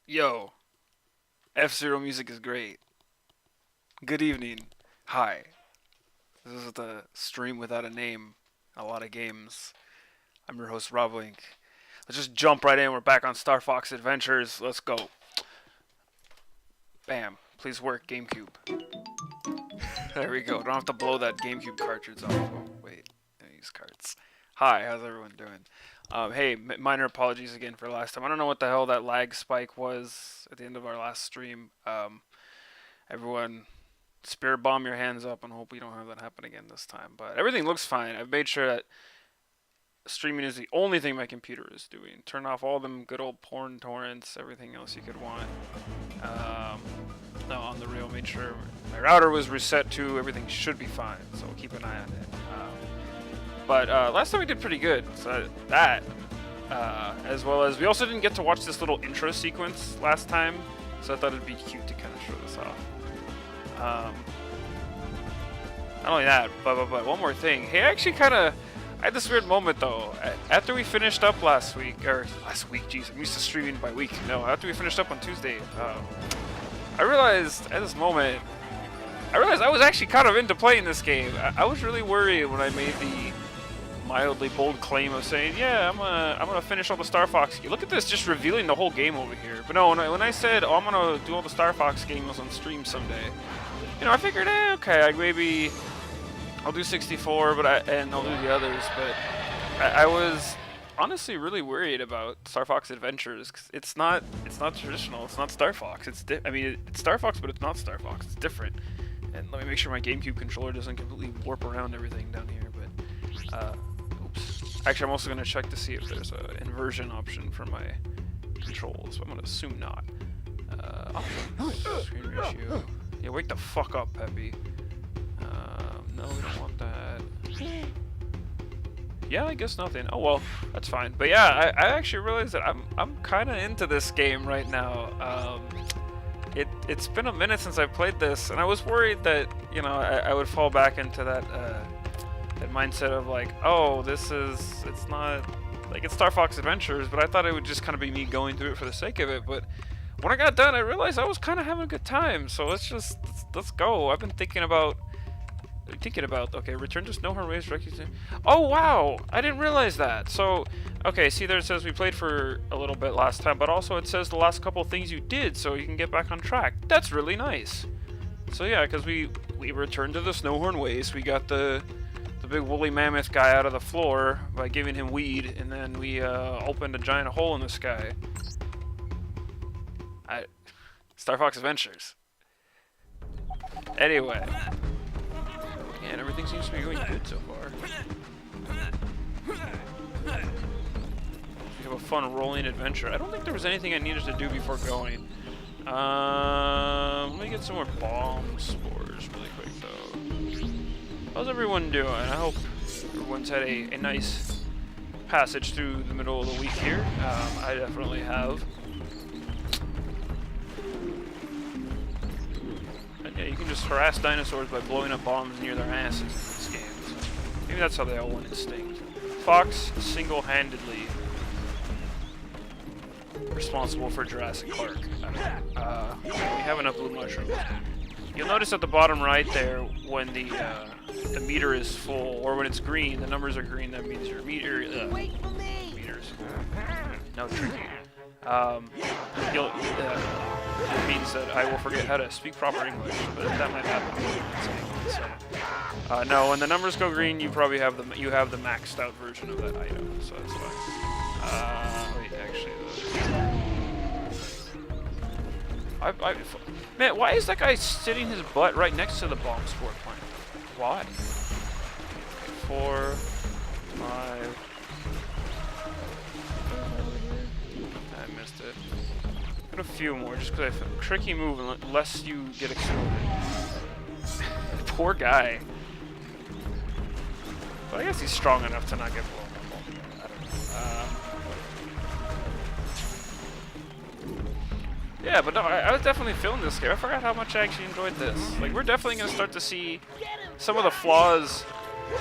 Yo, F-Zero music is great. Good evening. Hi. This is the stream without a name. A lot of games. I'm your host, Rob Link. Let's just jump right in. We're back on Starfox Adventures. Let's go. Bam. Please work, GameCube. There we go. Don't have to blow that GameCube cartridge off. Oh, wait. I use cards. Hi, how's everyone doing? Hey, minor apologies again for last time. I don't know what the hell that lag spike was at the end of our last stream. Everyone, spirit bomb your hands up and hope we don't have that happen again this time. But everything looks fine. I've made sure that streaming is the only thing my computer is doing. Turn off all them good old porn torrents, everything else you could want. No, on the real, made sure my router was reset to everything should be fine. So we'll keep an eye on it. But last time we did pretty good. So that, as well as we also didn't get to watch this little intro sequence last time. So I thought it'd be cute to kind of show this off. Not only that, but one more thing. Hey, I had this weird moment though. After we finished up last week, geez, I'm used to streaming by week. No, after we finished up on Tuesday, I realized at this moment, I was actually kind of into playing this game. I was really worried when I made the mildly bold claim of saying, yeah, I'm gonna finish all the Starfox. Look at this, just revealing the whole game over here. But no, when I said, oh, I'm gonna do all the Starfox games on stream someday, you know, I figured, okay, like maybe I'll do 64, and I'll do the others. But I was honestly really worried about Starfox Adventures because it's not traditional. It's not Starfox. It's Starfox, but it's not Starfox. It's different. And let me make sure my GameCube controller doesn't completely warp around everything down here. But oops. Actually, I'm also gonna check to see if there's an inversion option for my controls. But I'm gonna assume not. Screen ratio. Yeah, wake the fuck up, Peppy. No, we don't want that. Yeah, I guess nothing. Oh well, that's fine. But yeah, I actually realized that I'm kind of into this game right now. It's been a minute since I played this, and I was worried that, you know, I would fall back into that mindset of like, oh, it's not like it's Starfox Adventures, but I thought it would just kind of be me going through it for the sake of it. But when I got done, I realized I was kind of having a good time. So let's go. I've been thinking about okay, return to Snowhorn Waves directly to... Oh wow, I didn't realize that. So okay, see there it says we played for a little bit last time, but also it says the last couple of things you did so you can get back on track. That's really nice. So yeah, because we returned to the Snowhorn Waves, we got the big woolly mammoth guy out of the floor by giving him weed, and then we opened a giant hole in the sky. Starfox Adventures. Anyway. And everything seems to be going good so far. We have a fun rolling adventure. I don't think there was anything I needed to do before going. Let me get some more bomb spores really quick though. How's everyone doing? I hope everyone's had a nice passage through the middle of the week here. I definitely have. Yeah, you can just harass dinosaurs by blowing up bombs near their asses in this game. So maybe that's how they all went extinct. Fox single-handedly responsible for Jurassic Park. We have enough blue mushrooms. You'll notice at the bottom right there, when the meter is full, or when it's green, the numbers are green. That means your meter's no tricky. It means that I will forget how to speak proper English, but that might happen. So, no, when the numbers go green, you probably have the maxed out version of that item, so that's fine. Wait, actually, man, why is that guy sitting his butt right next to the bomb spore plant? Why? 4, 5. I missed it. Got a few more, just because I feel tricky move unless you get exploded. Poor guy. But I guess he's strong enough to not get blown up. I don't know. Yeah, but no, I was definitely feeling this game. I forgot how much I actually enjoyed this. Like, we're definitely going to start to see some of the flaws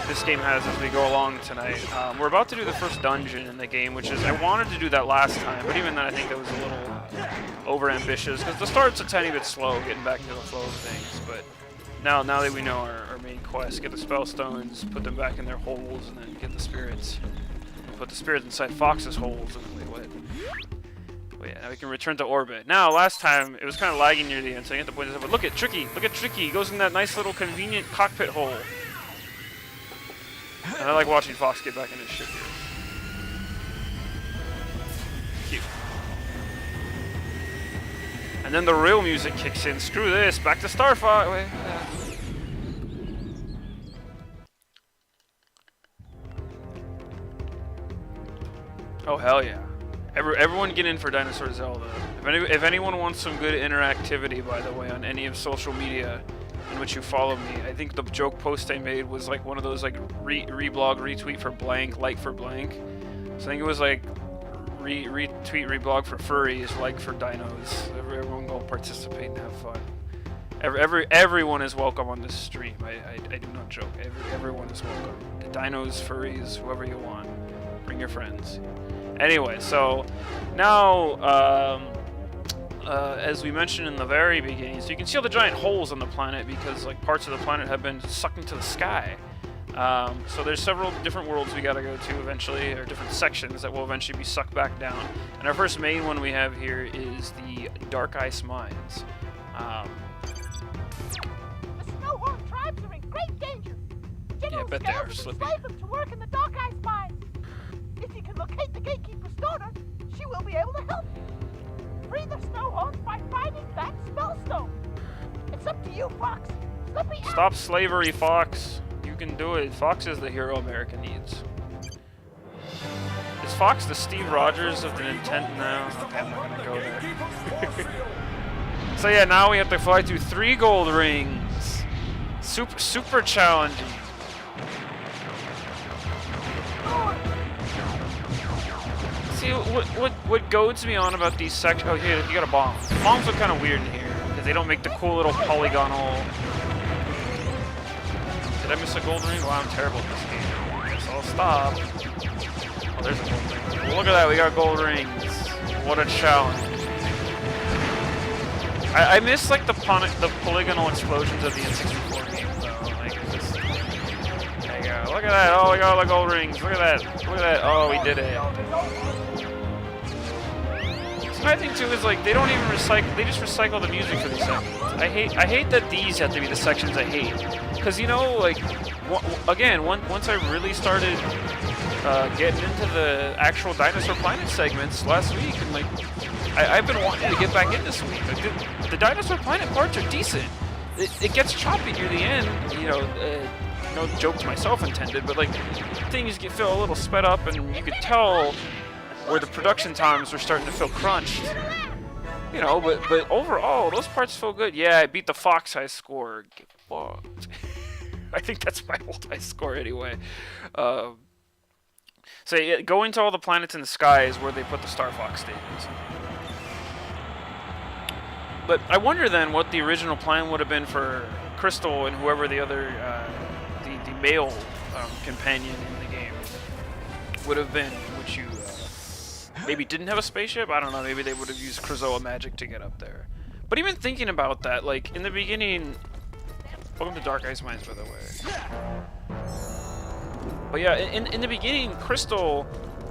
this game has as we go along tonight. We're about to do the first dungeon in the game, which is, I wanted to do that last time, but even then I think that was a little over-ambitious, because the start's a tiny bit slow getting back into the flow of things, but now that we know our main quest, get the spell stones, put them back in their holes, and then get the spirits. Put the spirits inside Fox's holes, and wait, what? But yeah, now we can return to orbit. Now, last time, it was kind of lagging near the end, so you have to point this out, but look at Tricky, he goes in that nice little convenient cockpit hole. And I like watching Fox get back in his ship here. Cute. And then the real music kicks in. Screw this, back to Starfox. Wait, Oh hell yeah! Everyone get in for Dinosaur Zelda. If anyone wants some good interactivity, by the way, on any of social media in which you follow me, I think the joke post I made was like one of those like reblog retweet for blank, like for blank. So I think it was like retweet reblog for furries, like for dinos. Everyone go participate and have fun. Everyone is welcome on this stream. I do not joke. Everyone is welcome. The dinos, furries, whoever you want. Bring your friends. Anyway, so now, as we mentioned in the very beginning, so you can see all the giant holes on the planet because like parts of the planet have been sucked into the sky. So there's several different worlds we gotta go to eventually, or different sections that will eventually be sucked back down. And our first main one we have here is the Dark Ice Mines. The Snowhorn tribes are in great danger. Yeah, I bet they are, Slippy. Enslave them to work in the Dark Ice Mines. If you can locate the gatekeeper's daughter, she will be able to help you. Free the Snowhorns by finding that spellstone. It's up to you, Fox. Slippy out. Stop slavery, Fox. You can do it. Fox is the hero America needs. Is Fox the Steve Rogers of the Nintendo now? Okay, I'm not gonna go there. So yeah, now we have to fly through 3 gold rings. Super challenging. See, what goads me on about these sections... Oh, here, you got a bomb. Bombs look kind of weird in here, because they don't make the cool little polygonal... Did I miss a gold ring? Wow, I'm terrible at this game. I guess I'll stop. Oh, there's a gold ring. Well, look at that, we got gold rings. What a challenge. I miss, like, the polygonal explosions of the N64 game, though. Like, it's just... There you go. Look at that. Oh, we got all the gold rings. Look at that. Look at that. Oh, we did it. My thing too is like they don't even recycle. They just recycle the music for these sections. I hate that these have to be the sections I hate. Because you know, like again, once I really started getting into the actual Dinosaur Planet segments last week, and like I've been wanting to get back in this week. Like, the Dinosaur Planet parts are decent. It gets choppy near the end. You know, no joke to myself intended, but like things feel a little sped up, and you could tell where the production times were starting to feel crunched. You know, but overall, those parts feel good. Yeah, I beat the Fox high score. Get fucked. I think that's my old high score anyway. So yeah, going to all the planets in the sky is where they put the Starfox stations. But I wonder then what the original plan would have been for Crystal and whoever the other, the male companion in the game would have been, which you... maybe didn't have a spaceship? I don't know, maybe they would have used Krazoa magic to get up there. But even thinking about that, like, in the beginning... Welcome to Dark Ice Mines, by the way. But yeah, in the beginning, Crystal,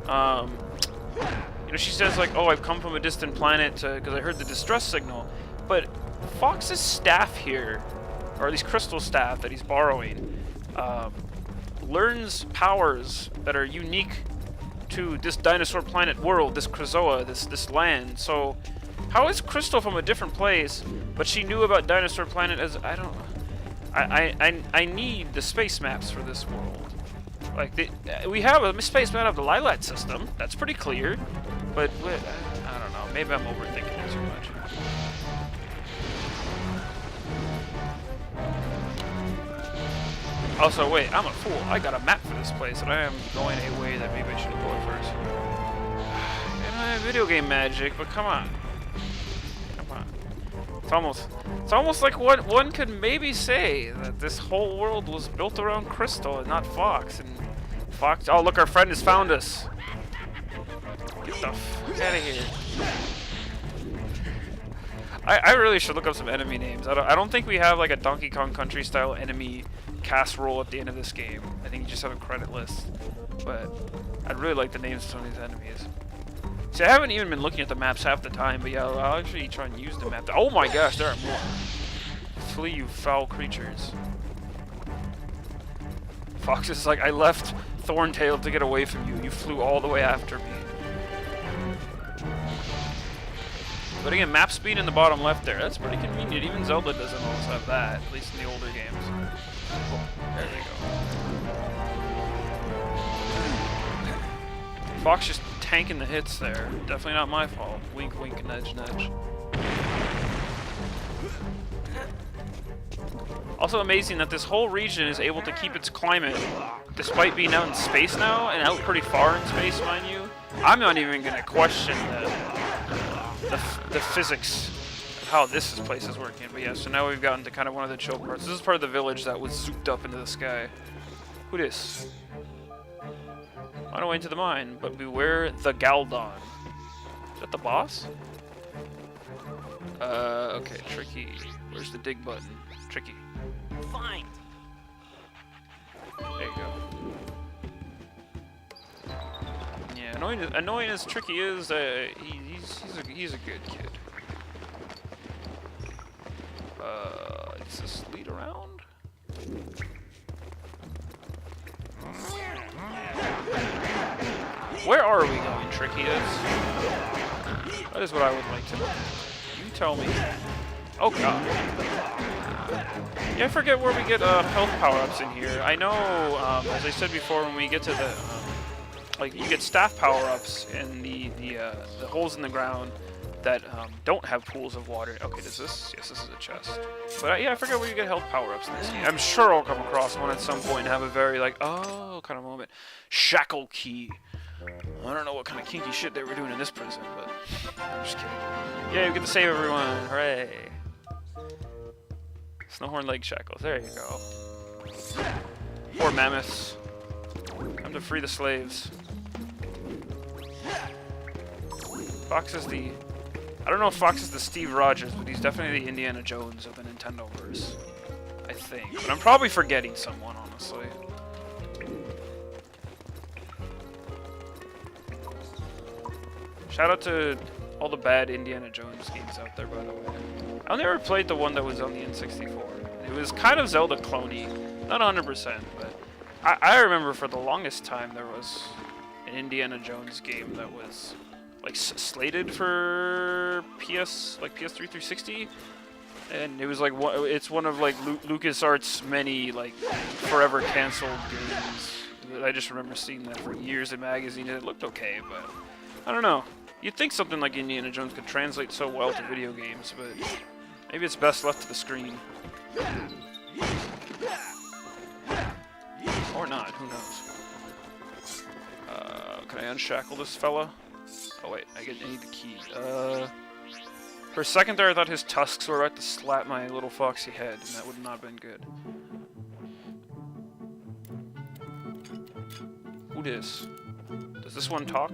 you know, she says, like, oh, I've come from a distant planet because I heard the distress signal. But Fox's staff here, or at least Crystal's staff that he's borrowing, learns powers that are unique to this Dinosaur Planet world, this Krazoa, this land. So how is Crystal from a different place, but she knew about Dinosaur Planet as... I don't... I need the space maps for this world. Like, we have a space map of the Lilat system. That's pretty clear. But, I don't know. Maybe I'm overthinking it too much. Also, wait, I'm a fool. I got a map for this place, and I am going a way that maybe I should have pulled first. Video game magic, but come on. Come on. It's almost like what one could maybe say that this whole world was built around Crystal and not Fox. And Fox, oh look, our friend has found us. Get the fuck out of here. I really should look up some enemy names. I don't think we have like a Donkey Kong Country style enemy casserole at the end of this game. I think you just have a credit list. But I'd really like the names of some of these enemies. See, I haven't even been looking at the maps half the time, but yeah, I'll actually try and use the map. Oh my gosh, there are more. Flee, you foul creatures. Fox is like, I left Thorntail to get away from you. You flew all the way after me. But again, map speed in the bottom left there. That's pretty convenient. Even Zelda doesn't always have that, at least in the older games. Cool. There they go. Fox just tanking the hits there. Definitely not my fault. Wink, wink, nudge, nudge. Also amazing that this whole region is able to keep its climate despite being out in space now, and out pretty far in space, mind you. I'm not even going to question the physics of how this place is working. But yeah, so now we've gotten to kind of one of the chill parts. This is part of the village that was zooped up into the sky. Who dis? Find a way into the mine, but beware the Galdon. Is that the boss? Okay, Tricky. Where's the dig button? Tricky. Fine. There you go. Yeah, annoying as Tricky is, he's a good kid. Does this lead around? Where are we going, Tricky is? That is what I would like to know. You tell me. Oh god. Yeah, I forget where we get health power-ups in here. I know, as I said before, when we get to the, like, you get staff power-ups in the holes in the ground that don't have pools of water. Okay, does this? Yes, this is a chest. But yeah, I forget where you get health power-ups in this game. I'm sure I'll come across one at some point and have a very, like, oh, kind of moment. Shackle key. I don't know what kind of kinky shit they were doing in this prison, but I'm just kidding. Yeah, we get to save everyone. Hooray. Snowhorn leg shackles. There you go. Poor mammoths. Time to free the slaves. Fox is the... I don't know if Fox is the Steve Rogers, but he's definitely the Indiana Jones of the Nintendoverse. I think. But I'm probably forgetting someone, honestly. Shout out to all the bad Indiana Jones games out there, by the way. I only ever played the one that was on the N64. It was kind of Zelda clone-y. Not 100%, but I remember for the longest time there was an Indiana Jones game that was like slated for PS3 360, and it was like it's one of like LucasArts' many like forever canceled games. I just remember seeing that for years in magazines, and it looked okay, but I don't know. You'd think something like Indiana Jones could translate so well to video games, but maybe it's best left to the screen. Or not, who knows. Can I unshackle this fella? Oh wait, I need the key. For a second there I thought his tusks were about to slap my little foxy head, and that would not have been good. Who dis? Does this one talk?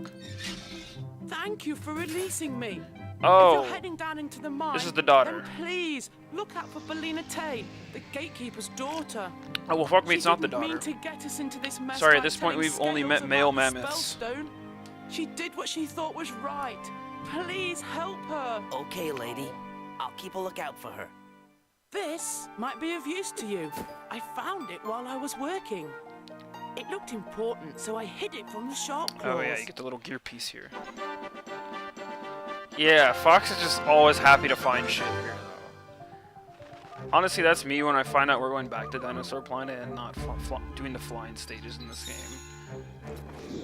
Thank you for releasing me. Oh, if you're heading down into the mine, this is the daughter. Then please look out for Bellina Tate, the gatekeeper's daughter. Oh well, fuck me, it's not the She daughter. didn't mean to get us into this mess. Sorry, at by this point telling we've only Scales met male about the mammoths. Spellstone. She did what she thought was right. Please help her. Okay, lady. I'll keep a lookout for her. This might be of use to you. I found it while I was working. It looked important, so I hid it from the sharp claws. Oh yeah, you get the little gear piece here. Yeah, Fox is just always happy to find shit here, though. Honestly, that's me when I find out we're going back to Dinosaur Planet and not doing the flying stages in this game.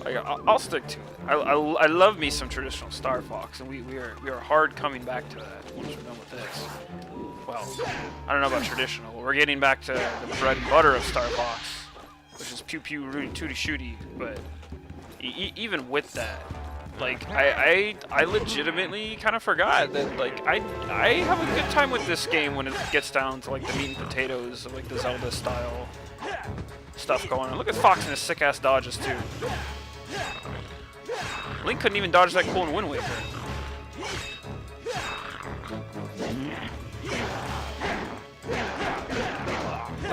Like, I'll stick to it. I love me some traditional Starfox, and we are hard coming back to that once we're done with this. Well, I don't know about traditional, but we're getting back to the bread and butter of Starfox, which is pew pew rooty tooty shooty. But even with that, like I legitimately kind of forgot that like I have a good time with this game when it gets down to like the meat and potatoes of like the Zelda style stuff going on. Look at Fox and his sick ass dodges too. Link couldn't even dodge that cool in Wind Waker.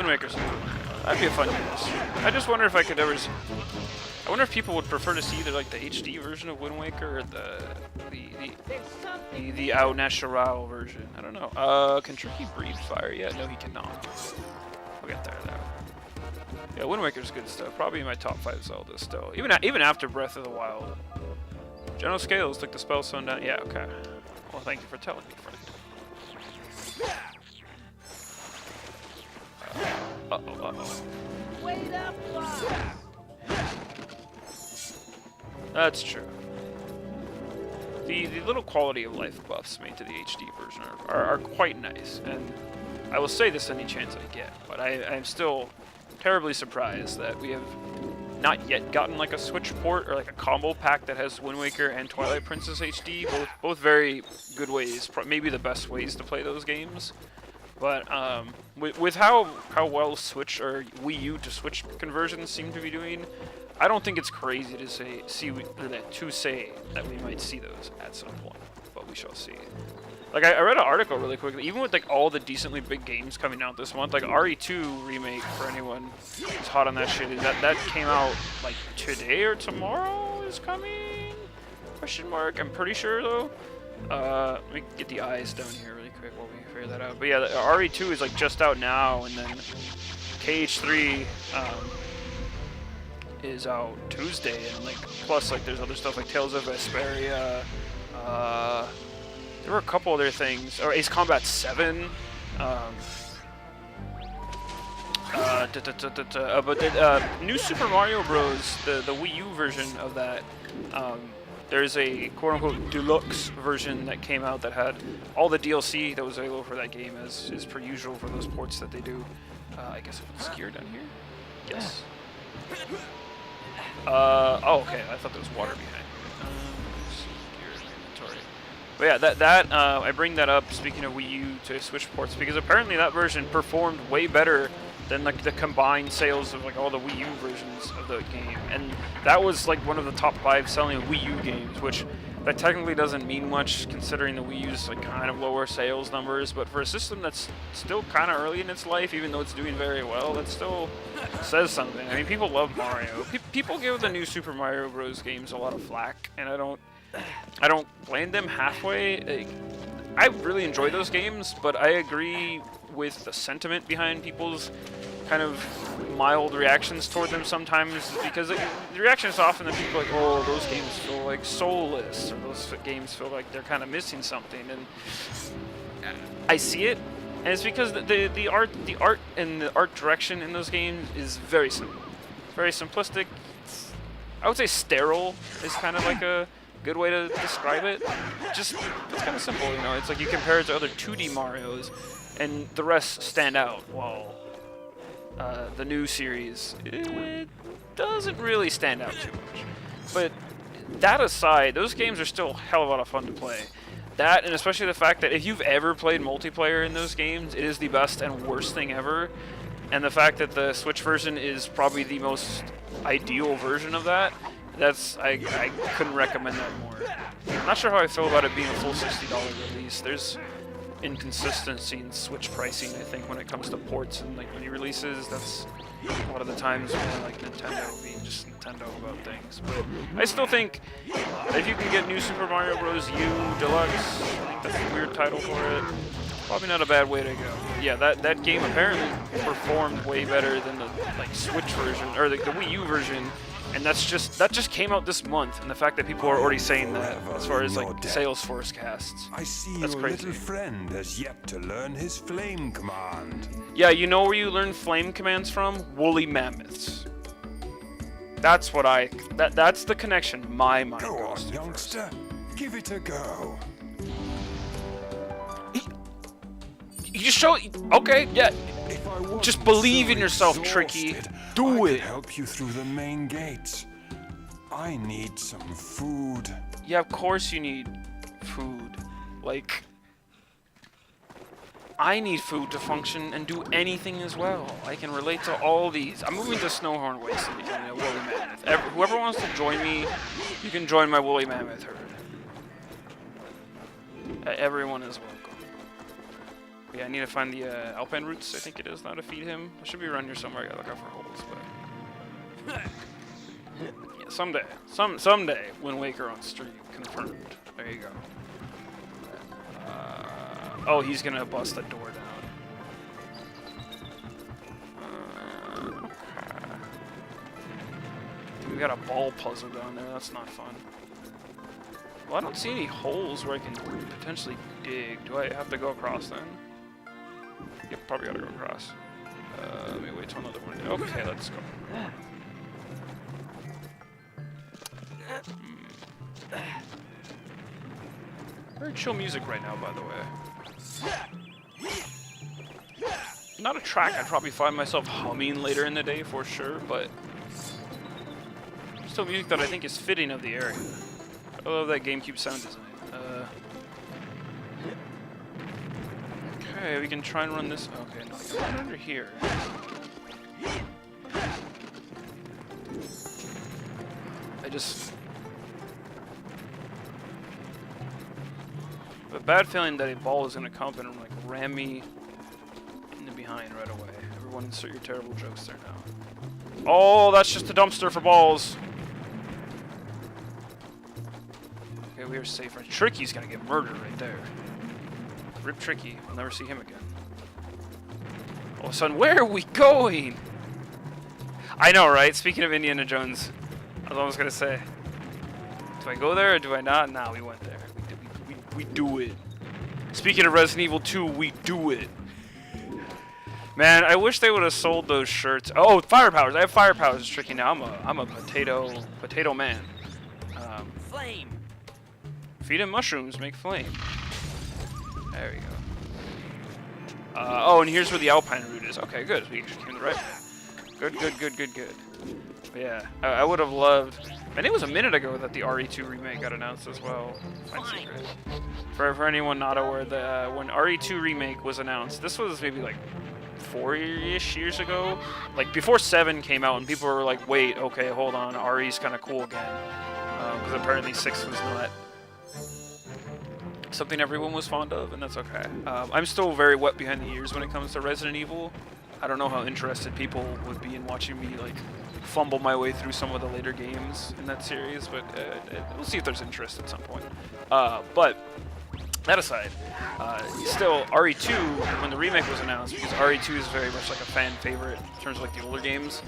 Wind Waker's a good one. That'd be a fun use. I just wonder if I could ever. I wonder if people would prefer to see either like the HD version of Wind Waker or the au natural version. I don't know. Can Tricky breathe fire yet? No, he cannot. We'll get there though. Yeah, Wind Waker's good stuff. Probably in my top 5 Zelda still. Even after Breath of the Wild. General Scales took the Spellstone down. Yeah, okay. Well, thank you for telling me, friend. Uh-oh. Wait up, Fox. That's true. The little quality of life buffs made to the HD version are quite nice, and I will say this any chance I get, but I'm still terribly surprised that we have not yet gotten like a Switch port or like a combo pack that has Wind Waker and Twilight Princess HD. Both very good ways, maybe the best ways to play those games. But with how well Switch or Wii U to Switch conversions seem to be doing, I don't think it's crazy to say that we might see those at some point. But we shall see. Like I read an article really quickly, even with like all the decently big games coming out this month, like RE2 remake for anyone who's hot on that shit, that came out like today or tomorrow is coming? Question mark. I'm pretty sure though. Let me get the eyes down here really quick while we figure that out. But yeah, the RE2 is like just out now, and then KH3 is out Tuesday, and like plus like there's other stuff like Tales of Vesperia. There were a couple other things, or Ace Combat 7. But the new Super Mario Bros. The Wii U version of that. There's a quote-unquote deluxe version that came out that had all the DLC that was available for that game, as is per usual for those ports that they do. I guess it's gear down here. Yes. Oh, okay. I thought there was water behind. But yeah, I bring that up, speaking of Wii U to Switch ports, because apparently that version performed way better than like the combined sales of like all the Wii U versions of the game. And that was like one of the top 5 selling Wii U games, which that technically doesn't mean much considering the Wii U's like kind of lower sales numbers, but for a system that's still kind of early in its life, even though it's doing very well, that still says something. I mean, people love Mario. People give the new Super Mario Bros. Games a lot of flack, and I don't blame them halfway. Like, I really enjoy those games, but I agree with the sentiment behind people's kind of mild reactions toward them sometimes, because the reaction is often that people are like, oh, those games feel like soulless, or those games feel like they're kind of missing something, and I see it, and it's because the art and the art direction in those games is very simple, very simplistic. I would say sterile is kind of like a good way to describe it. Just, it's kind of simple, you know. It's like you compare it to other 2D Marios, and the rest stand out, while the new series, it doesn't really stand out too much. But that aside, those games are still a hell of a lot of fun to play. That, and especially the fact that if you've ever played multiplayer in those games, it is the best and worst thing ever. And the fact that the Switch version is probably the most ideal version of that, I couldn't recommend that more. I'm not sure how I feel about it being a full $60 release. There's inconsistency in Switch pricing, I think, when it comes to ports and like mini releases. That's a lot of the times when like Nintendo being just Nintendo about things. But I still think if you can get New Super Mario Bros. U Deluxe, I think that's a weird title for it, probably not a bad way to go. Yeah, that game apparently performed way better than the like Switch version or the Wii U version. And that just came out this month, and the fact that people are already saying that as far as like sales forecasts. I see that's your crazy. Little friend has yet to learn his flame command. Yeah, you know where you learn flame commands from? Woolly mammoths. That's what that's the connection my mind Go goes on, to youngster. Give it a go. You just show. Okay, yeah. If I wasn't Just believe so in yourself, exhausted, Tricky. Do I it. could help you through the main gates. I need some food. Yeah, of course you need food. Like, I need food to function and do anything as well. I can relate to all these. I'm moving to Snowhorn Waste and becoming a woolly mammoth. Whoever wants to join me, you can join my woolly mammoth herd. Everyone is welcome. Yeah, I need to find the alpine roots, I think it is, now to feed him. I should be around here somewhere. I gotta look out for holes, but... Yeah, someday. Someday, Wind Waker on stream. Confirmed. There you go. Oh, he's gonna bust that door down. Okay. We got a ball puzzle down there. That's not fun. Well, I don't see any holes where I can potentially dig. Do I have to go across then? Yep, probably gotta go across. Let me wait till another one. Okay, let's go. Very chill music right now, by the way. Not a track I'd probably find myself humming later in the day for sure, but still music that I think is fitting of the area. I love that GameCube sound design. Okay, we can try and run this. Okay, no, I can run under here. I have a bad feeling that a ball is gonna come and like ram me in the behind right away. Everyone insert your terrible jokes there now. Oh, that's just a dumpster for balls. Okay, we are safe. Right, Tricky's gonna get murdered right there. Rip Tricky. I'll never see him again. All of a sudden, where are we going? I know, right? Speaking of Indiana Jones, I was almost gonna say, do I go there or do I not? Nah, we went there. We do it. Speaking of Resident Evil 2, we do it. Man, I wish they would have sold those shirts. Oh, fire powers! I have fire powers. It's tricky now. I'm a potato man. Flame. Feed him mushrooms, make flame. There we go. Oh, and here's where the alpine route is. Okay, good. We actually came the right way. Good. But yeah, I would have loved. And it was a minute ago that the RE2 remake got announced as well. Fine secret. For anyone not aware, when RE2 remake was announced, this was maybe like 4-ish years ago. Like before 7 came out, and people were like, "Wait, okay, hold on, RE's kind of cool again," because apparently 6 was not something everyone was fond of, and that's okay. I'm still very wet behind the ears when it comes to Resident Evil. I don't know how interested people would be in watching me like fumble my way through some of the later games in that series, but we'll see if there's interest at some point. But that aside, still RE2, when the remake was announced, because RE2 is very much like a fan favorite in terms of like the older games,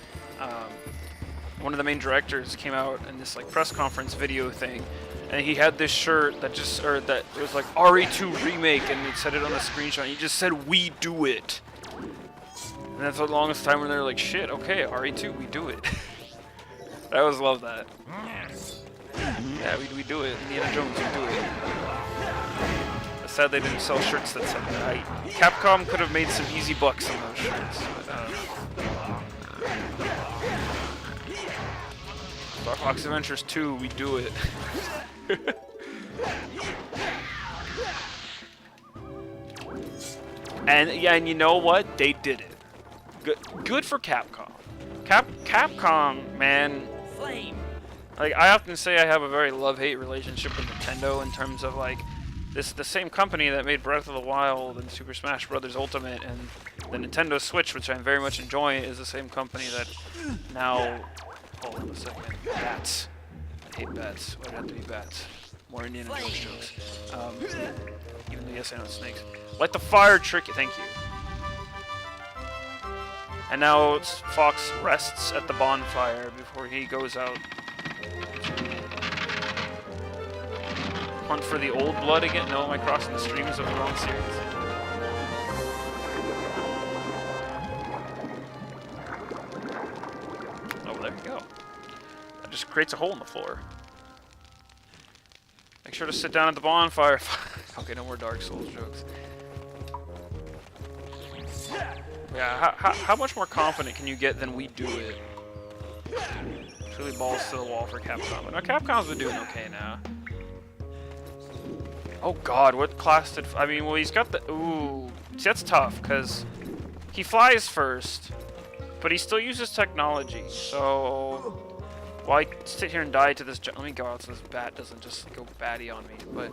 one of the main directors came out in this like press conference video thing, and he had this shirt that that it was like RE2 remake, and he said it on the screenshot. He just said, "We do it." And that's the longest time when they're like, shit, okay, RE2, we do it. I always love that. Yeah, we do it. Indiana Jones, we do it. It's sad they didn't sell shirts that said that. Capcom could have made some easy bucks on those shirts. Starfox Adventures 2, we do it. And yeah, and you know what? They did it. Good for Capcom. Capcom, man. Flame. Like I often say, I have a very love-hate relationship with Nintendo in terms of like the same company that made Breath of the Wild and Super Smash Bros. Ultimate and the Nintendo Switch, which I'm very much enjoying, is the same company that now. Hold on a second. Bats. I hate bats. Why'd it have to be bats? More Indiana Jones jokes. Even though yes, I know it's snakes. Light the fire, trick. Thank you. And now Fox rests at the bonfire before he goes out to hunt for the old blood again. No, am I crossing the streams of the wrong series? Oh, there we go. That just creates a hole in the floor. Make sure to sit down at the bonfire. Okay, no more Dark Souls jokes. Yeah, how much more confident can you get than we do it? Truly balls to the wall for Capcom. But now Capcom's been doing okay now. Oh god, what class did... I mean, well, he's got the... Ooh. See, that's tough, because he flies first, but he still uses technology. So, while I sit here and die to this... Let me go out so this bat doesn't just go batty on me. But,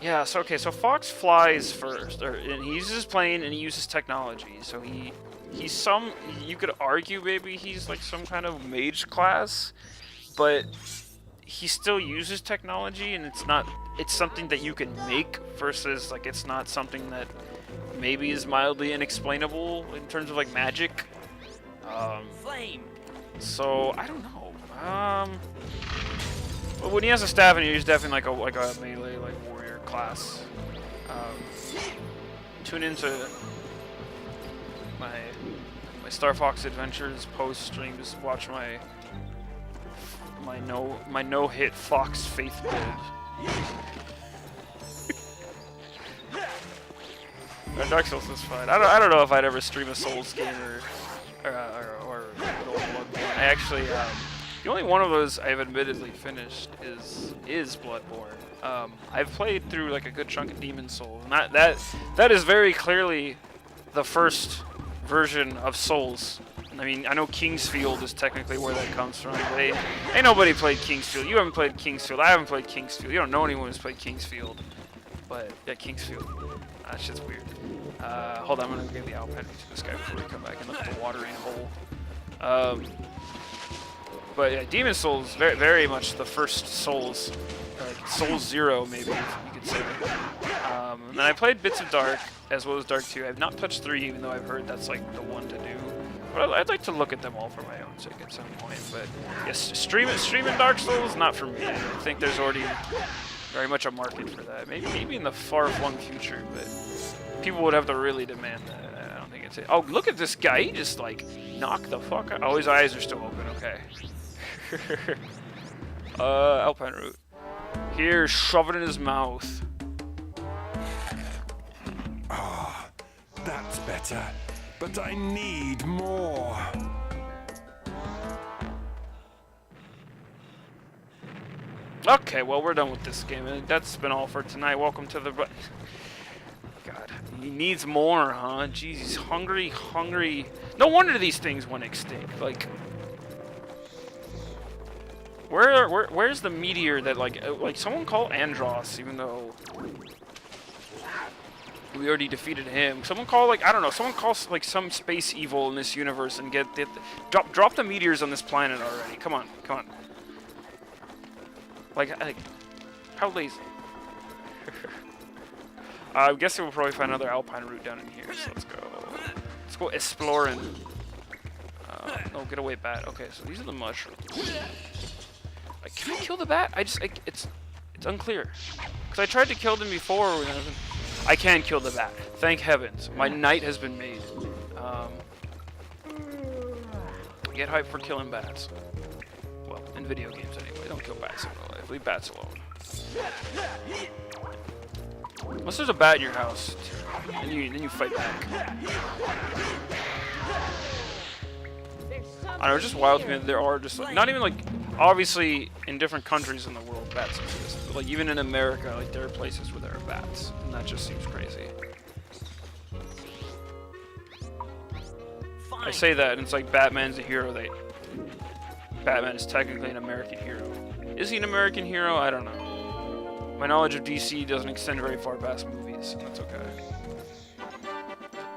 Yeah, so okay, so Fox flies first, and he uses his plane and he uses technology. So he's some, you could argue maybe he's like some kind of mage class, but he still uses technology, and it's something that you can make versus like it's not something that maybe is mildly inexplainable in terms of like magic. Flame. So I don't know. Well, when he has a staff in here, he's definitely like a melee like warrior class. Tune into my Starfox adventures post stream. Just watch my no hit Fox Faith build. Dark Souls is fine. I don't know if I'd ever stream a Souls game or good old Bloodborne. I actually the only one of those I've admittedly finished is Bloodborne. I've played through like a good chunk of Demon Souls, and that is very clearly the first version of Souls. I mean, I know Kingsfield is technically where that comes from. But ain't nobody played Kingsfield. You haven't played Kingsfield. I haven't played Kingsfield. You don't know anyone who's played Kingsfield. But yeah, Kingsfield. That shit's weird. Hold on, I'm gonna give the Alpine to this guy before we come back and look at the watering hole. But yeah, Demon Souls, very, very much the first Souls, like Souls 0 maybe, you could say. And then I played bits of Dark, as well as Dark 2. I've not touched 3, even though I've heard that's like the one to do. But I'd like to look at them all for my own sake at some point. But yes, streaming Dark Souls, not for me. I think there's already very much a market for that. Maybe in the far-flung future, but people would have to really demand that. I don't think it's it. Oh, look at this guy. He just like knocked the fuck out. Oh, his eyes are still open. Okay. Alpine root. Here, shove it in his mouth. Ah, that's better. But I need more. Okay, well, we're done with this game. That's been all for tonight. Welcome to the... God, he needs more, huh? Jeez, he's hungry. No wonder these things went extinct. Like... Where's the meteor that, like someone call Andros, even though... we already defeated him. Someone call, like, I don't know, someone call, like, some space evil in this universe and drop the meteors on this planet already. Come on. Like how lazy. I'm guessing we'll probably find another Alpine route down in here, so let's go exploring. No, get away, bat. Okay, so these are the mushrooms. Like, can I kill the bat? It's unclear. Because I tried to kill them before. I can kill the bat. Thank heavens. My night has been made. Get hyped for killing bats. Well, in video games anyway. Don't kill bats in real life. Leave bats alone. Unless there's a bat in your house, then you fight back. I don't know, it's just wild to me that there are just like, not even like, obviously in different countries in the world bats exist, but like even in America, like there are places where there are bats, and that just seems crazy. I say that, and it's like Batman's a hero. Batman is technically an American hero. Is he an American hero? I don't know. My knowledge of DC doesn't extend very far past movies, and that's okay.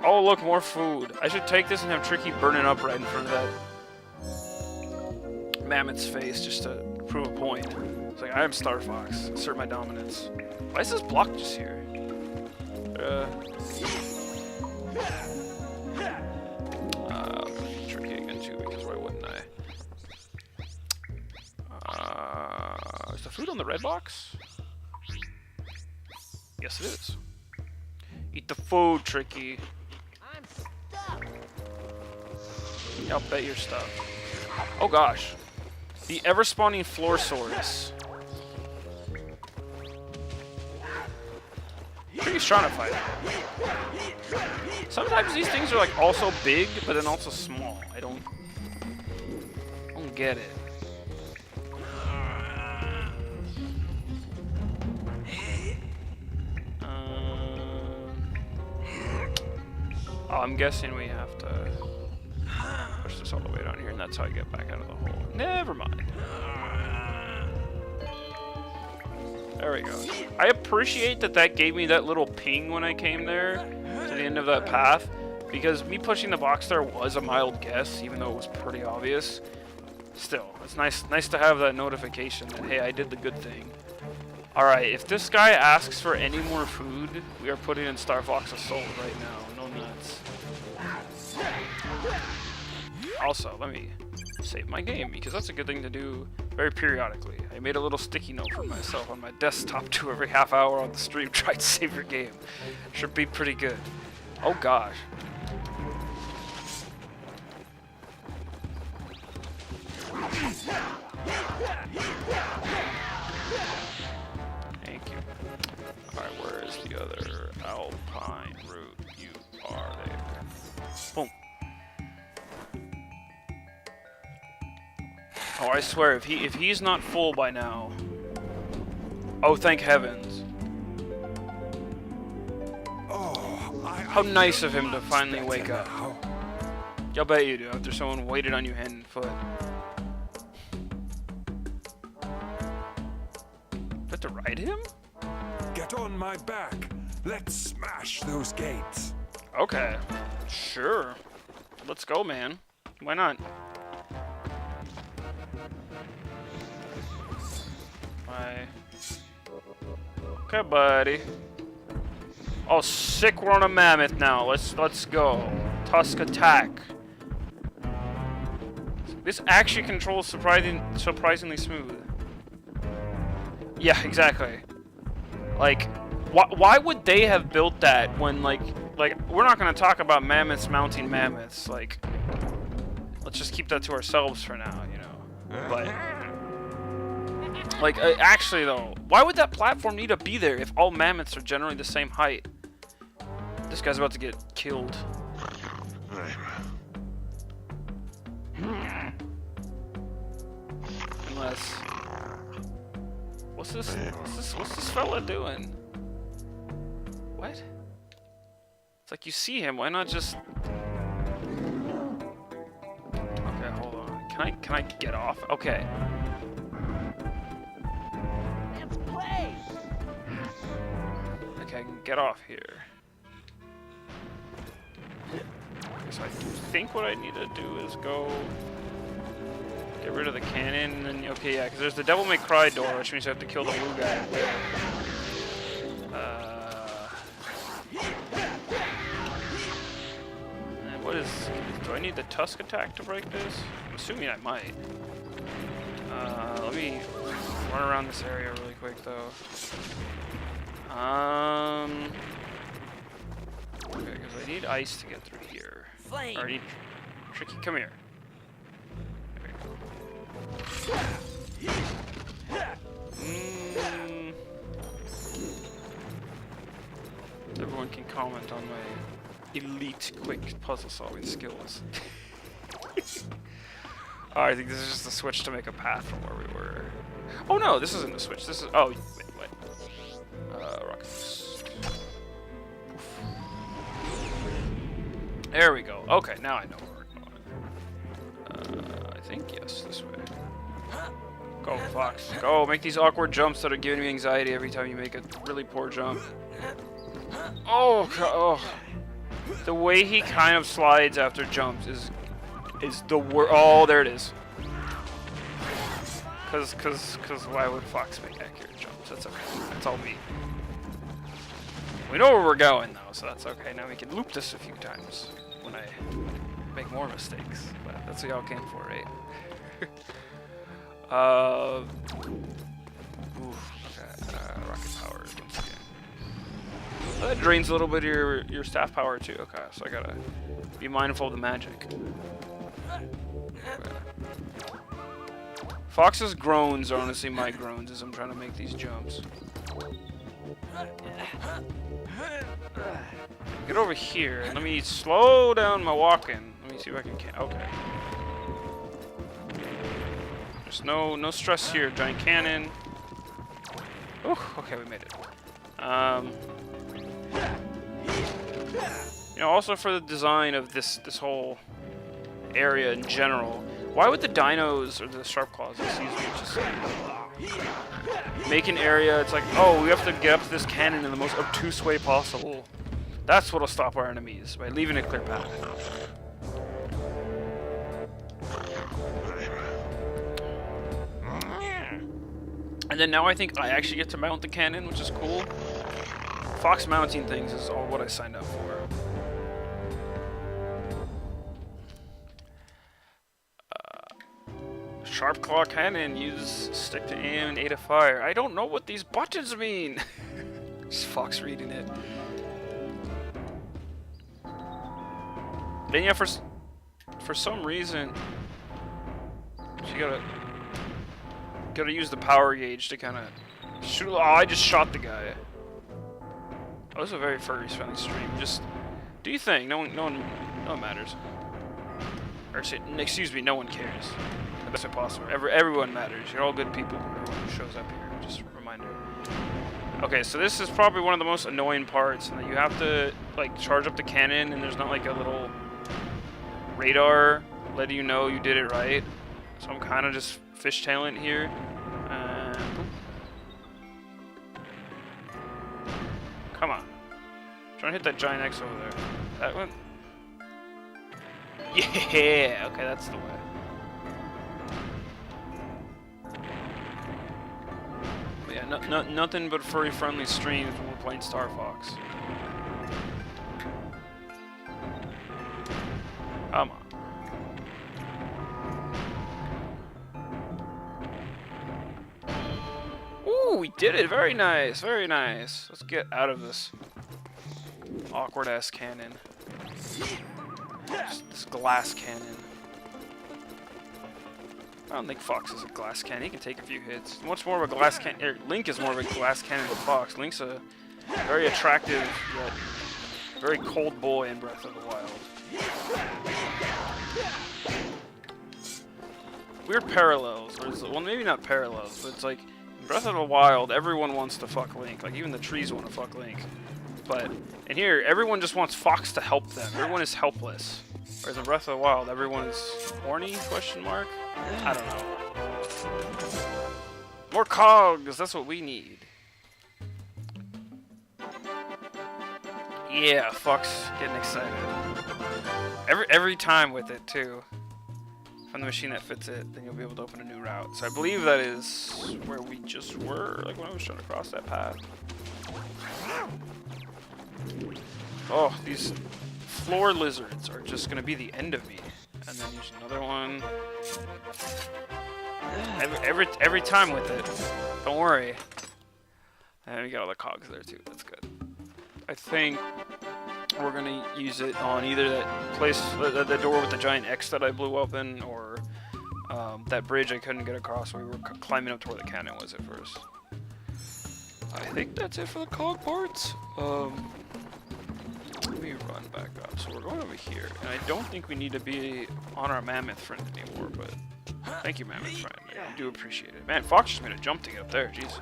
Oh look, more food. I should take this and have Tricky burn it up right in front of that mammoth's face just to prove a point. It's like, I am Starfox. Assert my dominance. Why is this block just here? Tricky again too, because why wouldn't I? Is the food on the red box? Yes, it is. Eat the food, Tricky. I'm stuck. I'll bet your stuff. Oh gosh. The ever-spawning Florsaurus. Tricky's trying to fight it. Sometimes these things are like also big, but then also small. I don't get it. Oh, I'm guessing we have to push this all the way down here, and that's how I get back out of the hole. Never mind. There we go. I appreciate that that gave me that little ping when I came there to the end of that path, because me pushing the box there was a mild guess, even though it was pretty obvious. Still, it's nice to have that notification that, hey, I did the good thing. Alright, if this guy asks for any more food, we are putting in Starfox Assault right now. No nuts. Also, let me save my game, because that's a good thing to do very periodically. I made a little sticky note for myself on my desktop to every half hour on the stream. Try to save your game. Should be pretty good. Oh gosh. Thank you. Alright, where is the other alpine route? You are there. Boom. Oh, I swear, if he's not full by now. Oh, thank heavens. How nice of him to finally wake up. I'll bet you do, after someone waited on you hand and foot. But to ride him? Get on my back. Let's smash those gates. Okay. Sure. Let's go, man. Why not? Okay, buddy. Oh, sick! We're on a mammoth now. Let's go. Tusk attack. This actually controls surprisingly smooth. Yeah, exactly. Like, why would they have built that when like we're not gonna talk about mammoths mounting mammoths. Like, let's just keep that to ourselves for now, you know. But. Like, actually though, why would that platform need to be there if all mammoths are generally the same height? This guy's about to get killed. Unless... What's this fella doing? What? It's like you see him, why not just... Okay, hold on. Can I get off? Okay. Okay, I can get off here. So I think what I need to do is go get rid of the cannon, and then, okay, yeah, because there's the Devil May Cry door, which means I have to kill the blue guy. And what is... Do I need the Tusk attack to break this? I'm assuming I might. Let me run around this area really quick, though. Okay, because I need ice to get through here. Flame. Or I need... Tricky, come here. Everyone can comment on my elite quick puzzle solving skills. Oh, I think this is just a switch to make a path from where we were. Oh no, this isn't a switch. This is... Oh, wait. Rocket boost. There we go. Okay, now I know where we're going. I think, yes, this way. Go, Fox. Go, make these awkward jumps that are giving me anxiety every time you make a really poor jump. Oh, God. Oh. The way he kind of slides after jumps is the worst. Oh, there it is. Cause why would Fox make accurate jumps? That's okay. That's all me. We know where we're going though, so that's okay. Now we can loop this a few times when I make more mistakes. But that's what y'all came for, right? Rocket power once again. That drains a little bit of your staff power too. Okay, so I gotta be mindful of the magic. Okay. Fox's groans are honestly my groans as I'm trying to make these jumps. Get over here and let me slow down my walking. Let me see if I can. Okay. There's no stress here. Giant cannon. Oh, okay, we made it. You know, also for the design of this whole area in general, why would the dinos or the sharp claws, excuse me, just make an area. It's like, oh, we have to get up to this cannon in the most obtuse way possible. That's what'll stop our enemies, by leaving a clear path. And then now I think I actually get to mount the cannon, which is cool. Fox mounting things is all what I signed up for. Sharp claw cannon, use stick to aim and A to fire. I don't know what these buttons mean. Just Fox reading it. Then yeah, for some reason, you gotta use the power gauge to kind of shoot. Oh, I just shot the guy. Oh, this is a very furry-friendly stream. Just do you think? No one matters. Or excuse me, no one cares. The best way possible. Everyone matters. You're all good people. Everyone who shows up here. Just a reminder. Okay, so this is probably one of the most annoying parts, and that you have to like charge up the cannon, and there's not like a little radar letting you know you did it right. So I'm kind of just fishtailing here. Come on. Trying to hit that giant X over there. That one? Yeah! Okay, that's the way. But yeah, nothing but furry-friendly streams when we're playing Starfox. Come on. Ooh, we did it! Very nice, very nice. Let's get out of this awkward-ass cannon. This glass cannon. I don't think Fox is a glass cannon. He can take a few hits. Much more of a glass cannon. Link is more of a glass cannon than Fox. Link's a very attractive, yet very cold boy in Breath of the Wild. Weird parallels. Well, maybe not parallels, but it's like in Breath of the Wild, everyone wants to fuck Link. Like even the trees want to fuck Link. But in here, everyone just wants Fox to help them. Everyone is helpless. Whereas in Breath of the Wild, everyone is horny? Question mark? I don't know. More cogs. That's what we need. Yeah, Fox getting excited. Every time with it too. Find the machine that fits it, then you'll be able to open a new route. So I believe that is where we just were, like when I was trying to cross that path. Oh, these floor lizards are just gonna be the end of me. And then there's another one. Every time with it. Don't worry. And we got all the cogs there too. That's good. I think we're gonna use it on either that place, the door with the giant X that I blew open, or that bridge I couldn't get across. We were climbing up to where the cannon was at first. I think that's it for the cog parts. Let me run back up. So we're going over here, and I don't think we need to be on our mammoth friend anymore, but thank you, mammoth friend. I do appreciate it. Man, Fox just made a jump to get up there. Jeez.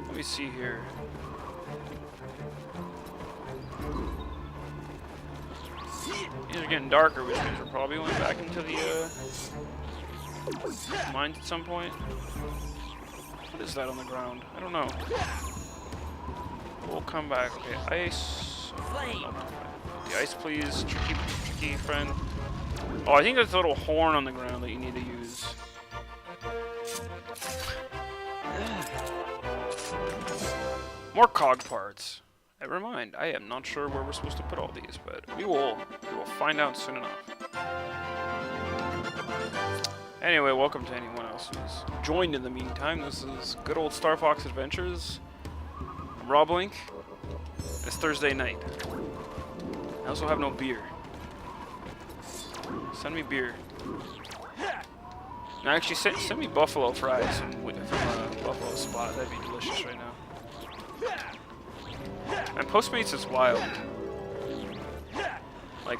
Let me see here. These are getting darker, which means we're probably going back into the mines at some point. What is that on the ground? I don't know. We'll come back. Okay, ice. The ice, please. Tricky friend. Oh, I think there's a little horn on the ground that you need to use. More cog parts. Never mind. I am not sure where we're supposed to put all these, but we will find out soon enough. Anyway, welcome to anyone else who's joined in the meantime. This is good old Starfox Adventures. I'm Rob Link. It's Thursday night. I also have no beer. Send me beer. No, actually, send me buffalo fries from a buffalo spot. That'd be delicious right now. And Postmates is wild. Like,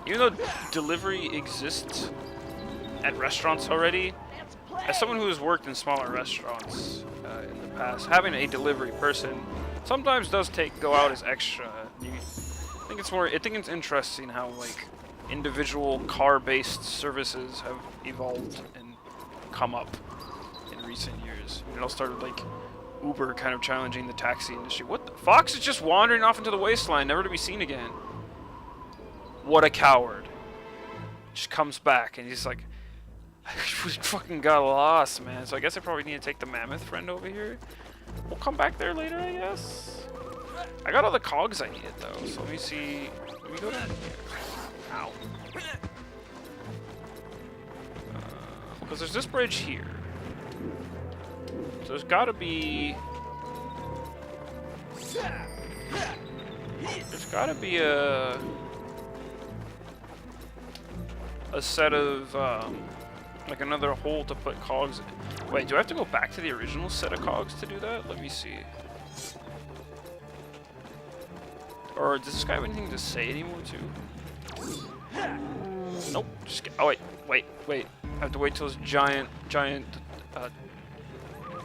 even though delivery exists at restaurants already, as someone who has worked in smaller restaurants in the past, having a delivery person sometimes does go out as extra. I think it's interesting how like individual car-based services have evolved and come up in recent years. It all started like Uber kind of challenging the taxi industry. What the? Fox is just wandering off into the wasteland, never to be seen again. What a coward. Just comes back and he's like, we fucking got lost, man. So I guess I probably need to take the mammoth friend over here. We'll come back there later, I guess. I got all the cogs I needed though, so let me see. Let me go down here. Ow. Because there's this bridge here. So there's gotta be... There's gotta be a set of, like another hole to put cogs in. Wait, do I have to go back to the original set of cogs to do that? Let me see. Or does this guy have anything to say anymore too? Nope. Just oh wait. I have to wait till this giant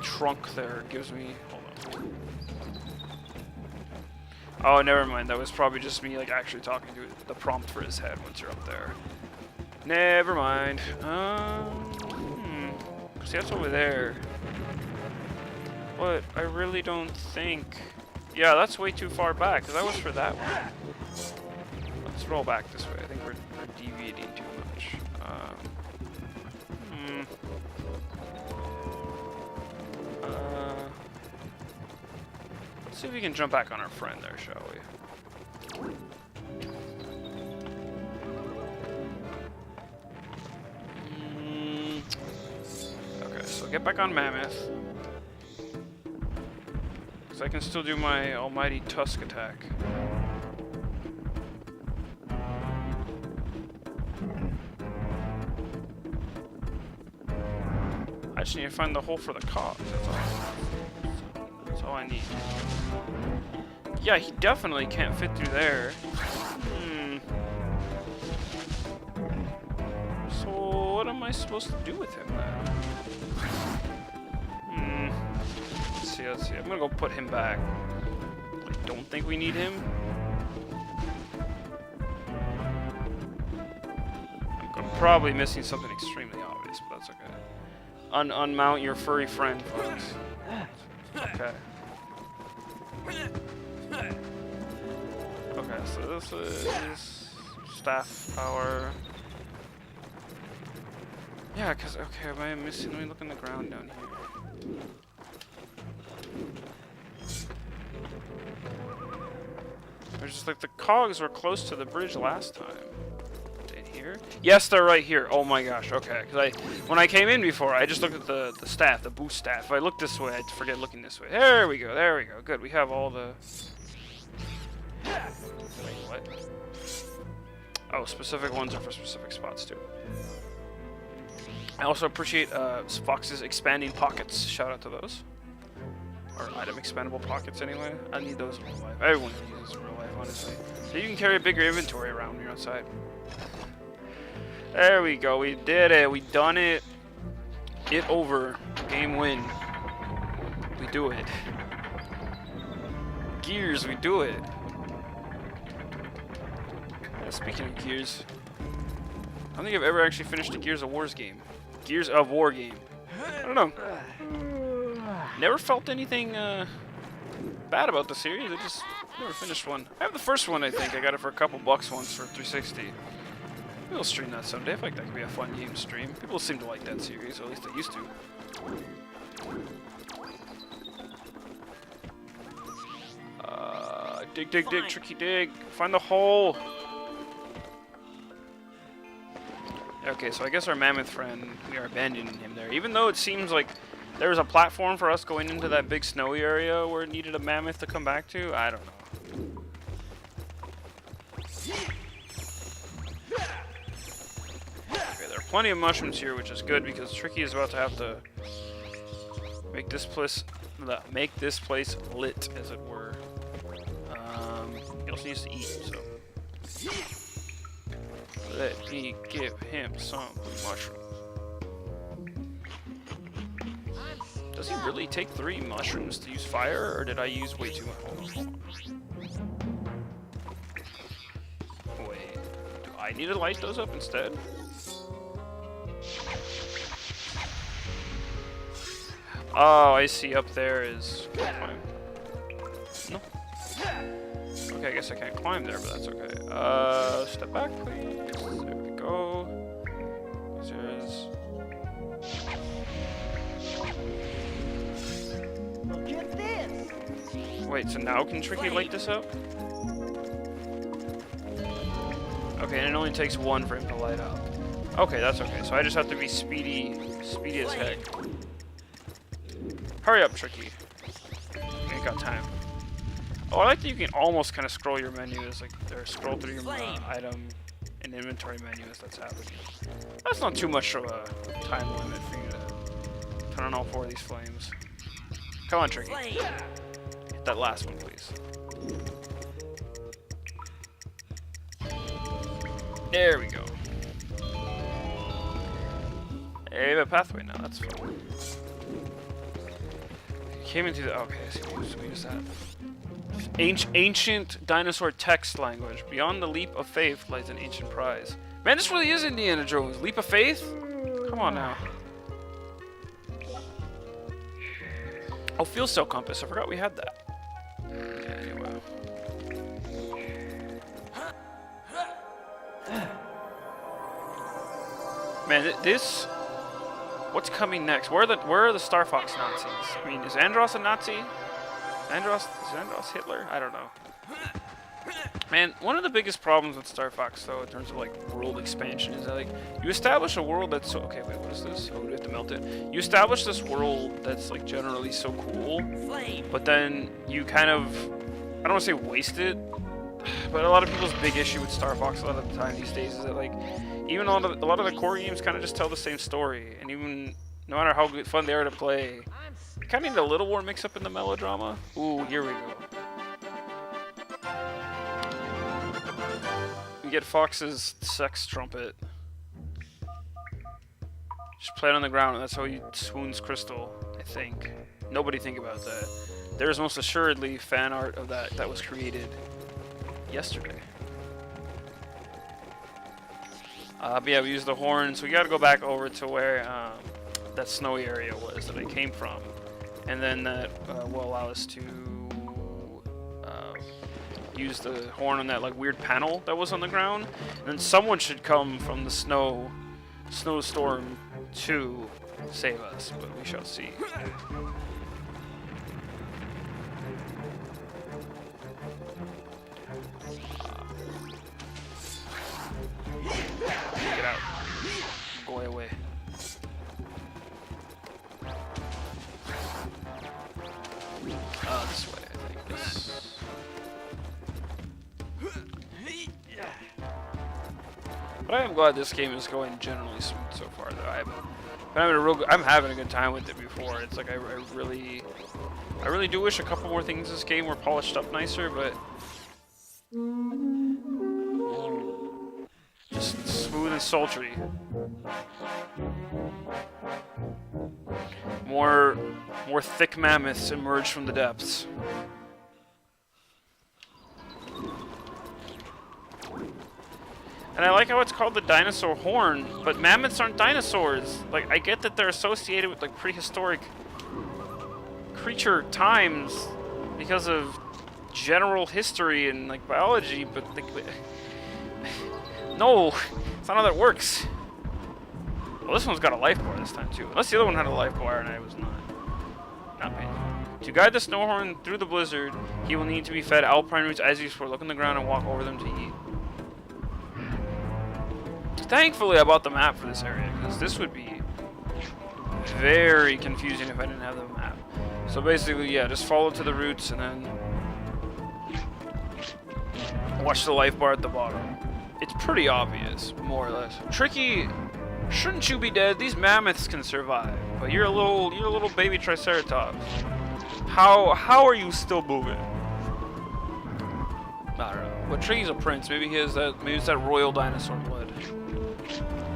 trunk there gives me. Hold on. Oh, never mind. That was probably just me like actually talking to the prompt for his head once you're up there. Never mind. See, that's over there. But I really don't think. Yeah, that's way too far back, because that was for that one. Let's roll back this way. I think we're deviating too much. Let's see if we can jump back on our friend there, shall we? Okay, so get back on Mammoth. I can still do my almighty tusk attack. I just need to find the hole for the cogs, that's all I need. Yeah, he definitely can't fit through there. So what am I supposed to do with him then? Let's see. I'm gonna go put him back. I don't think we need him. I'm probably missing something extremely obvious, but that's okay. Unmount your furry friend, folks. Okay. Okay, so this is staff power. Yeah, cause okay, am I missing? Let me look on the ground down here. There's just like the cogs were close to the bridge last time. In here? Yes, they're right here. Oh my gosh. Okay, because when I came in before, I just looked at the staff, the boost staff. If I look this way, I'd forget looking this way. There we go. There we go. Good. We have all the. Wait, what? Oh, specific ones are for specific spots too. I also appreciate Fox's expanding pockets. Shout out to those. Or item expandable pockets anyway. I need those in real life. Everyone uses in real life, honestly. So you can carry a bigger inventory around when you're outside. There we go. We did it. We done it. It over. Game win. We do it. Gears, we do it. Yeah, speaking of Gears, I don't think I've ever actually finished a Gears of War's game. Gears of War game. I don't know. Never felt anything bad about the series. I just never finished one. I have the first one, I think. I got it for a couple bucks once for 360. We'll stream that someday. I feel like that could be a fun game to stream. People seem to like that series, or at least they used to. Dig, dig, dig, tricky dig. Find the hole. Okay, so I guess our mammoth friend, we are abandoning him there. Even though it seems like there was a platform for us going into that big snowy area where it needed a mammoth to come back to. I don't know. Okay, there are plenty of mushrooms here, which is good because Tricky is about to have to make this place lit, as it were. He also needs to eat, so let me give him some mushroom. Does he really take 3 mushrooms to use fire, or did I use way too much? Hold on. Wait, do I need to light those up instead. Oh, I see. Up there is. Can I climb? No. Okay, I guess I can't climb there, but that's okay. Step back, please. There we go. There's. Look at this. Wait, so now can Tricky light this up? Okay, and it only takes one for him to light up. Okay, that's okay. So I just have to be speedy as heck. Hurry up, Tricky. We ain't got time. Oh, I like that you can almost kind of scroll your menus, like, or scroll through your item and inventory menu as that's happening. That's not too much of a time limit for you to turn on all 4 of these flames. Come on, Tricky. Hit that last one, please. There we go. Hey, we have a pathway now. That's fun. Came into the. Okay, I see what we just had. Ancient dinosaur text language. Beyond the leap of faith lies an ancient prize. Man, this really is Indiana Jones. Leap of faith? Come on now. Oh, field cell compass. I forgot we had that. Okay, anyway. Man, this. What's coming next? Where are the Starfox Nazis? I mean, is Andros a Nazi? Is Andros Hitler? I don't know. Man, one of the biggest problems with Starfox, though, in terms of like world expansion, is that like you establish a world that's so. Okay, wait, what is this? Oh, we have to melt it. You establish this world that's like generally so cool, but then you kind of, I don't want to say waste it, but a lot of people's big issue with Starfox a lot of the time these days is that like even a lot of the core games kind of just tell the same story, and even no matter how good fun they are to play, you kind of need a little more mix up in the melodrama. Ooh, here we go. You get Fox's sex trumpet. Just play it on the ground, and that's how he swoons Crystal, I think. Nobody think about that. There's most assuredly fan art of that was created yesterday. But yeah, we used the horn, so we gotta go back over to where that snowy area was that I came from. And then that will allow us to use the horn on that like weird panel that was on the ground. And then someone should come from the snowstorm to save us, but we shall see. Get out. Go away. This way, I think. This. But I am glad this game is going generally smooth so far, though. I'm having a good time with it before. It's like I really do wish a couple more things in this game were polished up nicer, but just smooth and sultry. More thick mammoths emerge from the depths. And I like how it's called the dinosaur horn, but mammoths aren't dinosaurs. Like, I get that they're associated with like prehistoric creature times because of general history and like biology, but like, no, it's not how that works. Well, this one's got a life bar this time too. Unless the other one had a life bar and I was not paying. To guide the snowhorn through the blizzard, he will need to be fed alpine roots as you explore. Look on the ground and walk over them to eat. Thankfully, I bought the map for this area, because this would be very confusing if I didn't have the map. So basically, yeah, just follow to the roots and then watch the life bar at the bottom. It's pretty obvious, more or less. Tricky, shouldn't you be dead? These mammoths can survive, but you're a little baby triceratops. How are you still moving? I don't know. But Tricky's a prince. Maybe he has that. Maybe it's that royal dinosaur blood.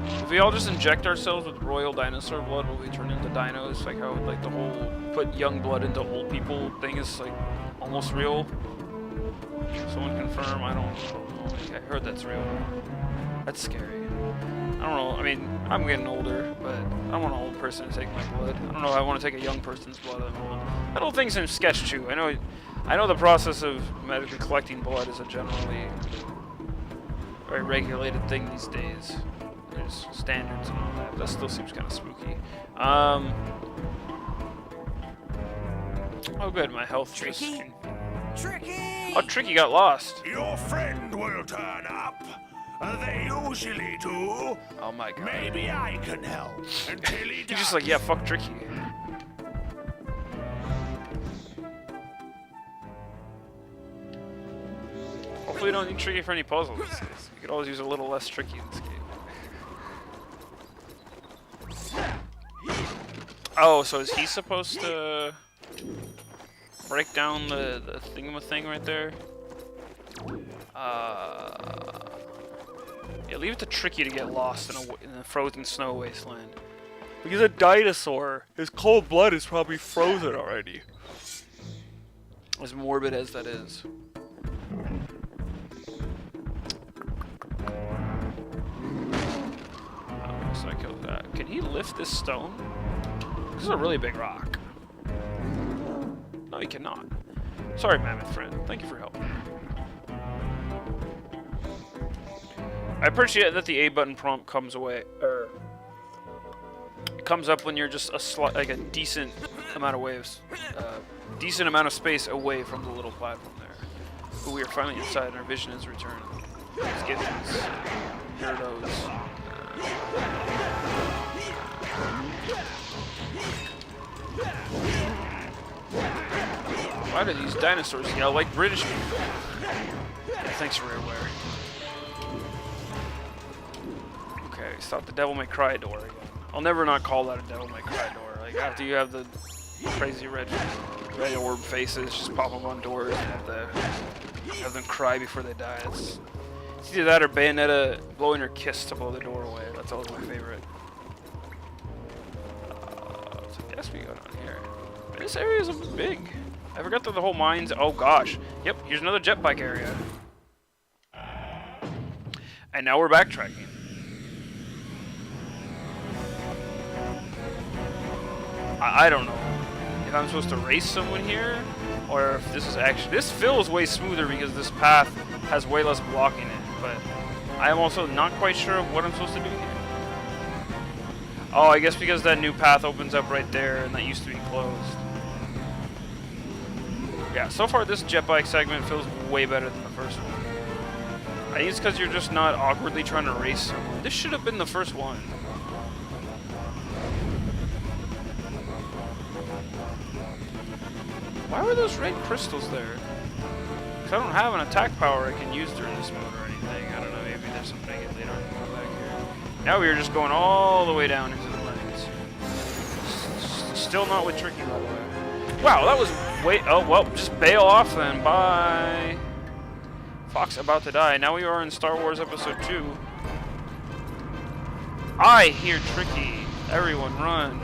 If we all just inject ourselves with royal dinosaur blood, will we turn into dinos? Like how like the whole put young blood into old people thing is like almost real. Someone confirm. I don't know. I heard that's real. That's scary. I don't know. I mean, I'm getting older, but I don't want an old person to take my blood. I don't know if I want to take a young person's blood. That whole thing seems sketch too. I know the process of medically collecting blood is a generally very regulated thing these days. There's standards and all that. But that still seems kind of spooky. Oh, good. My health. Tricky. Tricky. Oh, Tricky got lost. Your friend will turn up. They usually do. Oh my god. Maybe I can help until he does. He's just like, yeah, fuck Tricky. Hopefully we don't need Tricky for any puzzles. You could always use a little less Tricky in this game. Oh, so is he supposed to break down the thingamathing right there? Yeah, leave it to Tricky to get lost in a frozen snow wasteland. Because a dinosaur, his cold blood is probably frozen already. As morbid as that is. So I killed that. Can he lift this stone? This is a really big rock. No, he cannot. Sorry, mammoth friend. Thank you for helping. I appreciate that the A button prompt comes away, or it comes up when you're just like a decent amount of waves, decent amount of space away from the little platform there. But we are finally inside, and our vision is returned. Let's get these weirdos. Why do these dinosaurs yell like British people? Thanks, Rareware. Okay, stop the Devil May Cry door again. I'll never not call that a Devil May Cry door. Like, after you have the crazy red orb faces just pop up on doors and have them cry before they die. It's either that or Bayonetta blowing her kiss to blow the door away. That's always my favorite. So I guess we go down here. This area is big. I forgot that the whole mines. Oh gosh. Yep, here's another jet bike area. And now we're backtracking. I don't know if I'm supposed to race someone here, or if this is actually... This feels way smoother because this path has way less blocking it, but I'm also not quite sure of what I'm supposed to do here. Oh, I guess because that new path opens up right there, and that used to be closed. Yeah, so far this jet bike segment feels way better than the first one. I think it's because you're just not awkwardly trying to race someone. This should have been the first one. Why were those red crystals there? Because I don't have an attack power I can use during this mode or anything. I don't know, maybe there's something I get later on back here. Now we are just going all the way down into the lanes. Still not with Tricky, by the way. Wow, that was way... Oh, well, just bail off then. Bye. Fox about to die. Now we are in Star Wars Episode 2. I hear Tricky. Everyone run.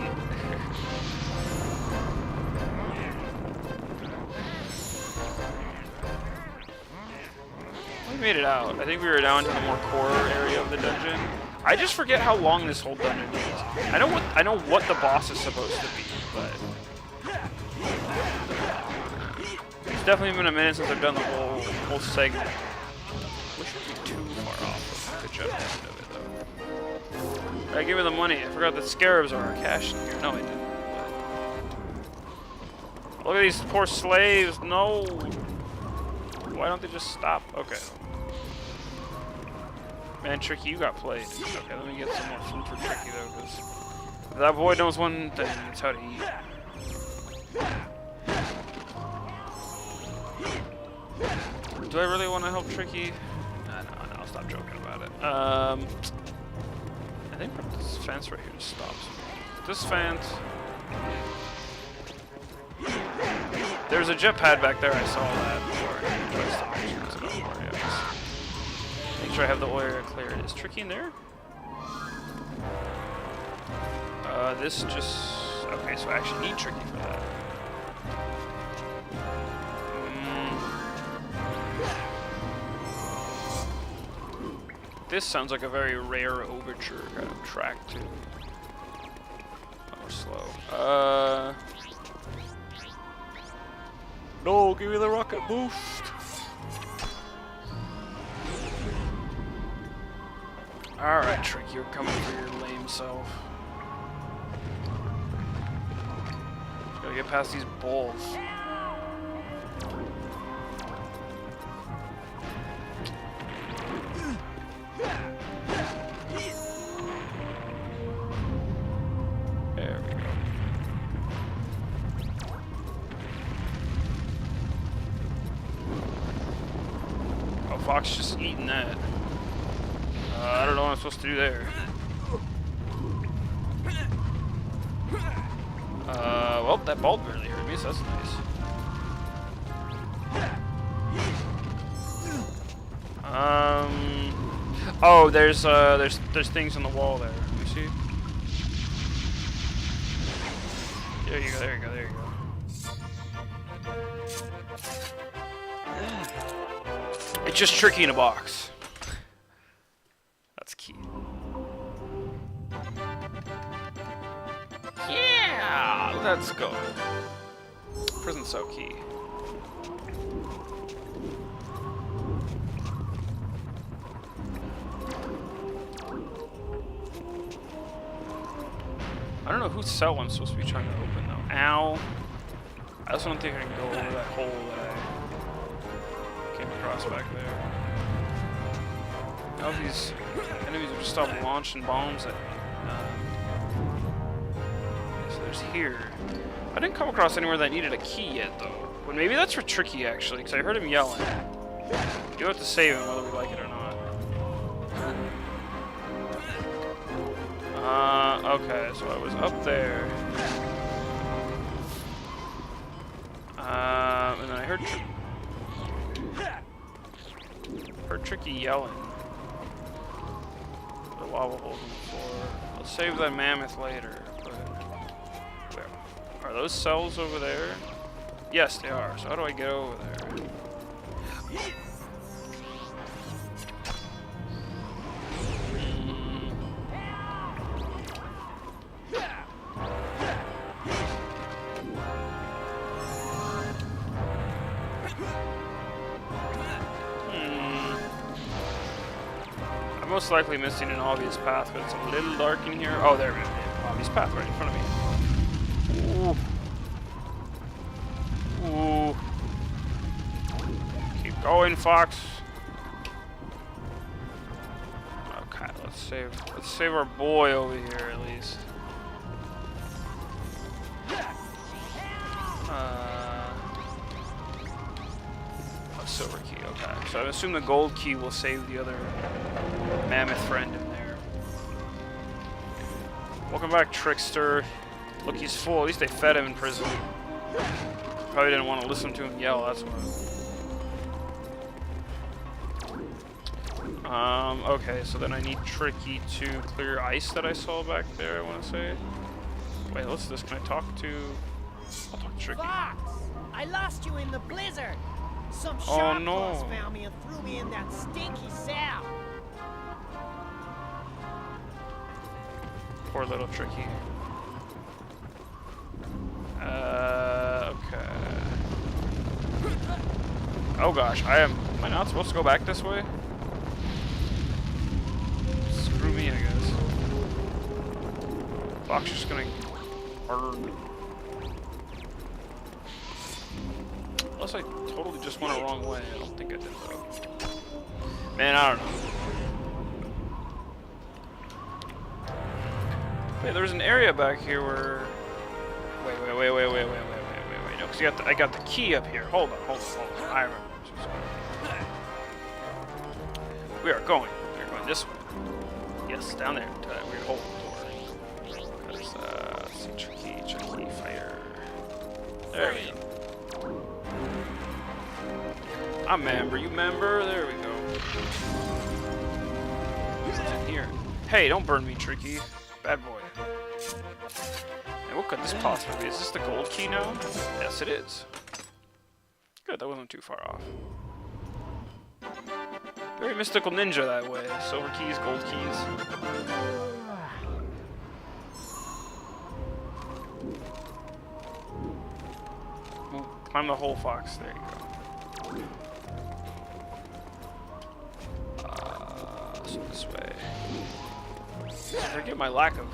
We made it out. I think we were down to the more core area of the dungeon. I just forget how long this whole dungeon is. I know what the boss is supposed to be, but it's definitely been a minute since I've done the whole segment. Which would be too far off of the jump end of it though. Alright, give me the money. I forgot that scarabs are our cash in here. No, I didn't. But look at these poor slaves. No. Why don't they just stop? Okay. Man, Tricky, you got played. Okay, let me get some more food for Tricky though, because that boy knows one thing. It's how to eat. Do I really want to help Tricky? No, I'll stop joking about it. I think this fence right here just stops. This fence. There's a jet pad back there. I saw that before. Make sure I have the area cleared. Is Tricky in there? This just... Okay, so I actually need Tricky for that. This sounds like a very rare overture kind of track too. Oh, we're slow. No, give me the rocket boost. Alright, Trick, you're coming for your lame self. Gotta get past these balls. There we go. Oh, Fox just eating that. I don't know what I'm supposed to do there. Well, that ball barely hurt me, so that's nice. Oh, there's things on the wall there. Let me see. There you go, there you go, there you go. It's just tricky in a box. That's key. Yeah, let's go. Prison's so key. I don't know whose cell I'm supposed to be trying to open though. Ow. I just don't think I can go over that hole that I came across back there. Now these enemies would stop launching bombs at so there's here. I didn't come across anywhere that needed a key yet though. But maybe that's for Tricky actually, because I heard him yelling. You have to save him whether we like it or not. Okay, so I was up there. And then I heard Tricky yelling. The lava holes on the floor. I'll save that mammoth later. But where? Are those cells over there? Yes, they are. So how do I get over there? I'm most likely missing an obvious path, but it's a little dark in here. Oh, there we go. Obvious path right in front of me. Ooh. Ooh. Keep going, Fox. Okay, let's save our boy over here at least. Silver key, okay. So I assume the gold key will save the other mammoth friend in there. Welcome back, Trickster. Look, he's full. At least they fed him in prison. Probably didn't want to listen to him yell, that's why. Okay, so then I need Tricky to clear ice that I saw back there, I want to say. Wait, what's this? Can I talk to... I'll talk to Tricky. Fox! I lost you in the blizzard! Some sharp claws found me and threw me in that stinky cell. Poor little Tricky. Okay. Oh gosh, am I not supposed to go back this way? Screw me, I guess. Fox is just gonna burn. Unless I totally just went the wrong way. I don't think I did though. Man, I don't know. Wait, there's an area back here where... Wait. No, because I got the key up here. Hold on. I remember. We are going this way. Yes, down there. To that weird hole in the door. Because, let's see, tricky fire. There we go. I remember, you remember? There we go. What's in here? Hey, don't burn me, Tricky. Bad boy. And what could this possibly be? Is this the gold key now? Yes, it is. Good, that wasn't too far off. Very mystical ninja that way. Silver keys, gold keys. Ooh, climb the hole, Fox. There you go. So this way. Forgive my lack of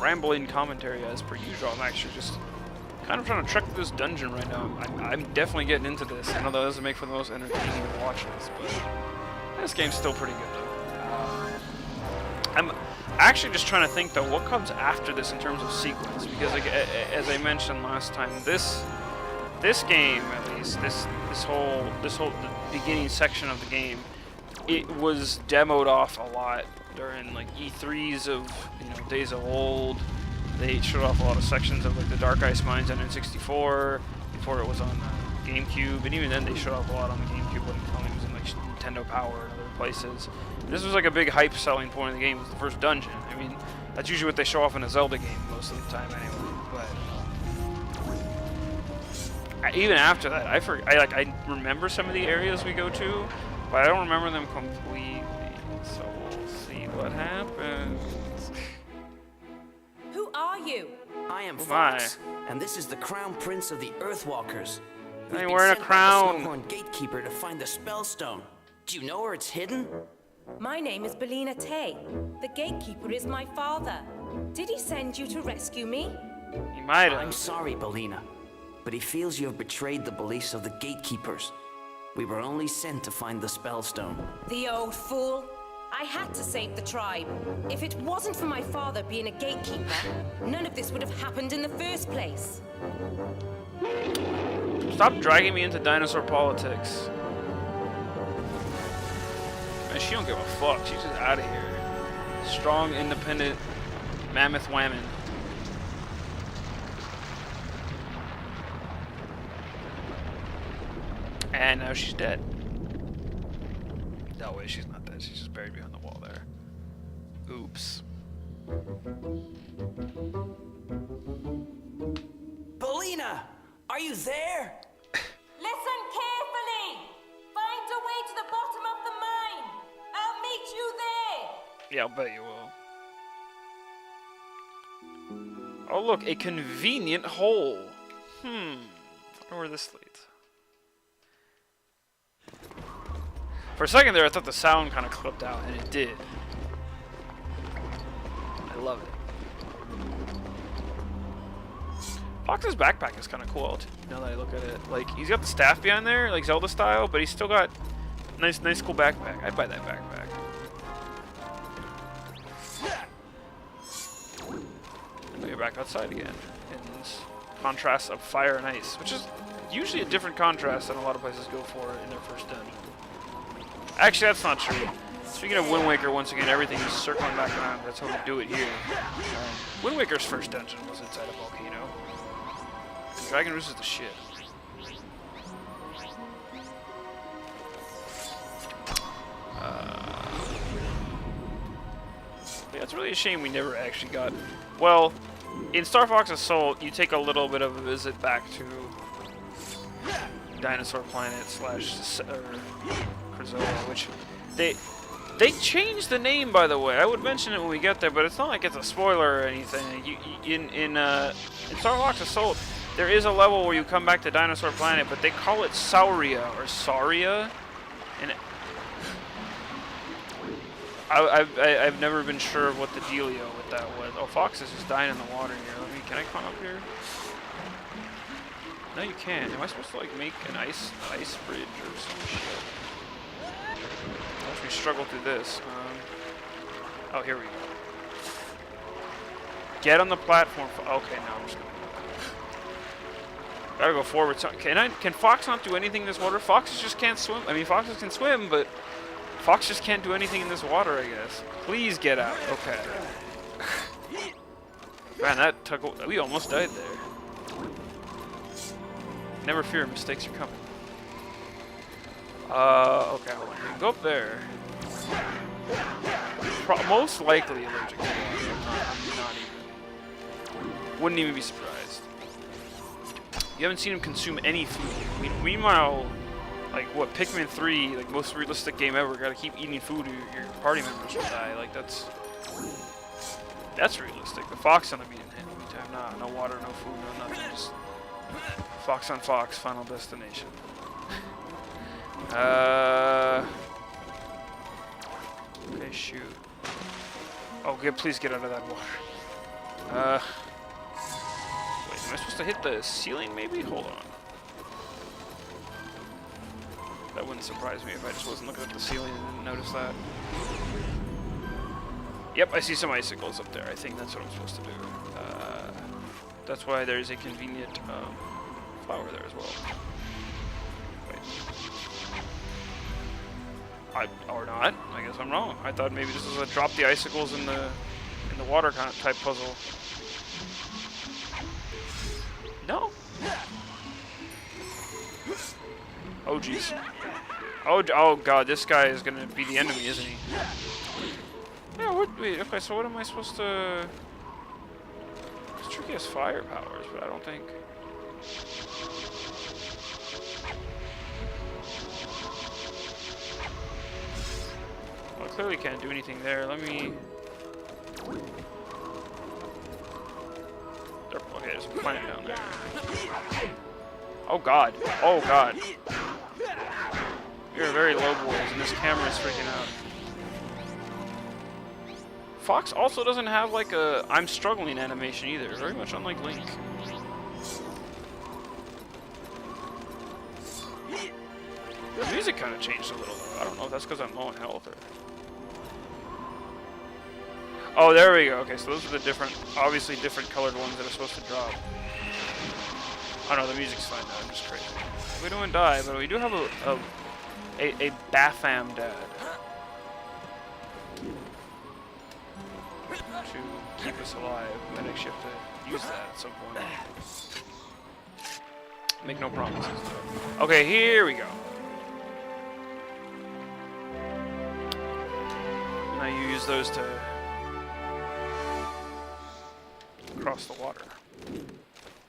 rambling commentary as per usual. I'm actually just kind of trying to trek through this dungeon right now. I'm definitely getting into this. I know that doesn't make for the most entertaining to watch this, but this game's still pretty good though. I'm actually just trying to think though, what comes after this in terms of sequence? Because like, as I mentioned last time, this game at least, this whole the beginning section of the game, it was demoed off a lot during like E3s of Days of Old. They showed off a lot of sections of like the Dark Ice Mines on N64 before it was on GameCube, and even then they showed off a lot on the GameCube when it was in like Nintendo Power and other places. This was like a big hype selling point of the game. Was the first dungeon. I mean, that's usually what they show off in a Zelda game most of the time anyway. But even after that, I remember some of the areas we go to, but I don't remember them completely. So we'll see what happens. Who are you? I am Oh Fox, and this is the Crown Prince of the Earthwalkers. I ain't We've been wearing a sent by the crown. Snowhorn Gatekeeper to find the Spellstone. Do you know where it's hidden? My name is Belina Tay. The gatekeeper is my father. Did he send you to rescue me? He might I'm have. sorry, Belina, but he feels you have betrayed the beliefs of the Gatekeepers. We were only sent to find the Spellstone. The old fool. I had to save the tribe. If it wasn't for my father being a gatekeeper, none of this would have happened in the first place. Stop dragging me into dinosaur politics. Man, she don't give a fuck. She's just out of here. Strong, independent, mammoth whammon. And now she's dead. No way, she's not dead. She's just buried behind the wall there. Oops. Belina, are you there? Listen carefully. Find a way to the bottom of the mine. I'll meet you there. Yeah, I'll bet you will. Oh look, a convenient hole. I wonder where this leads. For a second there, I thought the sound kind of clipped out, and it did. I love it. Fox's backpack is kind of cool, now that I look at it. Like, he's got the staff behind there, like Zelda style, but he's still got nice cool backpack. I'd buy that backpack. And we're back outside again. In this contrast of fire and ice, which is usually a different contrast than a lot of places go for in their first dungeon. Actually, that's not true. Speaking of Wind Waker, once again, everything is circling back around. That's how we do it here. Wind Waker's first dungeon was inside a volcano. Dragon Roost is the shit. Yeah, it's really a shame we never actually got... Well, in Starfox Assault, you take a little bit of a visit back to Dinosaur Planet / Krazoa, which they changed the name, by the way. I would mention it when we get there, but it's not like it's a spoiler or anything. In Starfox Assault, there is a level where you come back to Dinosaur Planet, but they call it Sauria or Saria, and I've never been sure of what the dealio with that was. Oh, Fox is just dying in the water here. Can I climb up here? No, you can't. Am I supposed to like make an ice bridge or some shit? Watch me struggle through this. Oh, here we go. Get on the platform. Okay, now I'm just gonna. Gotta go forward. So, can Fox not do anything in this water? Foxes just can't swim. I mean, foxes can swim, but Fox just can't do anything in this water, I guess. Please get out. Okay. Man, that took. We almost died there. Never fear, mistakes are coming. Okay, hold on. You can go up there. Most likely allergic to water. I'm not even. Wouldn't even be surprised. You haven't seen him consume any food. Meanwhile, Like, what, Pikmin 3, like, most realistic game ever, gotta keep eating food or your party members will die. Like, that's realistic. The fox on the meantime, nah, no water, no food, no nothing, just fox on fox, final destination. Okay, shoot. Oh, please get out of that water. Wait, am I supposed to hit the ceiling, maybe? Hold on. That wouldn't surprise me if I just wasn't looking at the ceiling and didn't notice that. Yep, I see some icicles up there. I think that's what I'm supposed to do. That's why there's a convenient flower there as well. Wait. Or not. I guess I'm wrong. I thought maybe this was a drop the icicles in the water kind of type puzzle. No. Oh jeez. Oh god, this guy is gonna be the enemy, isn't he? Yeah. Wait. Okay. So what am I supposed to? This tricky has fire powers, but I don't think. Well, I clearly can't do anything there. Let me. Okay, there's a plant down there. Oh god. Oh god. You're very low, boys, and this camera is freaking out. Fox also doesn't have like a I'm struggling animation either, very much unlike Link. The music kind of changed a little though. I don't know if that's because I'm low in health or... Oh, there we go. Okay, so those are the different, obviously different colored ones that are supposed to drop. Oh no, the music's fine now. I'm just crazy. We don't die, but we do have a Bafam dad to keep us alive. And actually have to use that at some point. Make no promises though. Okay, here we go. Now you use those to cross the water.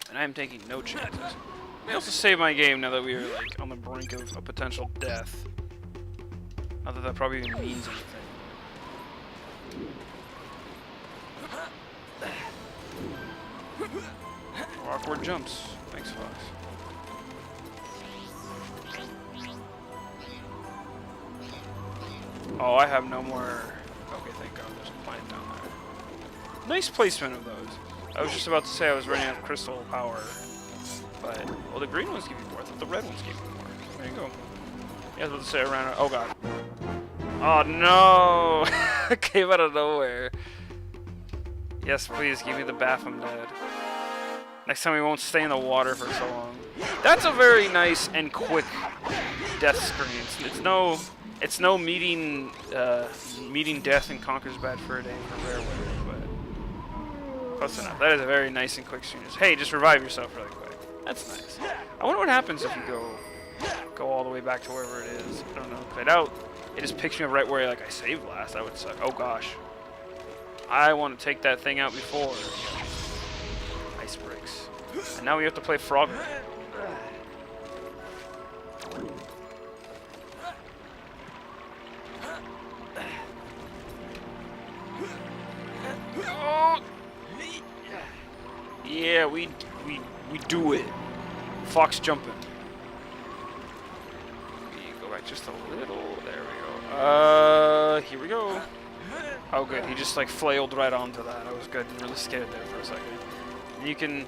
And I am taking no chances. I also save my game now that we are like on the brink of a potential death. Not that that probably even means anything. Awkward jumps. Thanks, Fox. Oh, I have no more. Okay, thank God. There's a plant down there. Nice placement of those. I was just about to say I was running out of crystal power. But, well, the green ones give you more. I thought the red ones gave you more. There you go. Yeah, I was about to say I ran out. Oh, God. Oh, no! It came out of nowhere. Yes, please, give me the Bafam Dad. Next time we won't stay in the water for so long. That's a very nice and quick death screen. It's no meeting death and conquers bad for a day for rare weather, but close enough. That is a very nice and quick screen. Hey, just revive yourself really quick. That's nice. I wonder what happens if you go all the way back to wherever it is. I don't know. It just picks me up right where like I saved last. That would suck. Oh gosh. I want to take that thing out before. Ice bricks. And now we have to play Frog. Oh. Yeah, we do it. Fox jumping. We go back just a little. There we go. Here we go. Oh, good. He just like flailed right onto that. I was good. Really scared there for a second. And you can.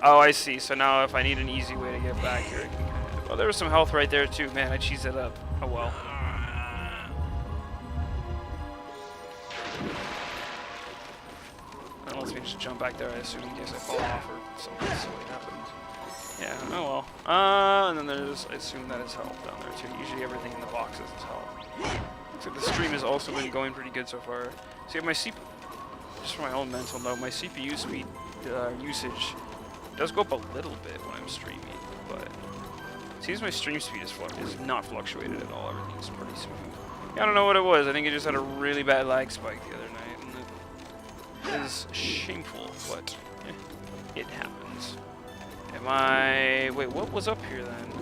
Oh, I see. So now if I need an easy way to get back here, I can kind of... Oh, there was some health right there too. Man, I cheesed it up. Oh well. That lets me just jump back there, I assume, in case I fall off or something silly happens. Yeah, oh well. And then there's, I assume that is health down there too. Usually everything in the boxes is health. Looks like the stream has also been going pretty good so far. See, my CPU, just for my own mental note, my CPU speed usage does go up a little bit when I'm streaming, but it seems my stream speed is not fluctuated at all. Everything's pretty smooth. Yeah, I don't know what it was. I think it just had a really bad lag spike the other night, and it is shameful, but it happens. Wait, what was up here then?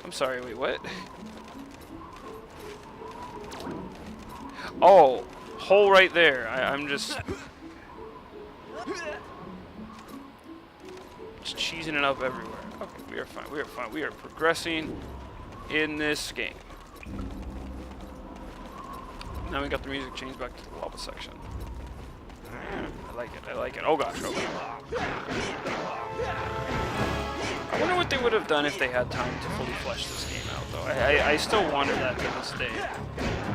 I'm sorry, wait, what? Oh, hole right there. I'm just cheesing it up everywhere. Okay, we are fine. We are fine. We are progressing in this game. Now we got the music changed back to the lava section. I like it. I like it. Oh gosh. Oh gosh. I wonder what they would have done if they had time to fully flesh this game out, though. I still wonder that to this day.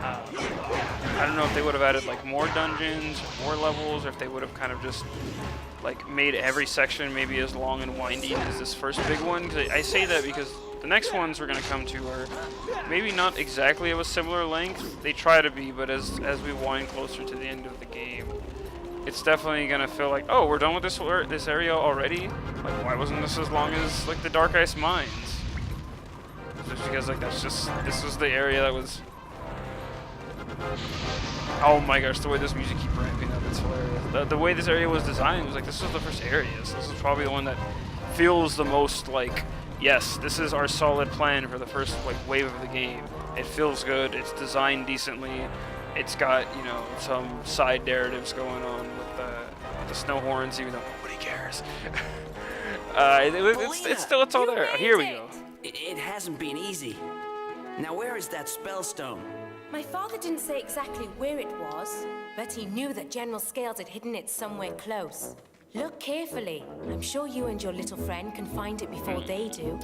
I don't know if they would have added like more dungeons, or more levels, or if they would have kind of just like made every section maybe as long and winding as this first big one. 'Cause I say that because the next ones we're gonna come to are maybe not exactly of a similar length. They try to be, but as we wind closer to the end of the game, it's definitely gonna feel like, oh, we're done with this area already. Like, why wasn't this as long as like the Dark Ice Mines? Just because like this was the area that was. Oh my gosh, the way this music keeps ramping up, it's hilarious. The way this area was designed was like, this was the first area, so this is probably the one that feels the most like, yes, this is our solid plan for the first like wave of the game. It feels good, it's designed decently, it's got, you know, some side narratives going on with the snow horns, even though nobody cares. It's all there. Here we go. It hasn't been easy. Now where is that spellstone? My father didn't say exactly where it was, but he knew that General Scales had hidden it somewhere close. Look carefully. I'm sure you and your little friend can find it before they do.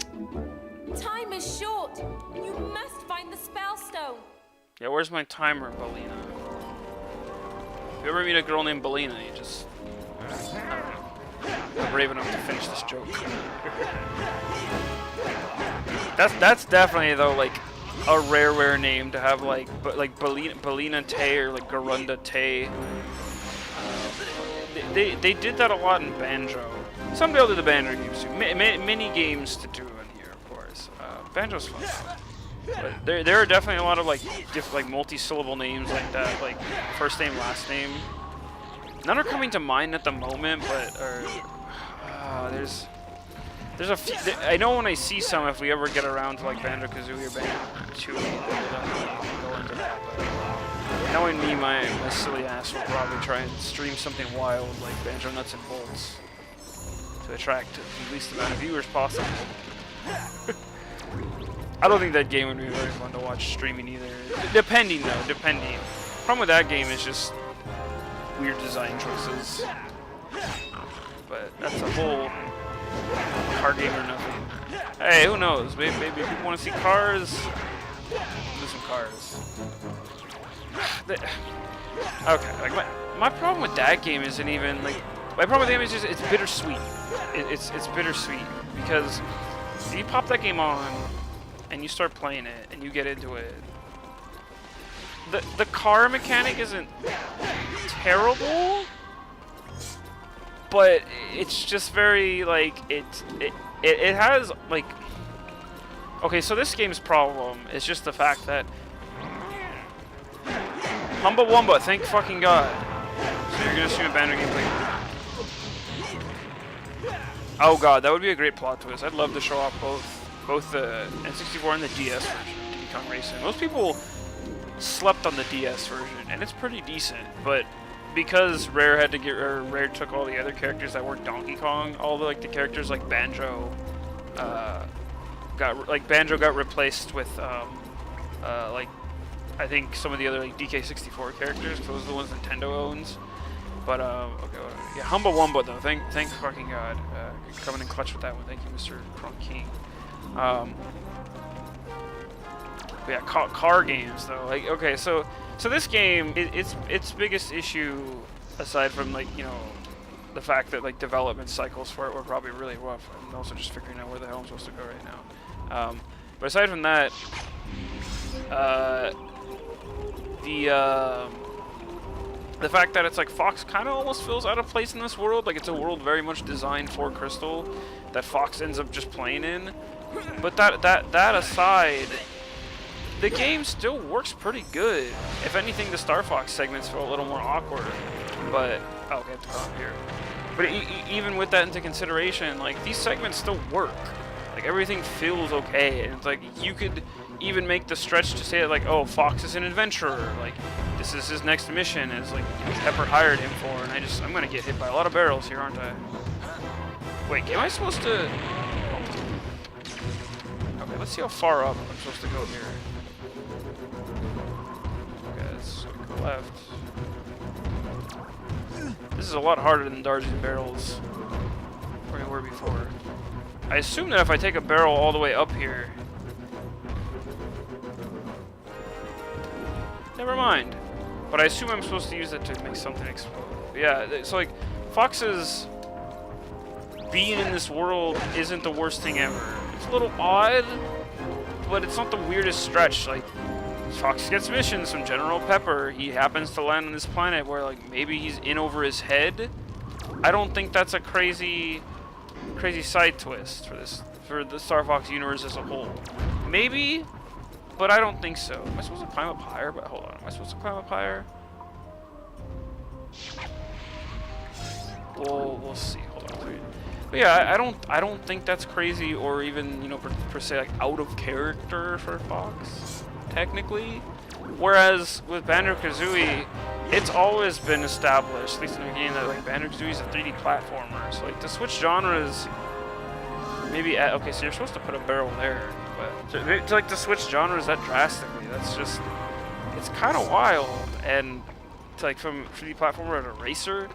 Time is short. You must find the spellstone. Yeah, where's my timer, Belina? If you ever meet a girl named Belina, you just... I'm brave enough to finish this joke. That's definitely, though, like, a rare name to have, like Belina Tay or like Garunda Tay. They did that a lot in Banjo. Someday I'll do the Banjo games too. Many games to do in here, of course. Banjo's fun. But there are definitely a lot of like multi-syllable names like that, like first name, last name. None are coming to mind at the moment, but there's a few. I know when I see some, if we ever get around to like Banjo-Kazooie or Banjo-Tooie, we'll definitely go into that. But knowing me, my silly ass will probably try and stream something wild like Banjo Nuts and Bolts to attract the least amount of viewers possible. I don't think that game would be very fun to watch streaming either. Depending though, depending. Problem with that game is just weird design choices. But that's a whole car game or nothing. Hey, who knows? Maybe people want to see cars. Do some cars. Okay, like my problem with that game isn't even like my problem with the game is just it's bittersweet. It's bittersweet because you pop that game on and you start playing it and you get into it. The car mechanic isn't terrible, but it's just very like it has like okay. So this game's problem is just the fact that Humba Wumba, thank fucking God. So you're gonna stream a Banjo gameplay. Oh God, that would be a great plot twist. I'd love to show off both the N64 and the DS version of Diddy Kong Racing. Most people slept on the DS version, and it's pretty decent. But because Rare took all the other characters that weren't Donkey Kong, all the the characters like Banjo, got replaced with I think some of the other DK64 characters. Those are the ones Nintendo owns. But okay, yeah, Humba Wumba though. Thank fucking God, coming in clutch with that one. Thank you, Mr. Kronk King. But yeah, car games though. Like okay, so this game, its biggest issue, aside from the fact that development cycles for it were probably really rough, and also just figuring out where the hell I'm supposed to go right now. But aside from that, the fact that it's Fox kind of almost feels out of place in this world. Like it's a world very much designed for Crystal that Fox ends up just playing in. But that aside, the game still works pretty good. If anything, the Starfox segments feel a little more awkward. But okay, I have to come up here. But even with that into consideration, these segments still work. Like, everything feels okay, and it's like, you could even make the stretch to say, like, oh, Fox is an adventurer, like, this is his next mission, as, like, Pepper hired him for, and I'm gonna get hit by a lot of barrels here, aren't I? Wait, am I supposed to... Okay, let's see how far up I'm supposed to go here. Okay, let's go left. This is a lot harder than dodging barrels where we were before. I assume that if I take a barrel all the way up here... Never mind. But I assume I'm supposed to use it to make something explode. But yeah, it's like, Fox's being in this world isn't the worst thing ever. It's a little odd, but it's not the weirdest stretch. Like, Fox gets missions from General Pepper. He happens to land on this planet where, like, maybe he's in over his head. I don't think that's a crazy side twist for the Starfox universe as a whole. Maybe, but I don't think so. Am I supposed to climb up higher? But hold on, am I supposed to climb up higher? We'll see. Hold on. But yeah, I don't think that's crazy or even, you know, per se, like, out of character for Fox, technically. Whereas with Banjo-Kazooie, it's always been established, at least in the beginning, that, like, Banjo-Kazooie is a 3D platformer. So, like, to switch genres, maybe okay, so you're supposed to put a barrel there, but to switch genres that drastically, that's just, it's kind of wild. And to, like, from 3D platformer to racer,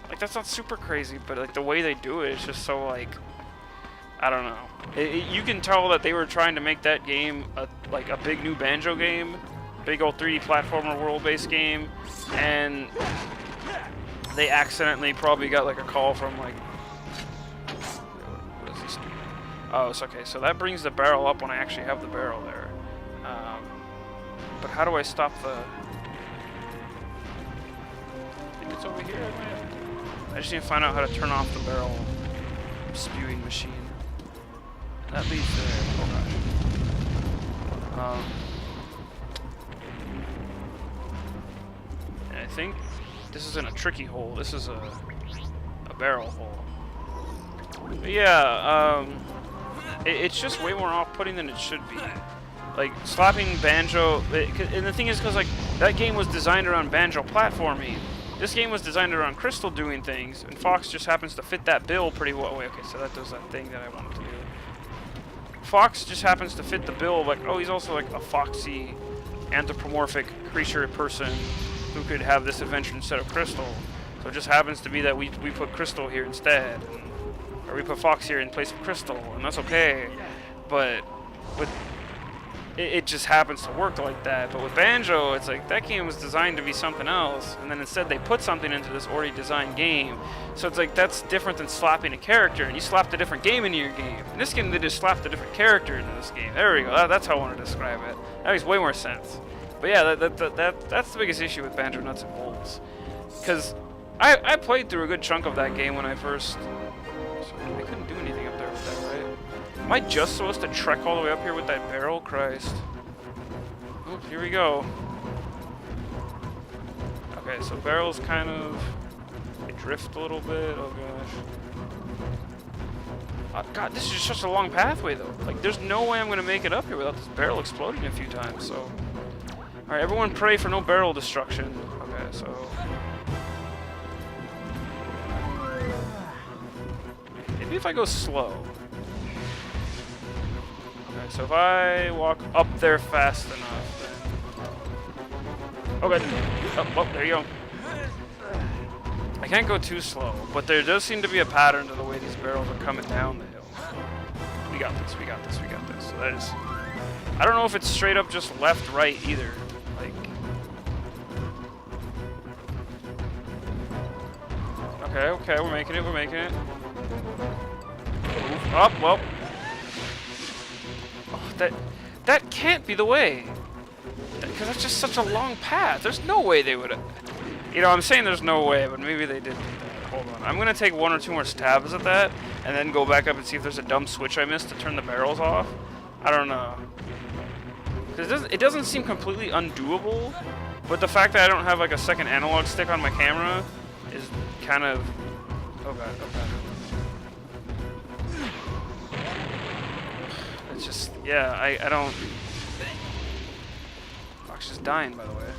like, that's not super crazy, but, like, the way they do it is just so, like, I don't know. You can tell that they were trying to make that game like a big new Banjo game, big old 3D platformer world-based game, and they accidentally probably got, like, a call from, like, what is this doing? Oh, it's okay. So that brings the barrel up when I actually have the barrel there. But how do I stop the? I think it's over here. I just need to find out how to turn off the barrel spewing machine. That leads to there. Oh gosh. And I think this isn't a tricky hole. This is a barrel hole. But yeah, it's just way more off-putting than it should be. Like, slapping Banjo, and the thing is, because, like, that game was designed around Banjo platforming. This game was designed around Crystal doing things, and Fox just happens to fit that bill pretty well. Wait, okay, so that does that thing that I wanted to do. Fox just happens to fit the bill, like, oh, he's also, like, a foxy, anthropomorphic creature person who could have this adventure instead of Crystal. So it just happens to be that we put Crystal here instead, or we put Fox here in place of Crystal, and that's okay. But it just happens to work like that. But with Banjo, it's like that game was designed to be something else, and then instead they put something into this already designed game. So it's like that's different than slapping a character, and you slapped a different game into your game. In this game, they just slapped a different character into this game. There we go. That's how I want to describe it. That makes way more sense. But yeah, that's the biggest issue with Banjo Nuts and Bolts, because I played through a good chunk of that game when I first. I couldn't do anything up there with that, right? Am I just supposed to trek all the way up here with that barrel? Christ. Oh, here we go. Okay, so barrels kind of... they drift a little bit. Oh, gosh. God, this is just such a long pathway, though. Like, there's no way I'm going to make it up here without this barrel exploding a few times, so... Alright, everyone pray for no barrel destruction. Okay, so... maybe if I go slow. Okay, so if I walk up there fast enough, then... okay. Oh, there you go. I can't go too slow, but there does seem to be a pattern to the way these barrels are coming down the hill. We got this, we got this, we got this. So that is... I don't know if it's straight up just left, right, either. Like... okay, we're making it, we're making it. Move up, well... oh, that can't be the way. Because that's just such a long path. There's no way they would have... you know, I'm saying there's no way, but maybe they did do that. Hold on. I'm going to take one or two more stabs at that, and then go back up and see if there's a dumb switch I missed to turn the barrels off. I don't know. Because it doesn't seem completely undoable, but the fact that I don't have, like, a second analog stick on my camera is kind of... oh god, oh god. It's just, yeah, I don't... Fox is dying, by the way.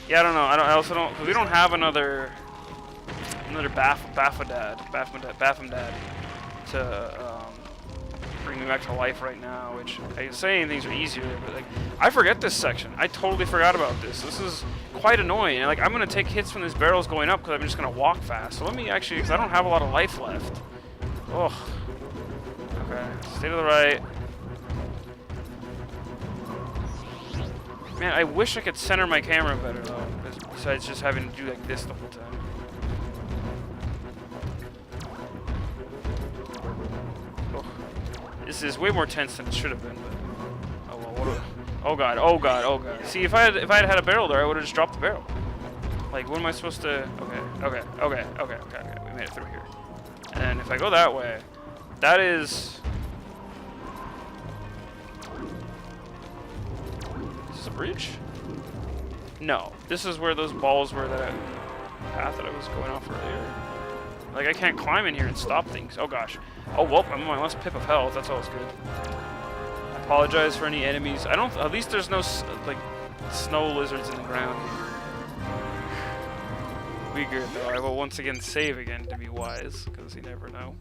Yeah, I don't know. I also don't... Because we don't have another Baphomet to bring me back to life right now, which I was saying things are easier, but like I forget this section. I totally forgot about this. This is quite annoying. And, like I'm gonna take hits from these barrels going up because I'm just gonna walk fast. So let me actually, because I don't have a lot of life left. Oh. Okay. Stay to the right. Man, I wish I could center my camera better though, besides just having to do like this the whole time. This is way more tense than it should have been, but oh well. Oh god! Oh god! Oh god! See, if I had a barrel there, I would have just dropped the barrel. Like, what am I supposed to? Okay. We made it through here. And if I go that way, that is. Is this a bridge? No. This is where those balls were that path that I was going off earlier. Like, I can't climb in here and stop things. Oh gosh. Oh, well, I'm on my last pip of health. That's always good. I apologize for any enemies. I don't... At least there's no, like, snow lizards in the ground here. We good, though. I will once again save again to be wise, because you never know.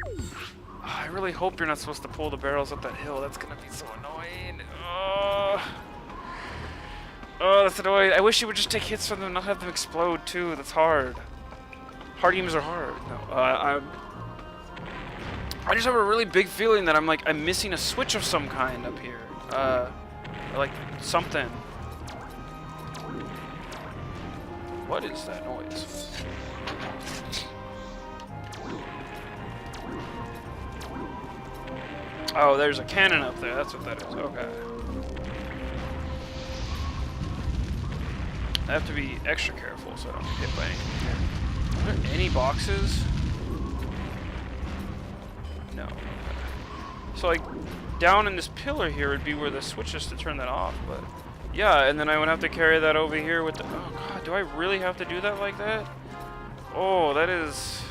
Oh, I really hope you're not supposed to pull the barrels up that hill. That's going to be so annoying. Oh, that's annoying. I wish you would just take hits from them and not have them explode, too. That's hard. Hard games are hard. No, I just have a really big feeling that I'm missing a switch of some kind up here. Like something. What is that noise? Oh, there's a cannon up there. That's what that is. Okay. I have to be extra careful so I don't get hit by anything. Are there any boxes? No. So like down in this pillar here would be where the switch is to turn that off, but yeah, and then I would have to carry that over here with the, oh god, do I really have to do that like that? Oh, that is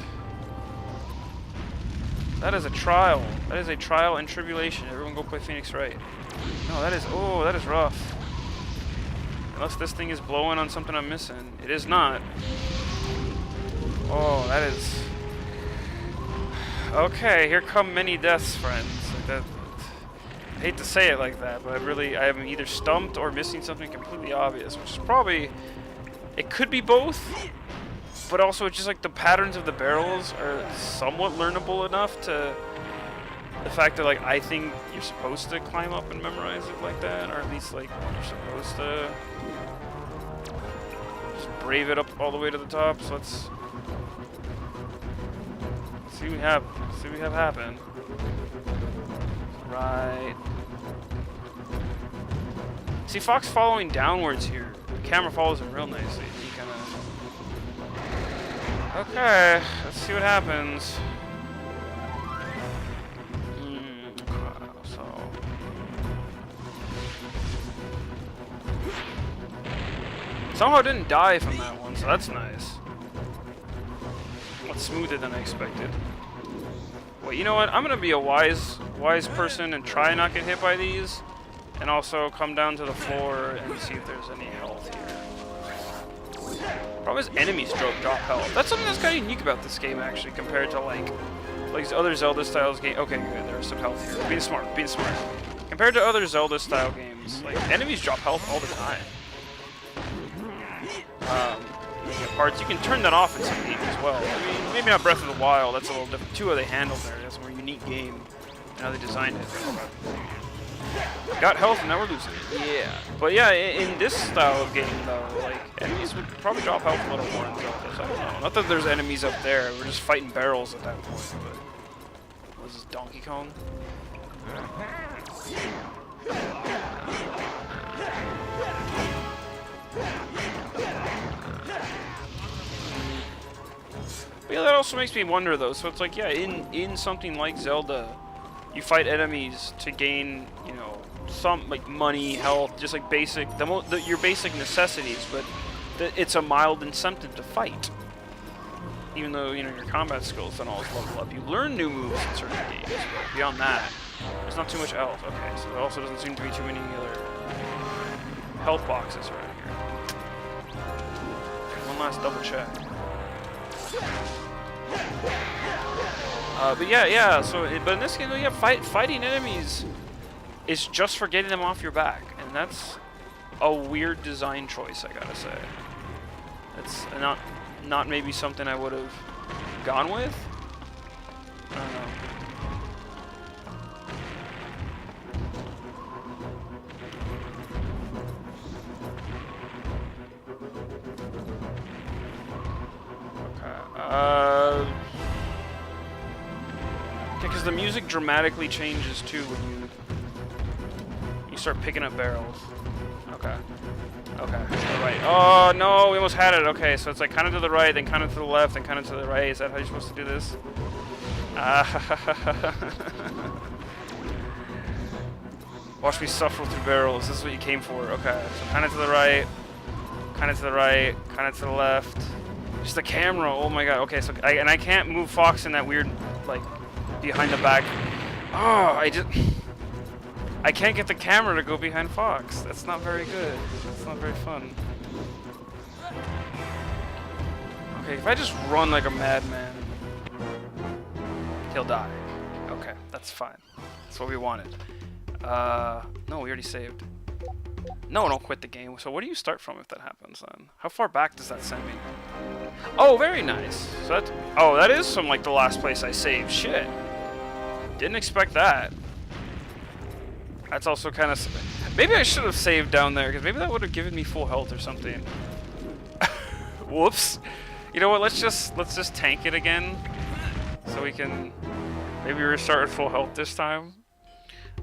a trial. That is a trial and tribulation. Everyone go play Phoenix Wright. No, that is rough. Unless this thing is blowing on something I'm missing. It is not. Oh, that is... Okay, here come many deaths, friends. Like that, I hate to say it like that, but I am either stumped or missing something completely obvious, which is probably... It could be both, but also it's just like the patterns of the barrels are somewhat learnable enough to... The fact that, like, I think you're supposed to climb up and memorize it like that, or at least, like, you're supposed to just brave it up all the way to the top, so let's see what we have happen. Right. See, Fox following downwards here. The camera follows him real nicely. He kind of... Okay, let's see what happens. Somehow didn't die from that one, so that's nice. Much smoother than I expected. Wait, you know what? I'm gonna be a wise person and try not get hit by these, and also come down to the floor and see if there's any health here. Problem is enemies drop health. That's something that's kind of unique about this game, actually, compared to like other Zelda styles game. Okay, good. There's some health here. Being smart. Compared to other Zelda style games, like enemies drop health all the time. Parts, you can turn that off in some games as well. I mean, maybe not Breath of the Wild, that's a little different. Two of they handled there, that's a more unique game, and how they designed it. Got health and now we're losing it. Yeah. But yeah, in this style of game though, like, enemies would probably drop health a little more in Zelda, I don't know. Not that there's enemies up there, we're just fighting barrels at that point, but... What is this, Donkey Kong? But yeah, that also makes me wonder though, so it's like, yeah, in something like Zelda, you fight enemies to gain, you know, some, like, money, health, just like basic, your basic necessities, but it's a mild incentive to fight. Even though, you know, your combat skills don't always level up. You learn new moves in certain games, but beyond that, There's not too much else. Okay, so there also doesn't seem to be too many other health boxes around here. Okay, one last double check. But yeah. So, but in this game, yeah, fighting enemies is just for getting them off your back, and that's a weird design choice, I gotta say. It's not maybe something I would have gone with. I don't know. Okay. Because the music dramatically changes too when you start picking up barrels. Okay. Okay. All right. Oh no, we almost had it. Okay, so it's like kind of to the right, then kind of to the left, then kind of to the right. Is that how you're supposed to do this? Watch me suffer through barrels. This is what you came for. Okay. So kind of to the right, kind of to the right, kind of to the left. Just the camera. Oh my god. Okay. So I can't move Fox in that weird like behind the back. Oh, I can't get the camera to go behind Fox. That's not very good. That's not very fun. Okay, if I just run like a madman, he'll die. Okay, that's fine. That's what we wanted. No, we already saved. No, don't quit the game. So where do you start from if that happens then? How far back does that send me? Oh, very nice. So that is from like the last place I saved. Shit. Didn't expect that. That's also kind of... Maybe I should have saved down there, because maybe that would have given me full health or something. Whoops. You know what, let's just tank it again. So we can maybe restart at full health this time.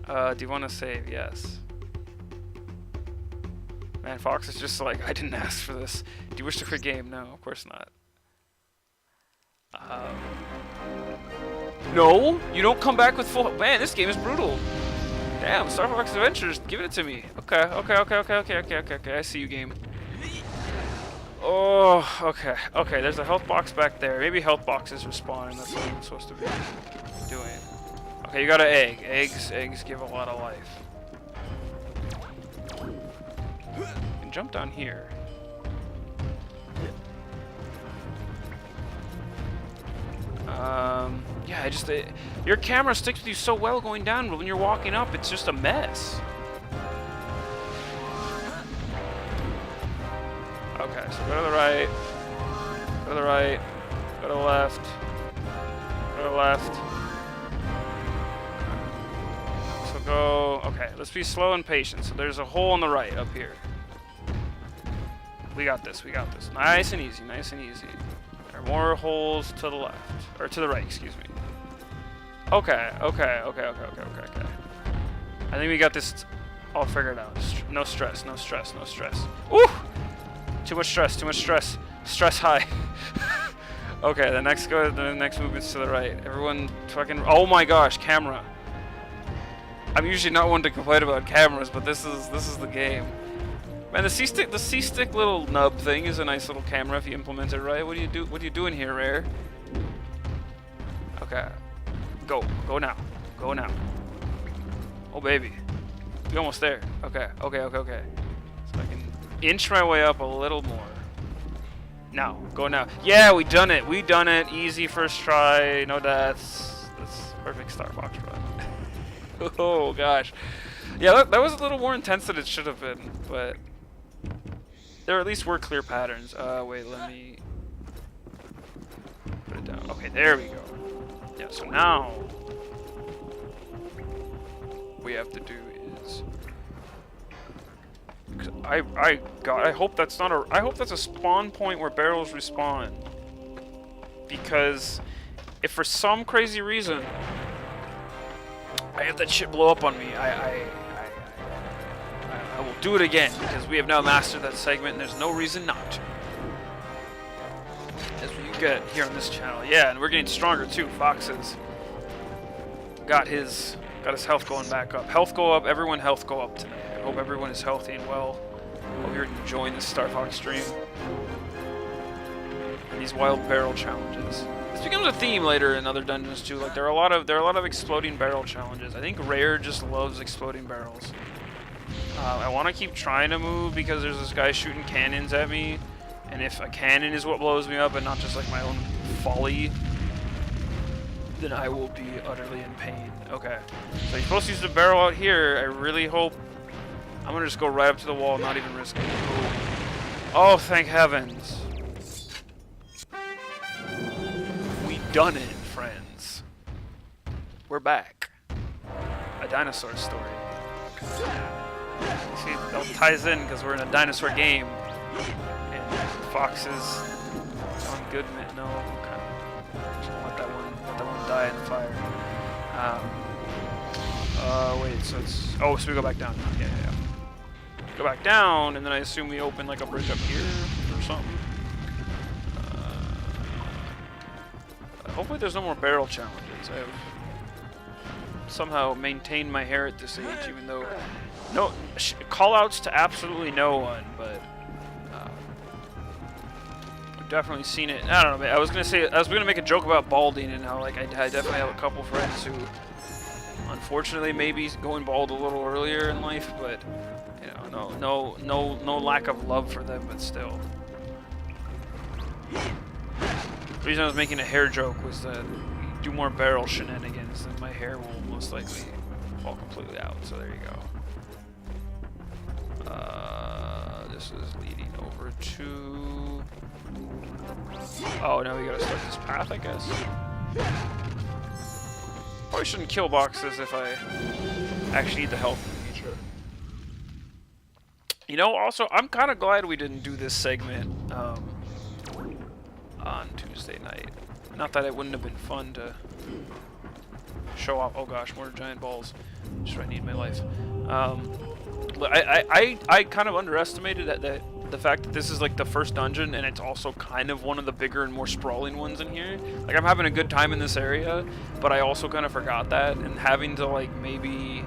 Do you want to save? Yes. Man, Fox is just like, I didn't ask for this. Do you wish to quit game? No, of course not. No, you don't come back with full... Man, this game is brutal. Damn, Starfox Adventures, give it to me. Okay. I see you, game. Oh, okay. Okay, there's a health box back there. Maybe health boxes respawn, that's what I'm supposed to be doing. Okay, you got an egg. Eggs give a lot of life. You can jump down here. Yeah, your camera sticks with you so well going down, but when you're walking up, it's just a mess. Okay, so go to the right, go to the right, go to the left, go to the left. So go, okay, let's be slow and patient. So there's a hole on the right up here. We got this, we got this. Nice and easy, nice and easy. There are more holes to the left, or to the right, excuse me. Okay. I think we got this all figured out. No stress. Ooh! Too much stress. Stress high. Okay, the next movement's to the right. Everyone fucking... Oh my gosh, camera. I'm usually not one to complain about cameras, but this is the game. Man, the C-stick little nub thing is a nice little camera if you implement it right. What are you doing here, Rare? Okay. Go now. Oh baby. You're almost there. Okay. So I can inch my way up a little more. Now, go now. Yeah, we done it. Easy first try, no deaths. That's perfect Starfox run. Oh gosh. Yeah, that was a little more intense than it should have been, but there at least were clear patterns. Wait, let me put it down. Okay, there we go. Yeah, so now what we have to do is I hope that's not a... I hope that's a spawn point where barrels respawn. Because if for some crazy reason I have that shit blow up on me, I will do it again, because we have now mastered that segment and there's no reason not to. That's what you get here on this channel. Yeah, and we're getting stronger too. Fox has got his health going back up. Health go up, everyone health go up tonight. I hope everyone is healthy and well. Hope you're enjoying this Starfox stream and these wild barrel challenges. This becomes a theme later in other dungeons too. Like there are a lot of exploding barrel challenges. I think Rare just loves exploding barrels. I want to keep trying to move because there's this guy shooting cannons at me, and if a cannon is what blows me up and not just like my own folly, then I will be utterly in pain. Okay, so you're supposed to use the barrel out here. I really hope. I'm gonna just go right up to the wall, not even risk it. Oh, thank heavens. We done it, friends. We're back. A dinosaur story. See, it all ties in because we're in a dinosaur game. And Fox is on good man. No, okay. Let that one die in the fire. Wait, so it's... Oh, so we go back down. Yeah. Go back down, and then I assume we open like a bridge up here or something. Hopefully there's no more barrel challenges. I have somehow maintained my hair at this age, even though no call-outs to absolutely no one, but I've definitely seen it. I don't know. I was gonna make a joke about balding and how like I definitely have a couple friends who, unfortunately, maybe going bald a little earlier in life, but you know, no lack of love for them, but still. The reason I was making a hair joke was that we do more barrel shenanigans, then my hair will most likely fall completely out. So there you go. This is leading over to... Oh, now we gotta start this path, I guess. Probably shouldn't kill boxes if I actually need the help in the future. You know, also, I'm kind of glad we didn't do this segment on Tuesday night. Not that it wouldn't have been fun to show off. Oh gosh, more giant balls. Just what I need in my life. But I kind of underestimated that the fact that this is like the first dungeon, and it's also kind of one of the bigger and more sprawling ones in here. Like I'm having a good time in this area, but I also kind of forgot that, and having to like maybe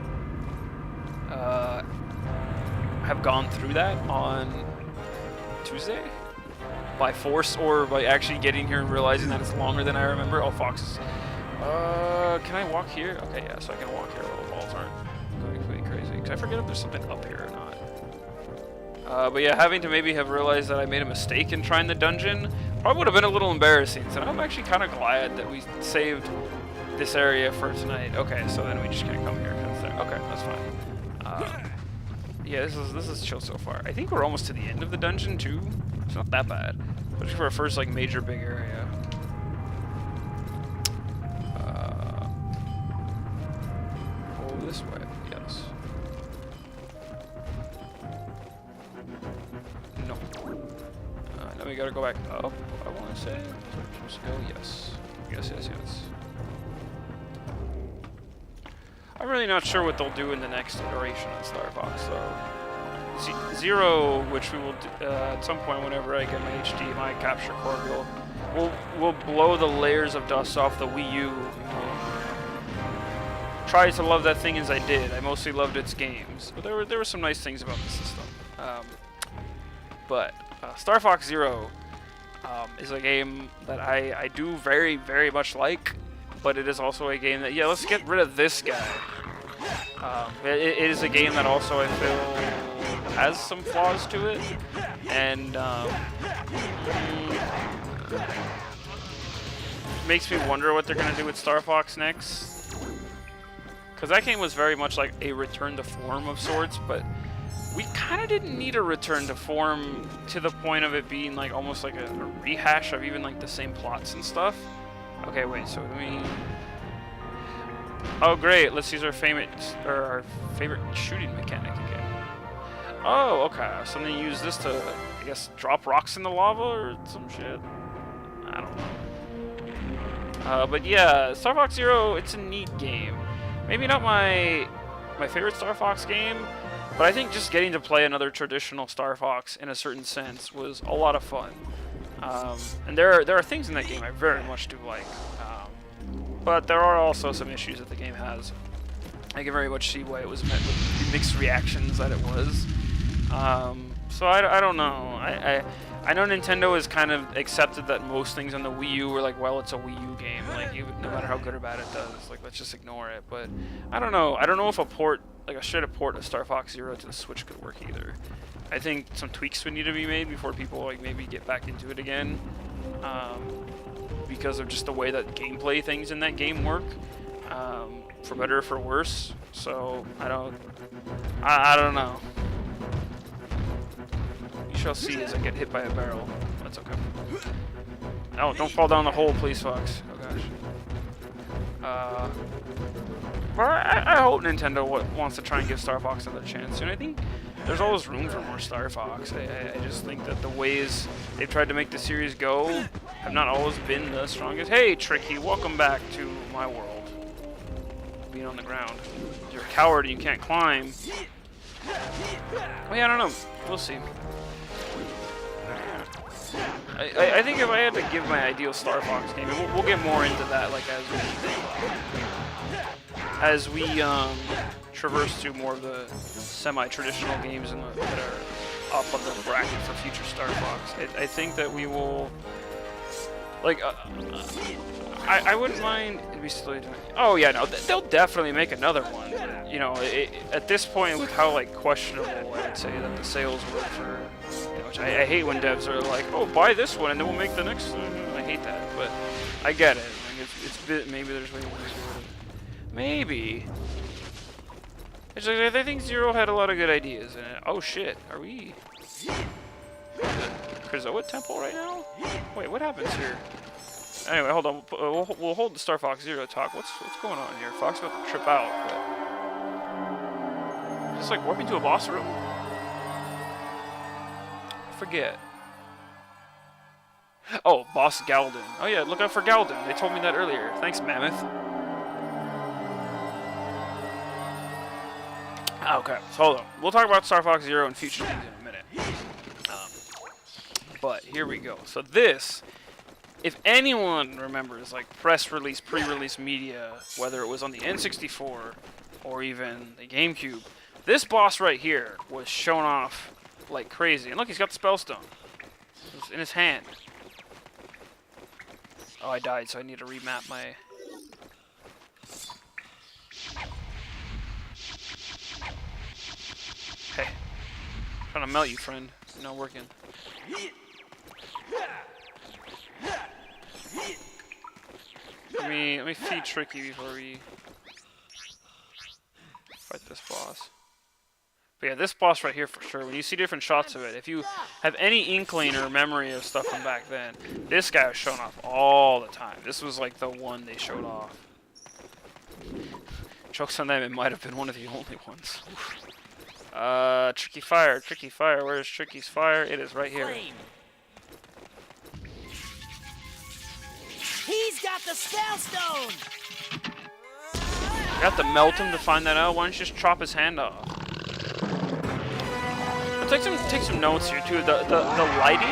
have gone through that on Tuesday by force, or by actually getting here and realizing that it's longer than I remember. Oh, Fox. Can I walk here? Okay, yeah, so I can walk here. Little balls aren't going completely crazy. Because I forget if there's something up here or not. But yeah, having to maybe have realized that I made a mistake in trying the dungeon probably would have been a little embarrassing. So I'm actually kind of glad that we saved this area for tonight. Okay, so then we just kind of come here. Okay, that's fine. Yeah, this is chill so far. I think we're almost to the end of the dungeon too. It's not that bad, especially for our first like major big area. Go this way, yes. No. Now we gotta go back up. I want to say. Let's go. Yes. Yes. I'm really not sure what they'll do in the next iteration on Starfox, so Zero, which we will do, at some point whenever I get my HDMI capture cord, we'll blow the layers of dust off the Wii U. Try to love that thing as I did. I mostly loved its games, but there were some nice things about the system. But Star Fox Zero is a game that I do very, very much like. But it is also a game that, yeah, let's get rid of this guy. It is a game that also I feel has some flaws to it, and makes me wonder what they're gonna do with Star Fox next. Because that game was very much like a return to form of sorts, but we kind of didn't need a return to form to the point of it being like almost like a rehash of even like the same plots and stuff. Okay, wait, so oh great, let's use our favorite shooting mechanic again. Oh, okay, so I'm gonna use this to, I guess, drop rocks in the lava or some shit. I don't know. But yeah, Star Fox Zero, it's a neat game. Maybe not my favorite Star Fox game, but I think just getting to play another traditional Star Fox in a certain sense was a lot of fun. And there are things in that game I very much do like, but there are also some issues that the game has. I can very much see why it was met with the mixed reactions that it was. So I don't know. I know Nintendo has kind of accepted that most things on the Wii U were like, well, it's a Wii U game. Like, no matter how good or bad it does, like, let's just ignore it. But I don't know. I don't know if a port, like a straight-up port of Star Fox Zero to the Switch could work either. I think some tweaks would need to be made before people like maybe get back into it again, because of just the way that gameplay things in that game work, for better or for worse. So I don't know. You shall see as I get hit by a barrel. That's okay. Oh, don't fall down the hole, please, Fox. Oh gosh. Well, I hope Nintendo wants to try and give Star Fox another chance. And I think there's always room for more Star Fox. I just think that the ways they've tried to make the series go have not always been the strongest. Hey, Tricky, welcome back to my world. Being on the ground. You're a coward and you can't climb. Oh yeah, I don't know. We'll see. I think if I had to give my ideal Star Fox game, we'll get more into that like as we traverse to more of the semi-traditional games that are up on the bracket for future Star Fox. I think that we will, like, I wouldn't mind. It'd be silly to. Oh yeah, no, they'll definitely make another one. You know, at this point, with how like questionable I would say that the sales were for. You know, which I hate when devs are like, oh, buy this one and then we'll make the next one. I hate that, but I get it. Like, it's maybe there's ways to do it. Maybe. It's like, I think Zero had a lot of good ideas in it. Oh shit, are we Krazoa Temple right now? Wait, what happens here? Anyway, hold on. We'll hold the Star Fox Zero talk. What's going on here? Fox about to trip out. But just like warping to a boss room. I forget. Oh, Boss Galden. Oh yeah, look out for Galden. They told me that earlier. Thanks, Mammoth. Okay, so hold on. We'll talk about Star Fox Zero and future things in a minute. But here we go. So this, if anyone remembers, like press release, pre-release media, whether it was on the N64 or even the GameCube, this boss right here was shown off like crazy. And look, he's got the Spellstone. It's in his hand. Oh, I died, so I need to remap my... Hey, I'm trying to melt you, friend. It's not working. Let me feed Tricky before we fight this boss. But yeah, this boss right here for sure. When you see different shots of it, if you have any inkling or memory of stuff from back then, this guy was shown off all the time. This was like the one they showed off. Jokes on them, it might have been one of the only ones. Tricky fire. Where's Tricky's fire? It is right here. He's got the Spellstone! You have to melt him to find that out. Why don't you just chop his hand off? But take some notes here too. The lighting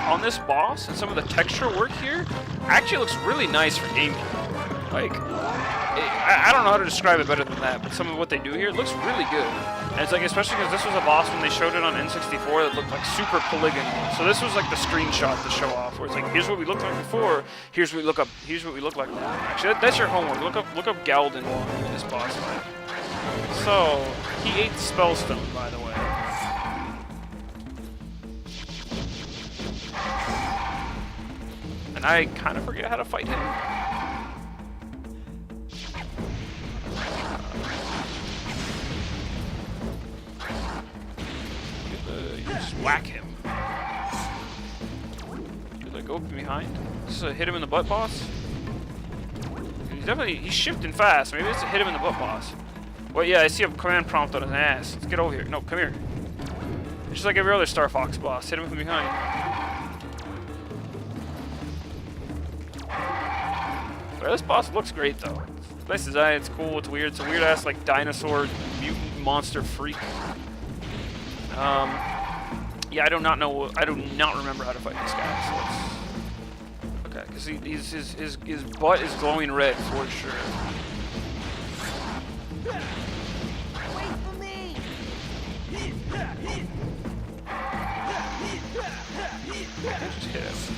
on this boss and some of the texture work here actually looks really nice for GameCube. Like, I don't know how to describe it better than that, but some of what they do here looks really good. And it's like, especially because this was a boss when they showed it on N64 that looked like super polygonal. So this was like the screenshot to show off, where it's like, here's what we looked like before, here's what we look like now. Actually, that's your homework. Look up Galden while I'm doing this boss fight. So he ate the Spellstone, by the way. And I kind of forget how to fight him. You just whack him. Did I go from behind? Just hit him in the butt, boss? He's shifting fast. Maybe it's a hit him in the butt, boss. Well, yeah, I see a command prompt on his ass. Let's get over here. No, come here. It's just like every other Star Fox boss. Hit him from behind. Well, this boss looks great, though. It's nice design. It's cool. It's weird. It's a weird-ass, like, dinosaur mutant monster freak. Yeah, I do not remember how to fight this guy. So okay, because his butt is glowing red for sure. Wait for me! Just hit him.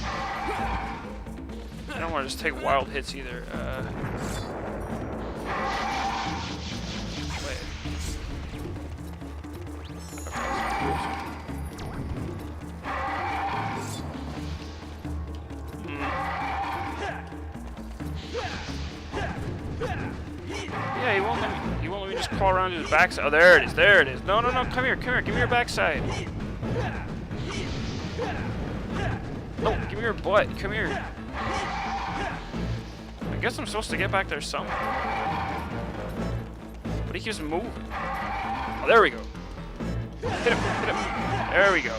I don't want to just take wild hits either. Wait. Yeah, he won't let me just crawl around to his backside. Oh, there it is, there it is. No, no, no, come here, give me your backside. No, give me your butt, come here. I guess I'm supposed to get back there somehow. But he keeps moving. Oh, there we go. Hit him, hit him. There we go.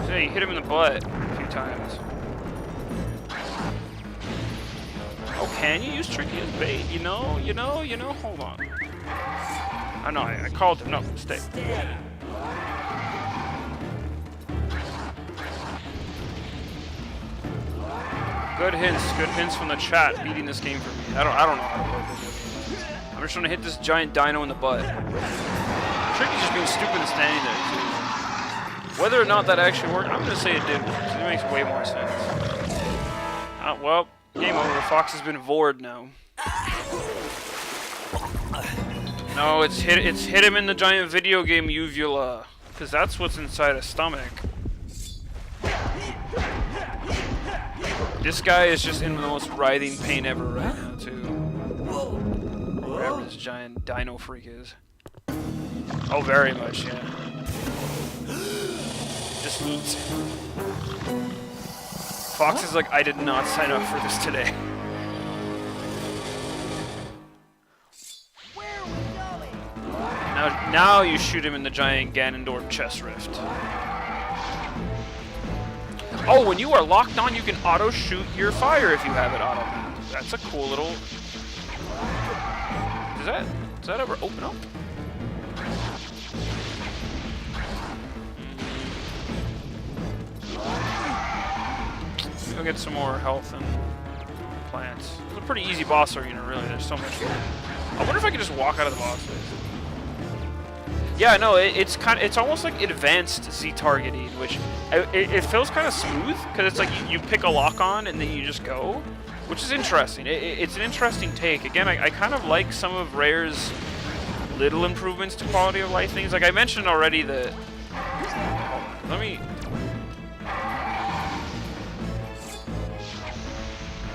So you hit him in the butt a few times. Oh, can you use Tricky as bait? You know, hold on. I know, I called him. No, stay. Good hints from the chat beating this game for me. I don't know how to work this. I'm just trying to hit this giant dino in the butt. Tricky's just being stupid and standing there too. Whether or not that actually worked, I'm gonna say it did work. It makes way more sense. Well, game over. Fox has been vored now. No, it's hit him in the giant video game uvula, because that's what's inside a stomach. This guy is just in the most writhing pain ever right now, too. Wherever this giant dino freak is. Oh, very much, yeah. Just eat. Fox is like, I did not sign up for this today. Where are we going? Now you shoot him in the giant Ganondorf chest rift. Oh, when you are locked on, you can auto-shoot your fire if you have it auto-mapped. That's a cool little... Does that ever open up? Go get some more health and plants. It's a pretty easy boss arena, really. There's so much here. I wonder if I could just walk out of the boss phase. Yeah, no, it's almost like advanced Z targeting, which it feels kind of smooth because it's like you pick a lock on and then you just go, which is interesting. It's an interesting take. Again, I kind of like some of Rare's little improvements to quality of life things. Like I mentioned already that. Let me.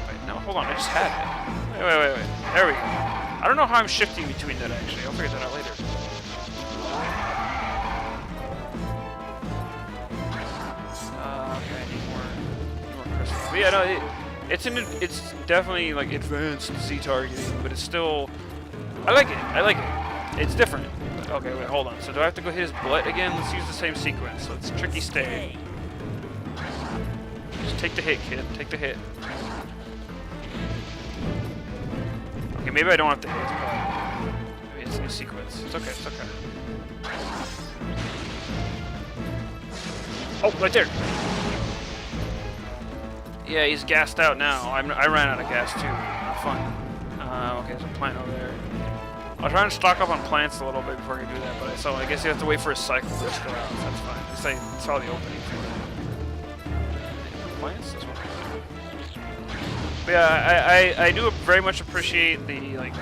Wait, no, hold on. I just had it. Wait. There we go. I don't know how I'm shifting between that actually. I'll figure that out later. But yeah, no, it's definitely like advanced Z targeting, but it's still, I like it. It's different. Okay, wait, hold on. So do I have to go hit his butt again? Let's use the same sequence. So it's Tricky stay. Just take the hit, kid. Take the hit. Okay, maybe I don't have to hit his butt. Maybe it's a new sequence. It's okay. It's okay. Oh, right there. Yeah, he's gassed out now. I ran out of gas too. Not fun. Okay, there's a plant over there. I'll try and stock up on plants a little bit before I do that, but I guess you have to wait for a cycle to go out. That's fine. I saw the opening for it. Plants? This one. But yeah, I do very much appreciate the like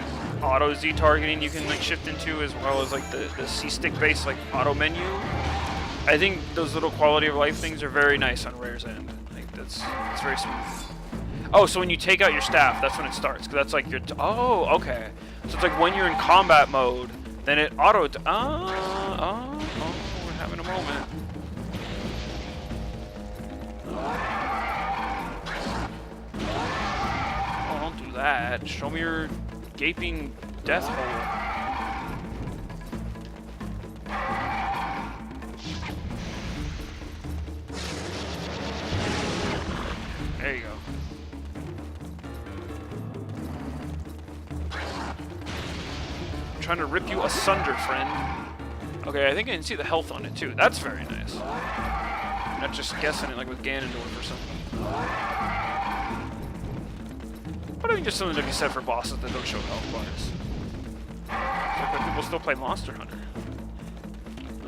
auto Z targeting you can like shift into, as well as like the C-stick based like auto menu. I think those little quality of life things are very nice on Rare's end. It's very smooth. Oh, so when you take out your staff, that's when it starts. Because that's like your... oh, okay. So it's like when you're in combat mode, then it auto... oh, we're having a moment. Oh, don't do that. Show me your gaping death hole. There you go. I'm trying to rip you asunder, friend. Okay, I think I can see the health on it too. That's very nice. I'm not just guessing it like with Ganondorf or something. But I think there's something to be said for bosses that don't show health bars. Like when people still play Monster Hunter.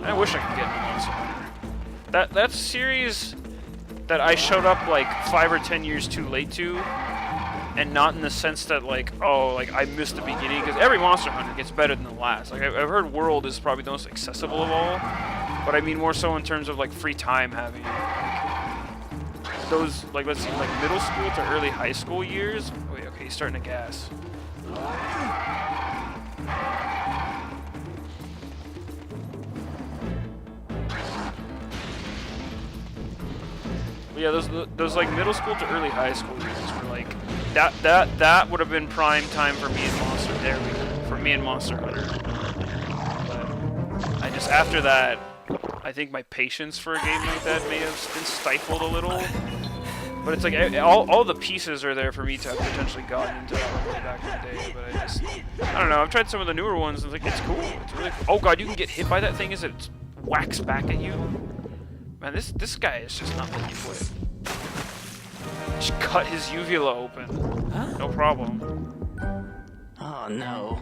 I wish I could get into Monster Hunter. that series that I showed up like 5 or 10 years too late to, and not in the sense that like, oh, like I missed the beginning, because every Monster Hunter gets better than the last. Like I've heard World is probably the most accessible of all, but I mean more so in terms of like free time having. Like, those, like, let's see, like middle school to early high school years. Wait, okay, he's starting to gas. Yeah, those like middle school to early high school years were like that would have been prime time for me and Monster. There we go, for me and Monster Hunter. But I just after that, I think my patience for a game like that may have been stifled a little. But it's like all the pieces are there for me to have potentially gotten into that way back in the day. But I don't know. I've tried some of the newer ones and it's like it's cool. It's really cool. Oh god, you can get hit by that thing as it whacks back at you. Man, this guy is just not letting you quit. Just cut his uvula open. Huh? No problem. Oh no.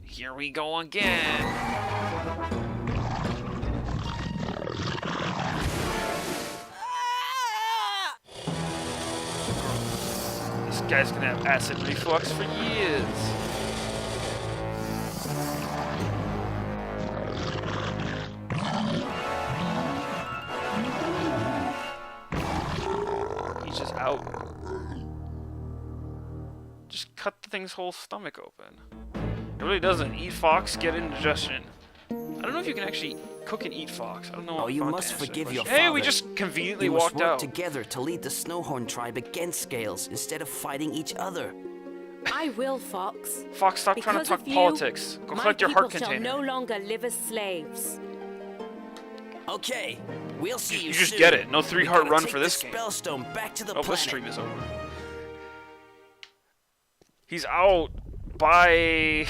Here we go again. This guy's gonna have acid reflux for years. Just out. Just cut the thing's whole stomach open. It really doesn't. Eat fox, get indigestion. I don't know if you can actually cook and eat fox. I don't know. Oh, you must forgive your Hey, father. we just conveniently You must walked work out. together to lead the Snowhorn tribe against Scales instead of fighting each other. I will, Fox. Fox, stop trying to Because talk of you, politics. Go my collect your heart people shall container. no longer live as slaves. Okay, we'll see you You just soon. get it. No 3-heart We run gotta for take this the game. Spellstone back to the Oh, this planet. stream is over. He's out by...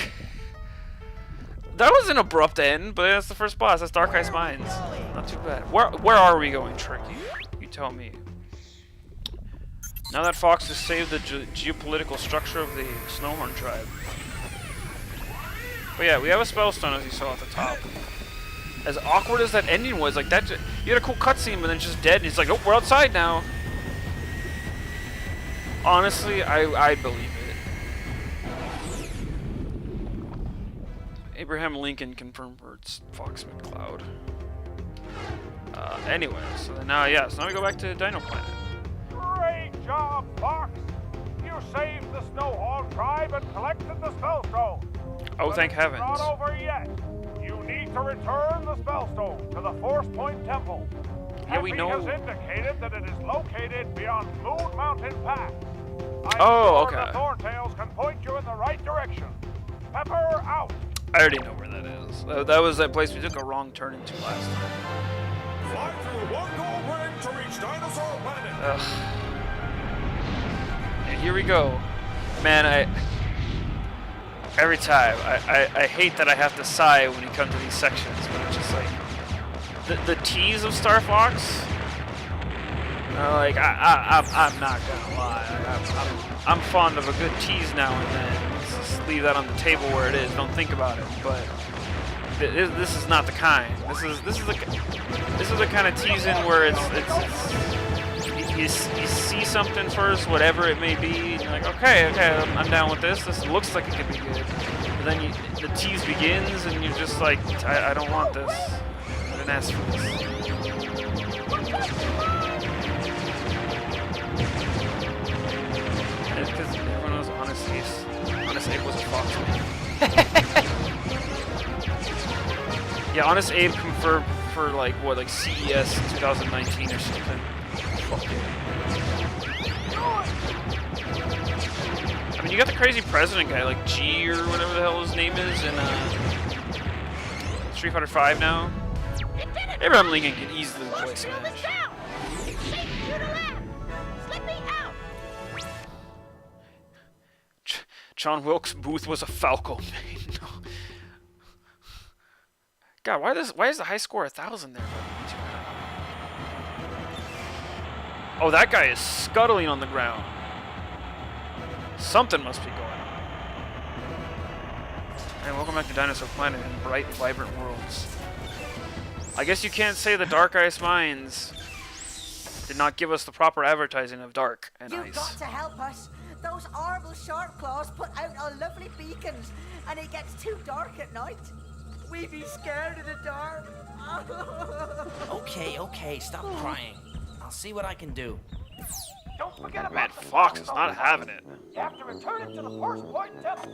That was an abrupt end, but that's the first boss. That's Dark Ice Mines. Not too bad. Where are we going, Tricky? You tell me. Now that Fox has saved the geopolitical structure of the Snowhorn tribe. But yeah, we have a Spellstone as you saw at the top. As awkward as that ending was, like that, you had a cool cutscene, but then just dead, and he's like, oh, we're outside now. Honestly, I believe it. Abraham Lincoln confirmed words, Fox McCloud. Anyway, so then now, yeah, so now we go back to Dino Planet. Great job, Fox! You saved the Snowhorn tribe and collected the Spellstone. Oh, But thank it's heavens. not over yet. You need to return the Spellstone to the Force Point Temple. Yeah, we Peppy know. has indicated that it is located beyond Moon Mountain Pass. I'm Oh, sure okay. the Thorntails can point you in the right direction. Pepper out. I already know where that is. That was that place we took a wrong turn into last time. Fly through one gold ring to reach Dinosaur Planet. Ugh. And here we go. Man, every time, I hate that I have to sigh when you come to these sections, but it's just like, the tease of Starfox, like, I'm not gonna lie, I'm fond of a good tease now and then. Let's just leave that on the table where it is, don't think about it, but this is not the kind. This is the kind of teasing where you see something first, whatever it may be, and you're like, okay, I'm down with this. This looks like it could be good. But then the tease begins, and you're just like, I don't want this. I didn't ask for this. And it's because everyone knows Honest Abe was a fox. Yeah, Honest Abe confirmed for like what, like CES 2019 or something. Fuck yeah. I mean, you got the crazy president guy, like G or whatever the hell his name is, in Street Fighter V now. Abraham Lincoln can easily play Smash. John Wilkes Booth was a Falco main. No. God, why is the high score 1,000 there? Oh, that guy is scuttling on the ground. Something must be going on. And welcome back to Dinosaur Planet in bright, vibrant worlds. I guess you can't say the Dark Ice Mines did not give us the proper advertising of dark and You've ice. got to help us. Those horrible shark claws put out our lovely beacons, and it gets too dark at night. We be scared of the dark. Okay, stop crying. I'll see what I can do. Don't forget about Man, the Fox is not having it. You have to return it to the first point and tell him.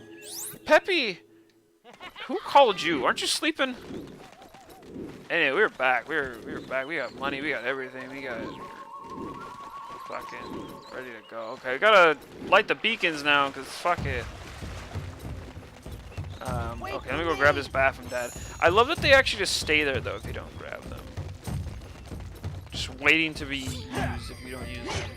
Peppy! Who called you? Aren't you sleeping? Anyway, we're back. We're back. We got money. We got everything. We got fucking ready to go. Okay, we gotta light the beacons now, cause fuck it. Okay, let me go grab this bat from Dad. I love that they actually just stay there though if you don't grab them. Just waiting to be used if you don't use them.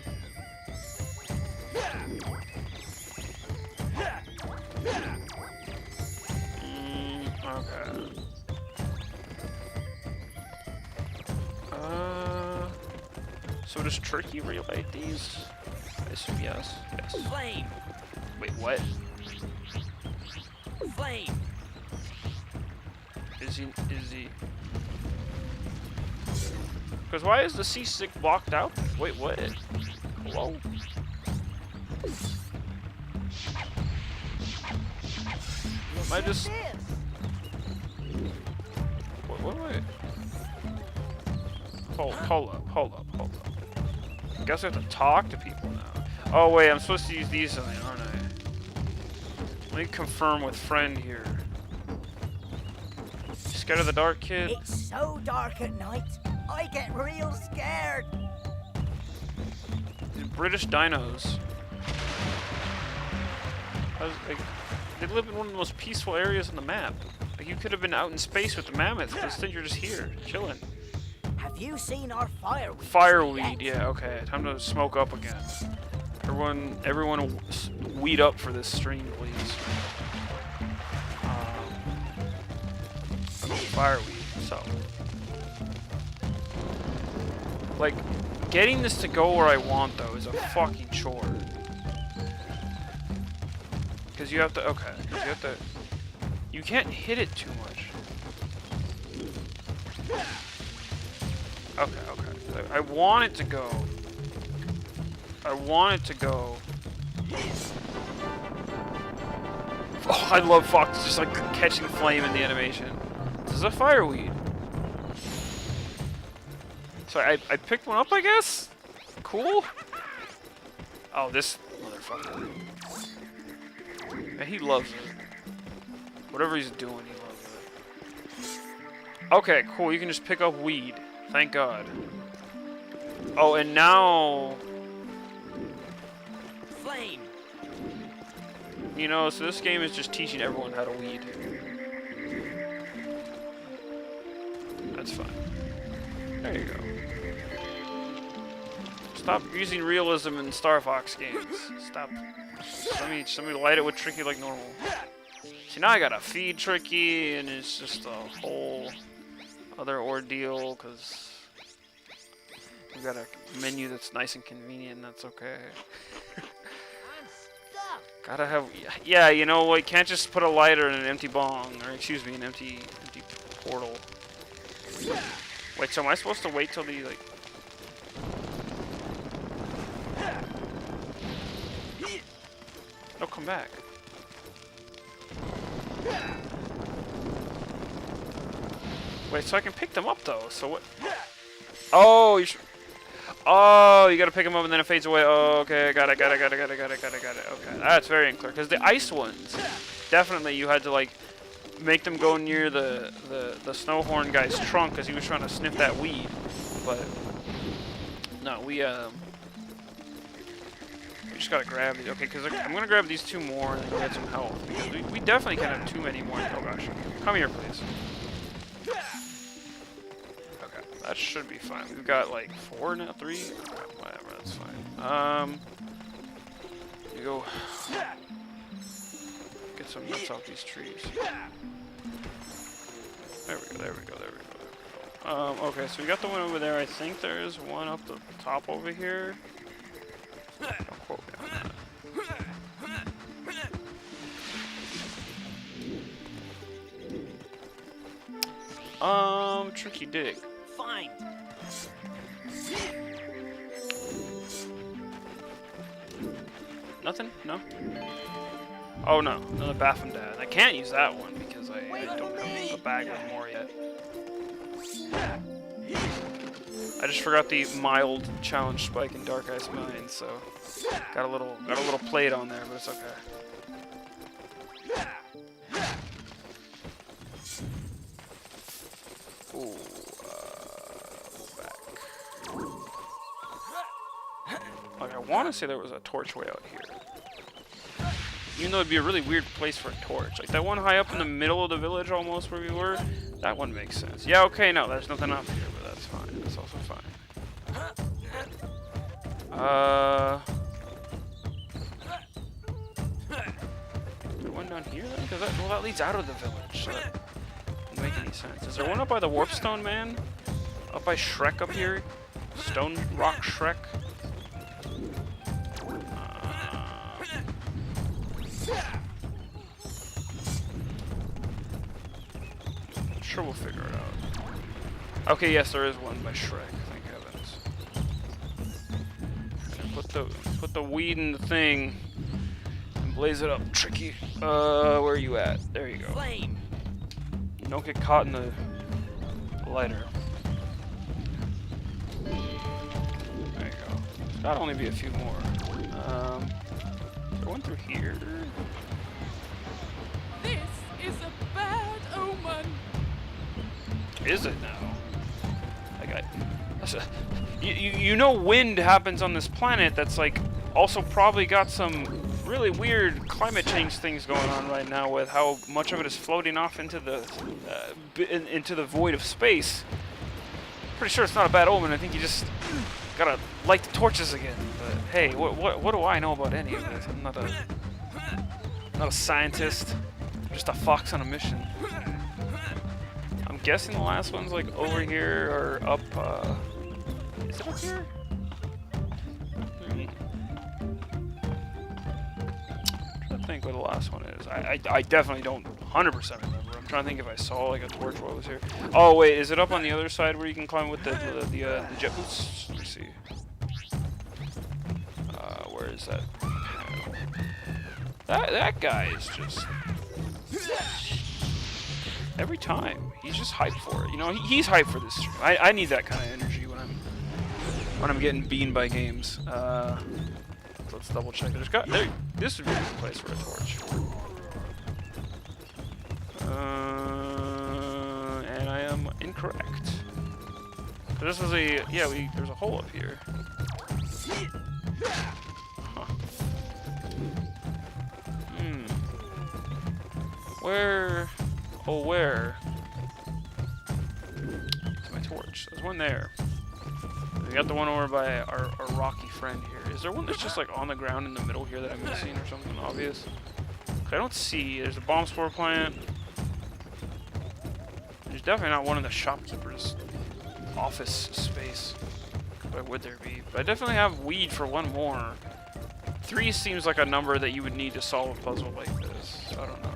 Okay. So does Turkey relight these? I assume yes. Yes. Flame! Wait, what? Flame! Is he? Because why is the C6 blocked out? Wait, what? Hello? Am I just... What do I... Hold up. I guess I have to talk to people now. Oh wait, I'm supposed to use these something, aren't I? Let me confirm with friend here. Scared of the dark, kid? It's so dark at night. I get real scared. These British dinos. Like, they live in one of the most peaceful areas on the map. Like, you could have been out in space with the mammoths, but instead you're just here, chilling. Have you seen our fireweed? Fireweed, yeah, okay. Time to smoke up again. Everyone weed up for this stream, please. Fireweed, so. Like, getting this to go where I want, though, is a fucking chore. Because you have to, okay, you can't hit it too much. Okay. I want it to go. Oh, I love Fox just like catching flame in the animation. This is a fireweed. So I picked one up, I guess? Cool. Oh, this motherfucker. Man, he loves it. Whatever he's doing, he loves it. Okay, cool. You can just pick up weed. Thank God. Oh, and now... Flame! You know, so this game is just teaching everyone how to weed. That's fine. There you go. Stop using realism in Starfox games. Stop. Let me light it with Tricky like normal. See, now I gotta feed Tricky, and it's just a whole other ordeal, because we got a menu that's nice and convenient, and that's okay. Gotta have, yeah, you know what, can't just put a lighter in an empty bong, or excuse me, an empty portal. Wait, so am I supposed to wait till the, like... No, come back. Wait, so I can pick them up though, so what? Oh, you should... Oh, you gotta pick them up and then it fades away. Oh, okay, got it. Okay, that's very unclear. Because the ice ones, definitely you had to like make them go near the snowhorn guy's trunk because he was trying to sniff that weed. But no, we just gotta grab these. Okay, because I'm gonna grab these two more and then get some health because we definitely can't have too many more. Oh gosh, come here, please. That should be fine. We've got like 4 now, 3? Whatever, that's fine. We go get some nuts off these trees. There we go. Okay, so we got the one over there. I think there is one up the top over here. Don't quote me on that. Tricky dig. Fine. Nothing? No? Oh no, another bathroom dad. I can't use that one because I don't have a bag with more yet. I just forgot the mild challenge spike in Dark Ice Mine, so got a little plate on there, but it's okay. Ooh, back. Like I want to say there was a torch way out here. Even though it'd be a really weird place for a torch. Like that one high up in the middle of the village almost where we were, that one makes sense. Yeah, okay, no, there's nothing up here, but that's fine. That's also fine. Is there one down here then? Because that, well, that leads out of the village, so that doesn't make any sense. Is there one up by the Warpstone Man? Up by Shrek up here? Stone Rock Shrek? Sure, we'll figure it out. Okay, yes, there is one by Shrek. Thank heavens. Put the weed in the thing and blaze it up. Tricky. Where are you at? There you go. Flame. Don't get caught in the lighter. There you go. That'll only be a few more. Is there one through here? This is a bad omen. Is it now? Like you know wind happens on this planet that's like also probably got some really weird climate change things going on right now with how much of it is floating off into the void of space. Pretty sure it's not a bad omen. I think you just gotta light the torches again. But hey, what do I know about any of this? I'm not a scientist. I'm just a fox on a mission. I'm guessing the last one's like over here or up. Is it up here? I'm trying to think where the last one is. I definitely don't 100% remember. I'm trying to think if I saw like a torch while I was here. Oh wait, is it up on the other side where you can climb with the jet boots? Let me see. Where is that? That guy is just. Every time, he's just hyped for it. You know, he's hyped for this stream. I need that kind of energy when I'm getting beamed by games. Let's double check. This would be a good place for a torch. And I am incorrect. This is there's a hole up here. Huh. Where? Oh, where? It's my torch. There's one there. We got the one over by our rocky friend here. Is there one that's just like on the ground in the middle here that I'm missing or something obvious? I don't see. There's a bomb spore plant. There's definitely not one in the shopkeeper's office space. Why would there be? But I definitely have weed for one more. 3 seems like a number that you would need to solve a puzzle like this. So I don't know.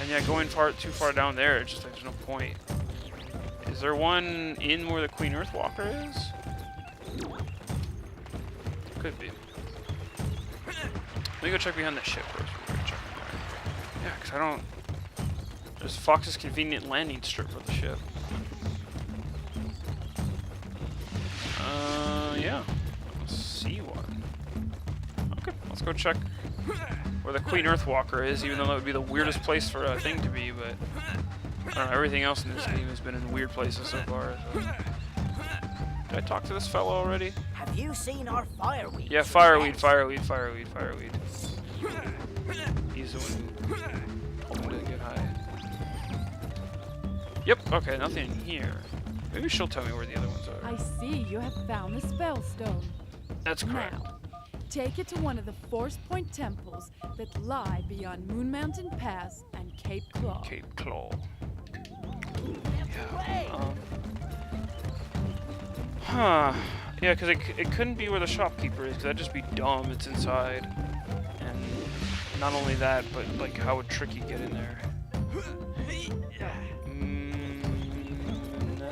And yeah, going too far down there, it's just like there's no point. Is there one in where the Queen Earthwalker is? Could be. Let me go check behind that ship first. Yeah, because I don't. There's Fox's convenient landing strip for the ship. Yeah. I don't see one. Okay, let's go check where the Queen Earthwalker is, even though that would be the weirdest place for a thing to be, but I don't know, everything else in this game has been in weird places so far. So. Did I talk to this fellow already? Have you seen our fireweed? Yeah, fireweed. He's the one who told me to get high. Yep, okay, nothing in here. Maybe she'll tell me where the other ones are. I see you have found the spell stone. That's correct. Now, take it to one of the Force Point temples that lie beyond Moon Mountain Pass and Cape Claw. Cape Claw. Yeah, because it couldn't be where the shopkeeper is, because that'd just be dumb. It's inside. And not only that, but like how would Tricky get in there?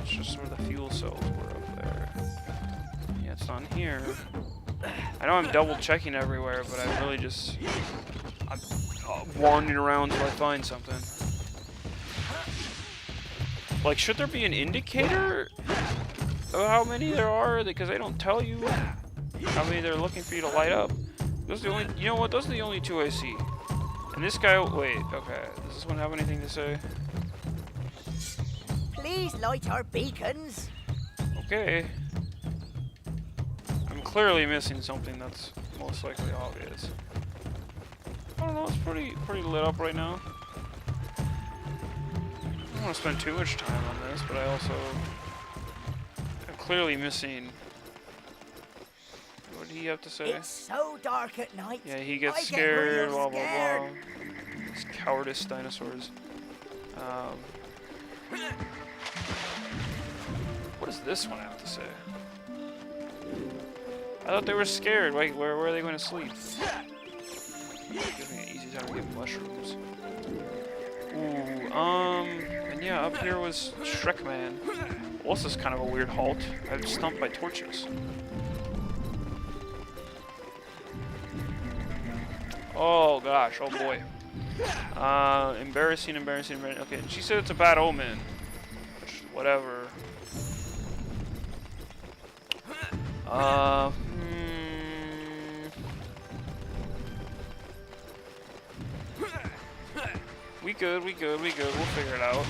That's just where the fuel cells were up there. Yeah, it's not in here. I know I'm double checking everywhere, but I'm really just wandering around till I find something. Like, should there be an indicator of how many there are? Because they don't tell you how many they're looking for you to light up. Those are the only, you know what? Those are the only two I see. And this guy, wait, okay. Does this one have anything to say? Please light our beacons. Okay. I'm clearly missing something that's most likely obvious. I don't know, it's pretty lit up right now. I don't want to spend too much time on this, but I also am clearly missing. What did he have to say? It's so dark at night. Yeah, he gets I get scared, real blah blah scared. blah. These cowardice dinosaurs. What does this one have to say? I thought they were scared. Wait, where are they going to sleep? Gives me an easy time to get mushrooms. Ooh, and yeah, up here was Shrek Man. Well, this is kind of a weird halt. I was stumped by torches. Oh gosh, oh boy. Embarrassing. Okay, she said it's a bad omen. Which, whatever. We good. We'll figure it out.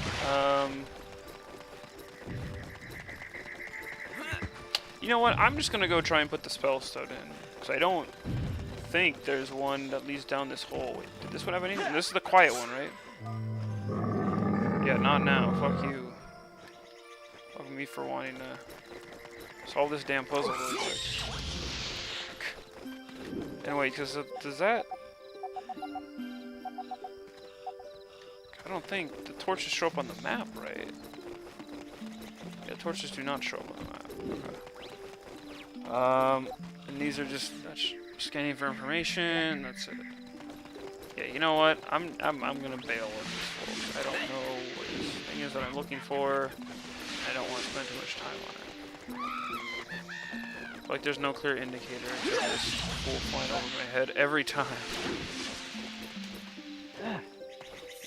You know what? I'm just gonna go try and put the spellstone in. Because I don't think there's one that leads down this hole. Wait, did this one have anything? This is the quiet one, right? Yeah, not now. Fuck you. Fuck me for wanting to solve this damn puzzle really quick. Anyway, because does that... I don't think the torches show up on the map, right? Yeah, torches do not show up on the map. Okay. And these are just scanning for information. That's it. Yeah, you know what? I'm gonna bail on this, folks. I don't know what this thing is that I'm looking for. I don't want to spend too much time on it. Like there's no clear indicator except this fool flying over my head every time.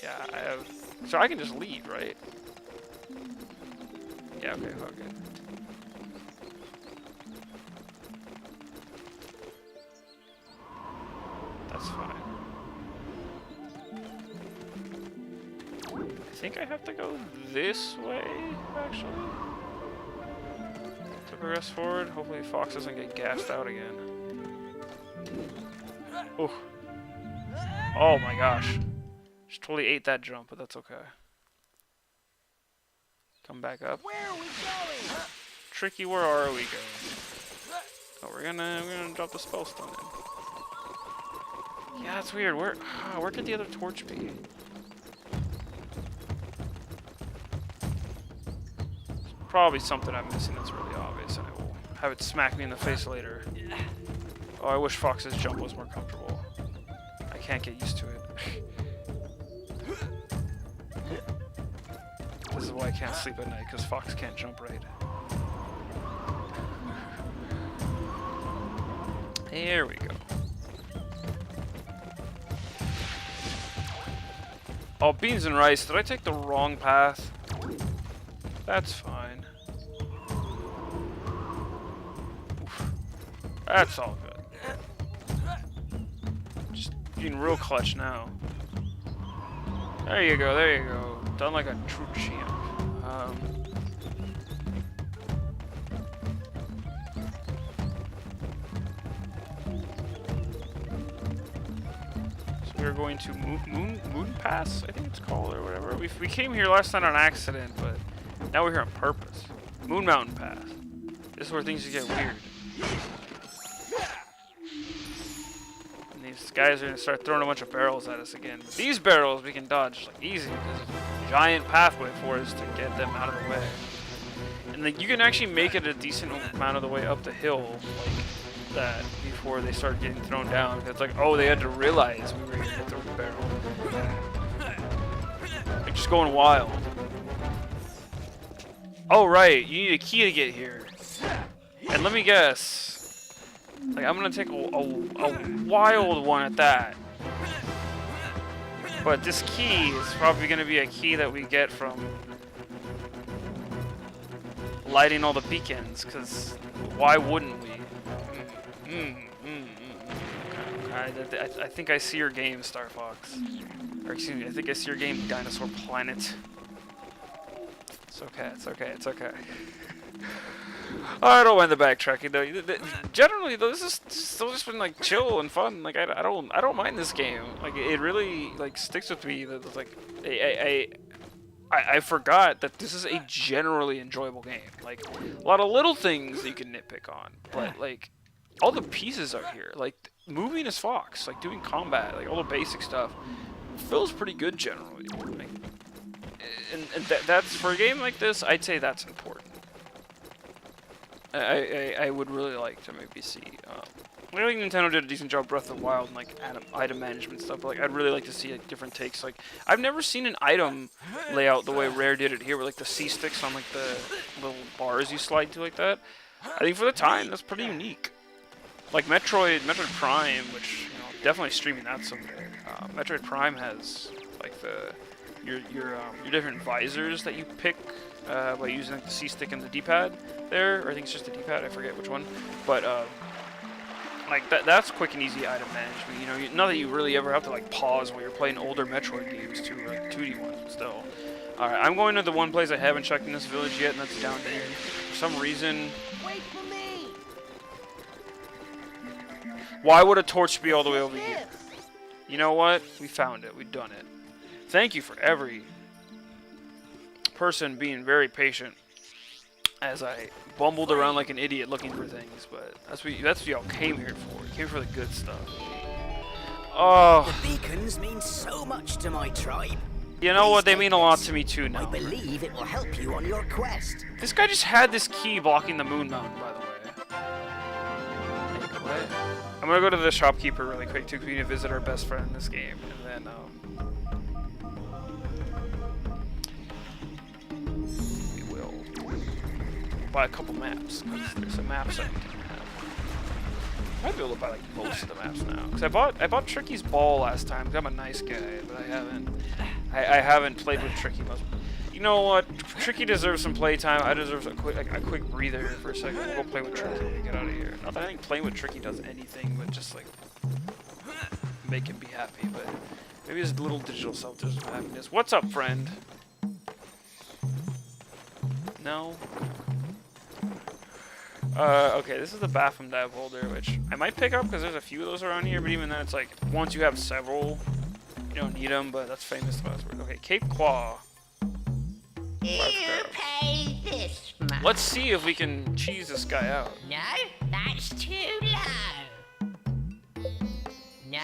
Yeah, I have. So I can just leave, right? Yeah, okay, fuck it. That's fine. I think I have to go this way, actually. To progress forward. Hopefully Fox doesn't get gassed out again. Oh. Oh my gosh. Just totally ate that jump, but that's okay. Come back up. Where are we going? Tricky, where are we going? Oh, we're gonna drop the spellstone in. Yeah, that's weird. Where could the other torch be? There's probably something I'm missing that's really obvious, and I will have it smack me in the face later. Oh, I wish Fox's jump was more comfortable. I can't get used to it. This is why I can't sleep at night, because Fox can't jump right. There we go. Oh, beans and rice. Did I take the wrong path? That's fine. Oof. That's all good. Just being real clutch now. There you go, there you go. Done like a true champ. So we're going to Moon Pass, I think it's called, or whatever. We came here last night on accident, but now we're here on purpose. Moon Mountain Pass. This is where things get weird. And these guys are gonna start throwing a bunch of barrels at us again. These barrels we can dodge like easy because there's a giant pathway for us to get them out of the way. And like you can actually make it a decent amount of the way up the hill like that before they start getting thrown down. It's like, oh, they had to realize we were gonna get through the barrel. Like just going wild. Oh right, you need a key to get here. And let me guess. Like I'm gonna take a wild one at that. But this key is probably gonna be a key that we get from lighting all the beacons, because why wouldn't we? I think I see your game, Starfox. Or excuse me, I think I see your game, Dinosaur Planet. It's okay, it's okay, it's okay. I don't mind the backtracking though. Generally though, this is still just been like chill and fun. Like I don't mind this game. Like it really like sticks with me. That like I forgot that this is a generally enjoyable game. Like a lot of little things that you can nitpick on, but like all the pieces are here. Like moving as Fox, like doing combat, like all the basic stuff feels pretty good generally. Like, and that's for a game like this, I'd say that's important. I would really like to maybe see. I think Nintendo did a decent job Breath of the Wild and like item management stuff. But like I'd really like to see like, different takes. Like I've never seen an item layout the way Rare did it here, with like the C sticks on like the little bars you slide to like that. I think for the time that's pretty unique. Like Metroid Prime, which you know definitely streaming that someday. Metroid Prime has like your different visors that you pick by using like, the C stick and the D-pad there, or I think it's just the D-pad. I forget which one, but like that's quick and easy item management. You know, not that you really ever have to like pause while you're playing older Metroid games too, like 2D ones. But still, all right. I'm going to the one place I haven't checked in this village yet, and that's down there. For some reason. Wait for me. Why would a torch be all the way over here? You know what? We found it. We've done it. Thank you for every person being very patient as I bumbled around like an idiot looking for things, but that's what y'all came here for. You came for the good stuff. Oh. The beacons mean so much to my tribe. You know what? They mean a lot to me too now. I believe it will help you on your quest. This guy just had this key blocking the moon mountain, by the way. I'm gonna go to the shopkeeper really quick too, because we need to visit our best friend in this game, and then we will buy a couple maps, because there's some maps I need to have. I might be able to buy like most of the maps now, because I bought Tricky's ball last time, because I'm a nice guy, but I haven't played with Tricky much. You know what? Tricky deserves some playtime. I deserve a quick breather for a second. We'll go play with Tricky and get out of here. Not that I think playing with Tricky does anything, but just like make him be happy. But maybe his little digital self deserves some happiness. What's up, friend? No. Okay, this is the bathroom dive holder, which I might pick up because there's a few of those around here. But even then, it's like once you have several, you don't need them. But that's famous buzzword. Okay, Cape Claw. You pay this much. Let's see if we can cheese this guy out. No, that's too low. No,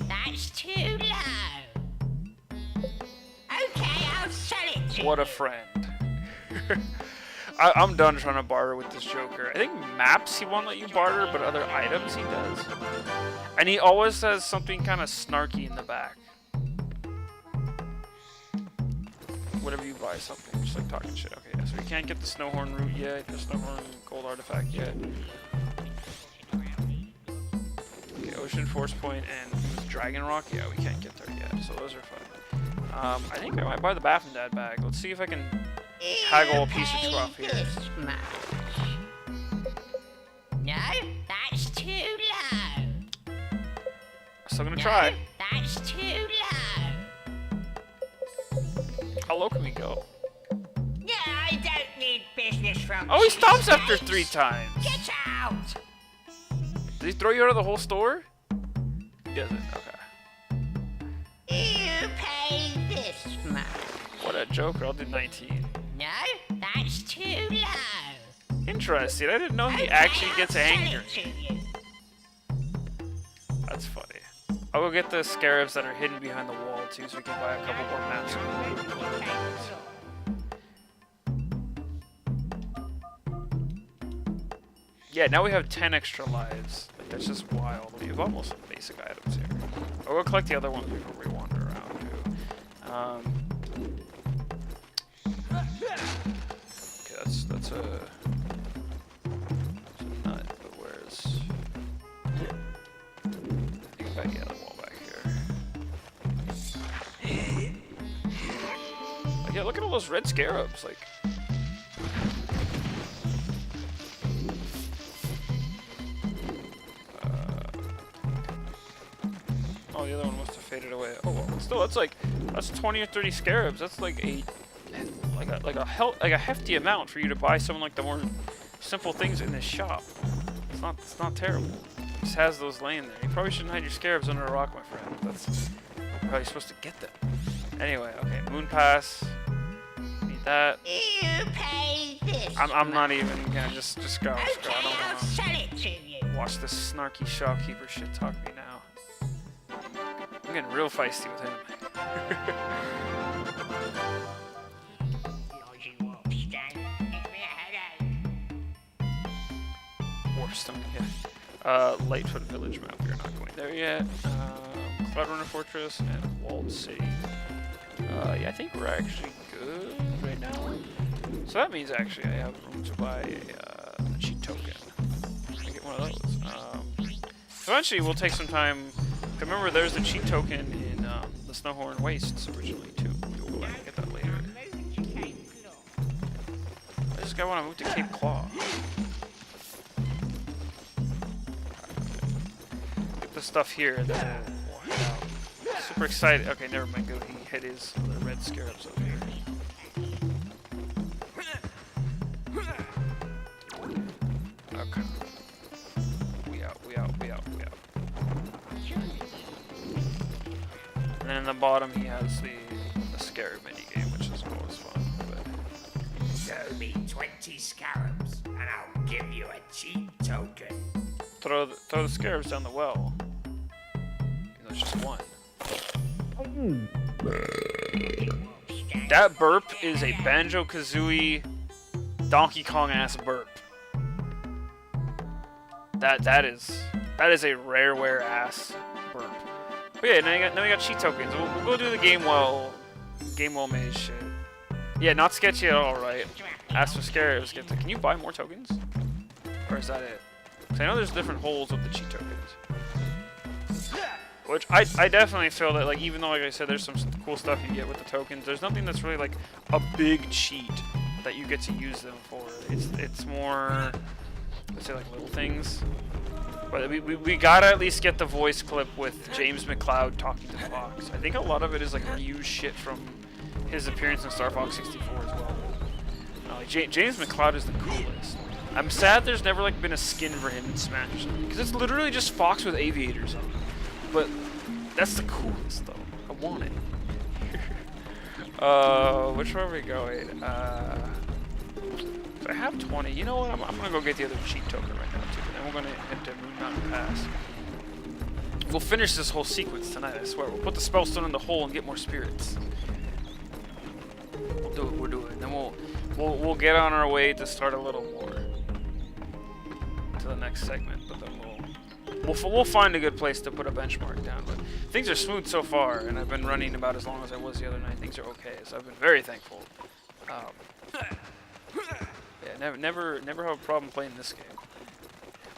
that's too low. Okay, I'll sell it to you. What a friend. I'm done trying to barter with this Joker. I think maps he won't let you barter, but other items he does. And he always says something kind of snarky in the back. Whenever you buy something, just like talking shit. Okay, yeah, so we can't get the Snowhorn route yet, the Snowhorn gold artifact yet. Okay, Ocean Force Point and Dragon Rock, yeah, we can't get there yet, so those are fun. I think I might buy the Baffin Dad bag. Let's see if I can haggle a piece of truff here. No, that's too low. Still gonna try. That's too low. How low can we go? Yeah, I don't need business from Oh, he stops cheapskates. after 3 times. Get out! Did he throw you out of the whole store? He doesn't, okay. You pay this much. What a joker, I'll do 19. No, that's too low. Interesting, I didn't know he Okay, actually gets I'll sell angry. it to you. That's funny. I'll go get the scarabs that are hidden behind the wall too, so we can buy a couple more maps. Yeah, now we have 10 extra lives. Like, that's just wild. We have almost some basic items here. I'll go collect the other ones before we wander around too. Okay, that's It's a nut, but where's... I think back, yeah, the wall back here. Like, yeah, look at all those red scarabs, like... Oh, the other one must have faded away. Oh, well, still, that's 20 or 30 scarabs. That's like a hefty amount for you to buy some like the more simple things in this shop. It's not terrible. It just has those laying there. You probably shouldn't hide your scarabs under a rock, my friend. That's how you're supposed to get them. Anyway, okay, moon pass. Need that. You pay this. I'm not even gonna just go. Okay, I don't I'll sell it to you. watch this snarky shopkeeper shit talk me now. I'm getting real feisty with him. Warstone, yeah. Lightfoot Village map, we're not going there yet. Cloudrunner Fortress and Walled City. Yeah, I think we're actually good right now. So that means actually I have room to buy a cheat token. I get one of those. Eventually we'll take some time. Remember, there's the cheat token in the Snowhorn Wastes originally too. We'll go back and get that later. I just want to move to Cape Claw. Get the stuff here and then we'll head out. Super excited. Okay, never mind. Go. He hit his red scarabs over here. Okay. We out. And then in the bottom he has the scarab mini game, which is always fun. But Show me 20 scarabs, and I'll give you a cheat token. throw the scarabs down the well. Even though it's just one. That burp is a Banjo-Kazooie Donkey Kong ass burp. That is a rareware ass burp. But yeah, now we got cheat tokens. We'll go do the game well maze shit. Yeah, not sketchy at all, right? Ask for scarabs. Can you buy more tokens? Or is that it? 'Cause I know there's different holes with the cheat tokens. Which I definitely feel that, like, even though, like I said, there's some cool stuff you get with the tokens, there's nothing that's really like a big cheat that you get to use them for. It's more, let's say, like little things. But we gotta at least get the voice clip with James McCloud talking to Fox. I think a lot of it is like reused shit from his appearance in Starfox 64 as well. Like James McCloud is the coolest. I'm sad there's never like been a skin for him in Smash, because it's literally just Fox with aviators on. But that's the coolest though. I want it. Which way are we going? So I have 20. You know what? I'm gonna go get the other cheat token right now too. And then we're gonna head to Moon Mountain Pass. We'll finish this whole sequence tonight, I swear. We'll put the spellstone in the hole and get more spirits. We'll do it. We'll do it. And then we'll get on our way to start a little more to the next segment. But then we'll find a good place to put a benchmark down. But things are smooth so far, and I've been running about as long as I was the other night. Things are okay, so I've been very thankful. Yeah, never have a problem playing this game.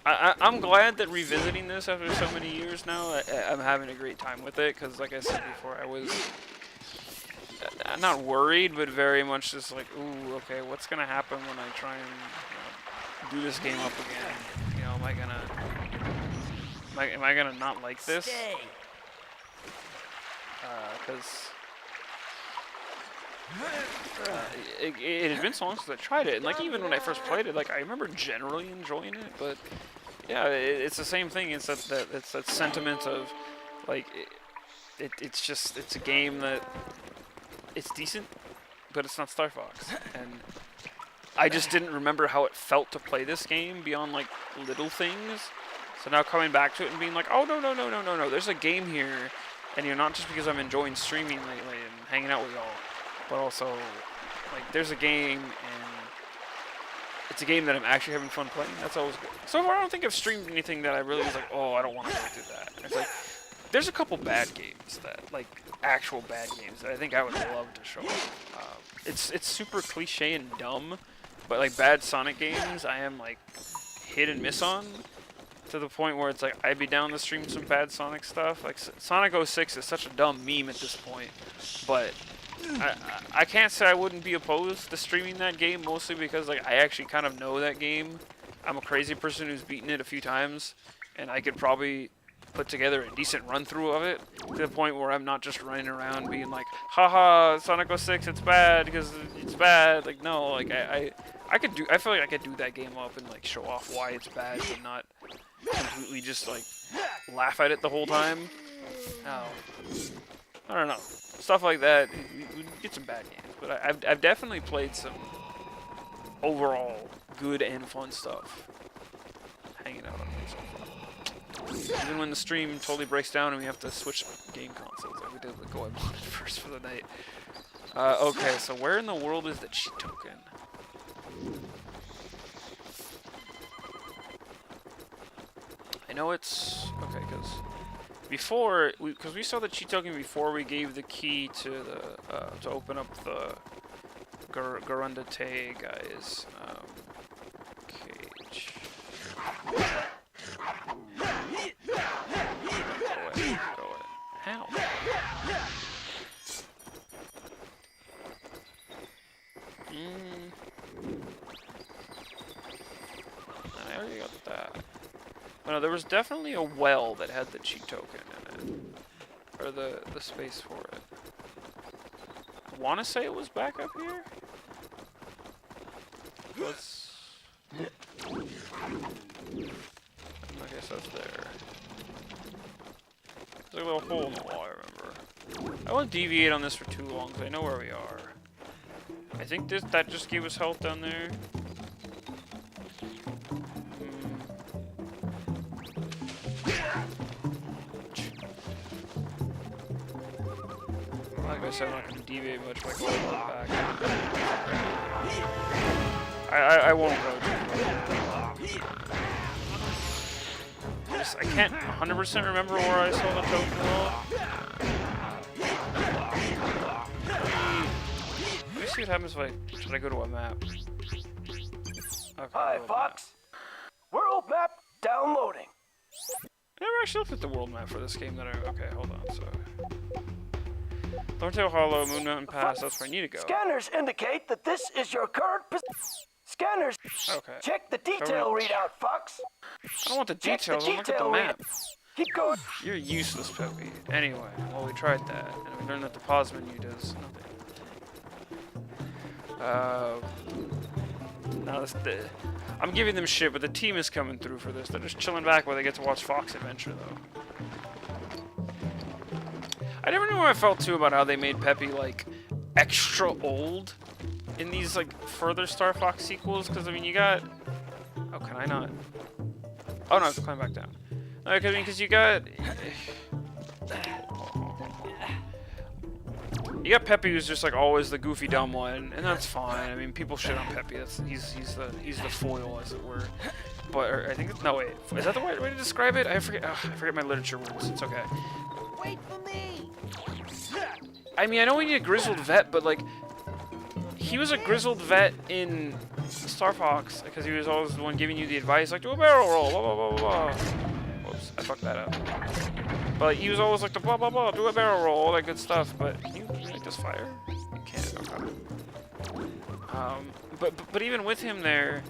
I'm glad that revisiting this after so many years now, I'm having a great time with it, because like I said before, I was not worried, but very much just like, ooh, okay, what's gonna happen when I try and do this game up again? You know, am I gonna not like this? Because it had been so long since I tried it, and like even when I first played it, like I remember generally enjoying it, but yeah, it's the same thing. It's that sentiment of like it's a game that it's decent, but it's not Star Fox, and I just didn't remember how it felt to play this game beyond like little things. So now coming back to it and being like, oh no, there's a game here, and you're not just because I'm enjoying streaming lately and hanging out with y'all, but also like there's a game, and it's a game that I'm actually having fun playing. That's always good. So far I don't think I've streamed anything that I really was like, oh, I don't want to go through that. It's like there's a couple bad games that, like actual bad games, that I think I would love to show. It's super cliche and dumb, but like bad Sonic games, I am like hit and miss on. To the point where it's like I'd be down to stream some bad Sonic stuff. Like Sonic 06 is such a dumb meme at this point, but I can't say I wouldn't be opposed to streaming that game, mostly because like I actually kind of know that game. I'm a crazy person who's beaten it a few times, and I could probably put together a decent run through of it to the point where I'm not just running around being like, haha, Sonic 06, it's bad because it's bad. Like no, like I feel like I could do that game up and like show off why it's bad, but not completely just like laugh at it the whole time. Oh, I don't know, stuff like that. We get some bad games, but I've definitely played some overall good and fun stuff. Hanging out on me so far. Even when the stream totally breaks down and we have to switch game consoles, like we did with Go Ahead first for the night. Okay, so where in the world is the cheat token? I know it's okay because before because we saw the cheat token before we gave the key to the to open up the Garunda Tay guys cage. Go ahead. How? I already got that. Oh, no, there was definitely a well that had the cheat token in it. Or the space for it. I want to say it was back up here? Let's... I guess that's there. There's a little hole in the wall, I remember. I won't deviate on this for too long, because I know where we are. I think that just gave us health down there. Like I said, I'm not going to deviate much by going back. I won't go too far. I can't 100% remember where I saw the token wall. Let me see what happens if I go to a map. Okay, hi, Fox. World map downloading. I never actually looked at the world map for this game that okay, hold on, so... Thorntail Hollow, Moon Mountain Pass, that's where I need to go. Scanners indicate that this is your current position. Scanners, okay. Check the detail readout, Fox. I don't want the details, I'll look at the map. Keep going. You're useless, Peppy. Anyway, well, we tried that, and we learned that the pause menu does nothing. Now I'm giving them shit, but the team is coming through for this. They're just chilling back while they get to watch Fox Adventure, though. I never knew how I felt, too, about how they made Peppy, like, extra old in these, like, further Starfox sequels, because, I mean, you got... Oh, can I not? Oh, no, I have to climb back down. No, I mean, because you got... You got Peppy, who's just, like, always the goofy, dumb one, and that's fine. I mean, people shit on Peppy. He's the foil, as it were. But, or, I think... No, wait. Is that the right way to describe it? I forget my literature words. It's okay. Wait for me! I mean, I know we need a grizzled vet, but, like... He was a grizzled vet in Starfox, because he was always the one giving you the advice, like, do a barrel roll, blah, blah, blah, blah, blah. Whoops, I fucked that up. But he was always like, the blah, blah, blah, do a barrel roll, all that good stuff. But can you make this fire? You can't, okay. But even with him there,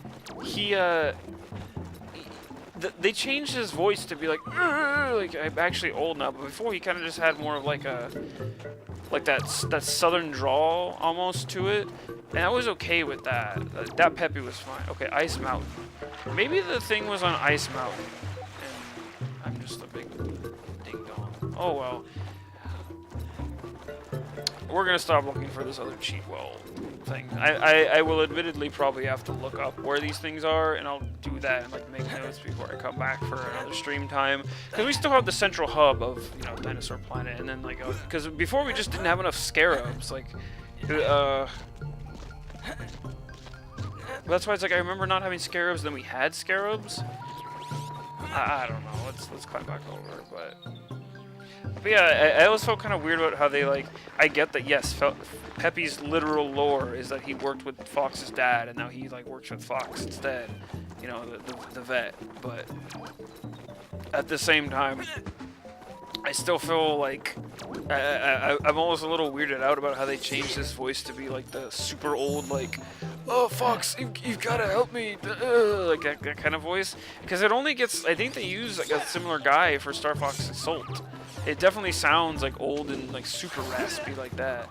they changed his voice to be like I'm actually old now, but before he kind of just had more of like that southern drawl almost to it, and I was okay with that. That Peppy was fine. Okay, Ice Mountain. Maybe the thing was on Ice Mountain, and I'm just a big ding dong. Oh well. We're gonna stop looking for this other cheat well thing. I will admittedly probably have to look up where these things are, and I'll do that and like make notes before I come back for another stream time. Because we still have the central hub of, you know, Dinosaur Planet, and then like because before we just didn't have enough scarabs. Like, that's why it's like I remember not having scarabs, then we had scarabs. I don't know. Let's climb back over, but. But yeah, I always felt kind of weird about how they like. I get that, yes, Peppy's literal lore is that he worked with Fox's dad, and now he like works with Fox instead. You know, the vet. But at the same time, I still feel like I'm almost a little weirded out about how they changed his voice to be like the super old, like, oh Fox, you've got to help me, like that kind of voice. Because it only gets, I think they use like a similar guy for Starfox Assault. It definitely sounds like old and like super raspy like that.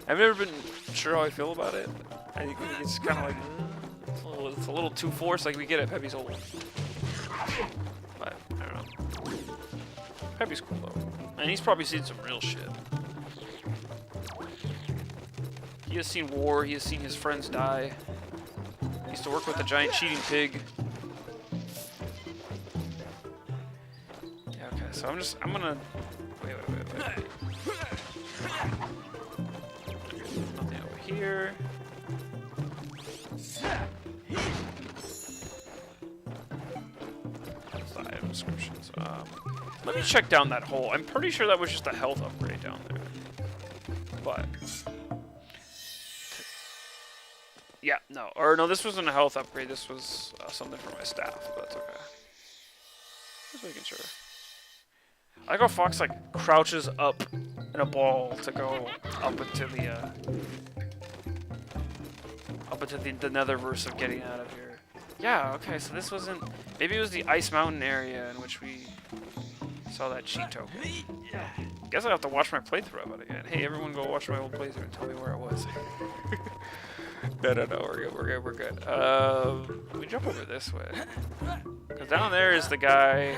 I've never been sure how I feel about it. I think it's kind of like it's a little too forced. Like we get it, Peppy's old, but I don't know. Peppy's cool though, and he's probably seen some real shit. He has seen war. He has seen his friends die. He used to work with a giant cheating pig. Yeah. Okay. So I'm gonna. Wait. Nothing over here. That's the item descriptions. Let me check down that hole. I'm pretty sure that was just a health upgrade down there. But yeah, no, this wasn't a health upgrade. This was something for my staff, but that's okay. Just making sure. I like how Fox like crouches up in a ball to go up into the netherverse of getting out of here. Yeah, okay, so this wasn't. Maybe it was the Ice Mountain area in which we saw that cheat token. Guess I have to watch my playthrough of it again. Hey, everyone, go watch my old playthrough and tell me where it was. No, we're good. We jump over this way. Because down there is the guy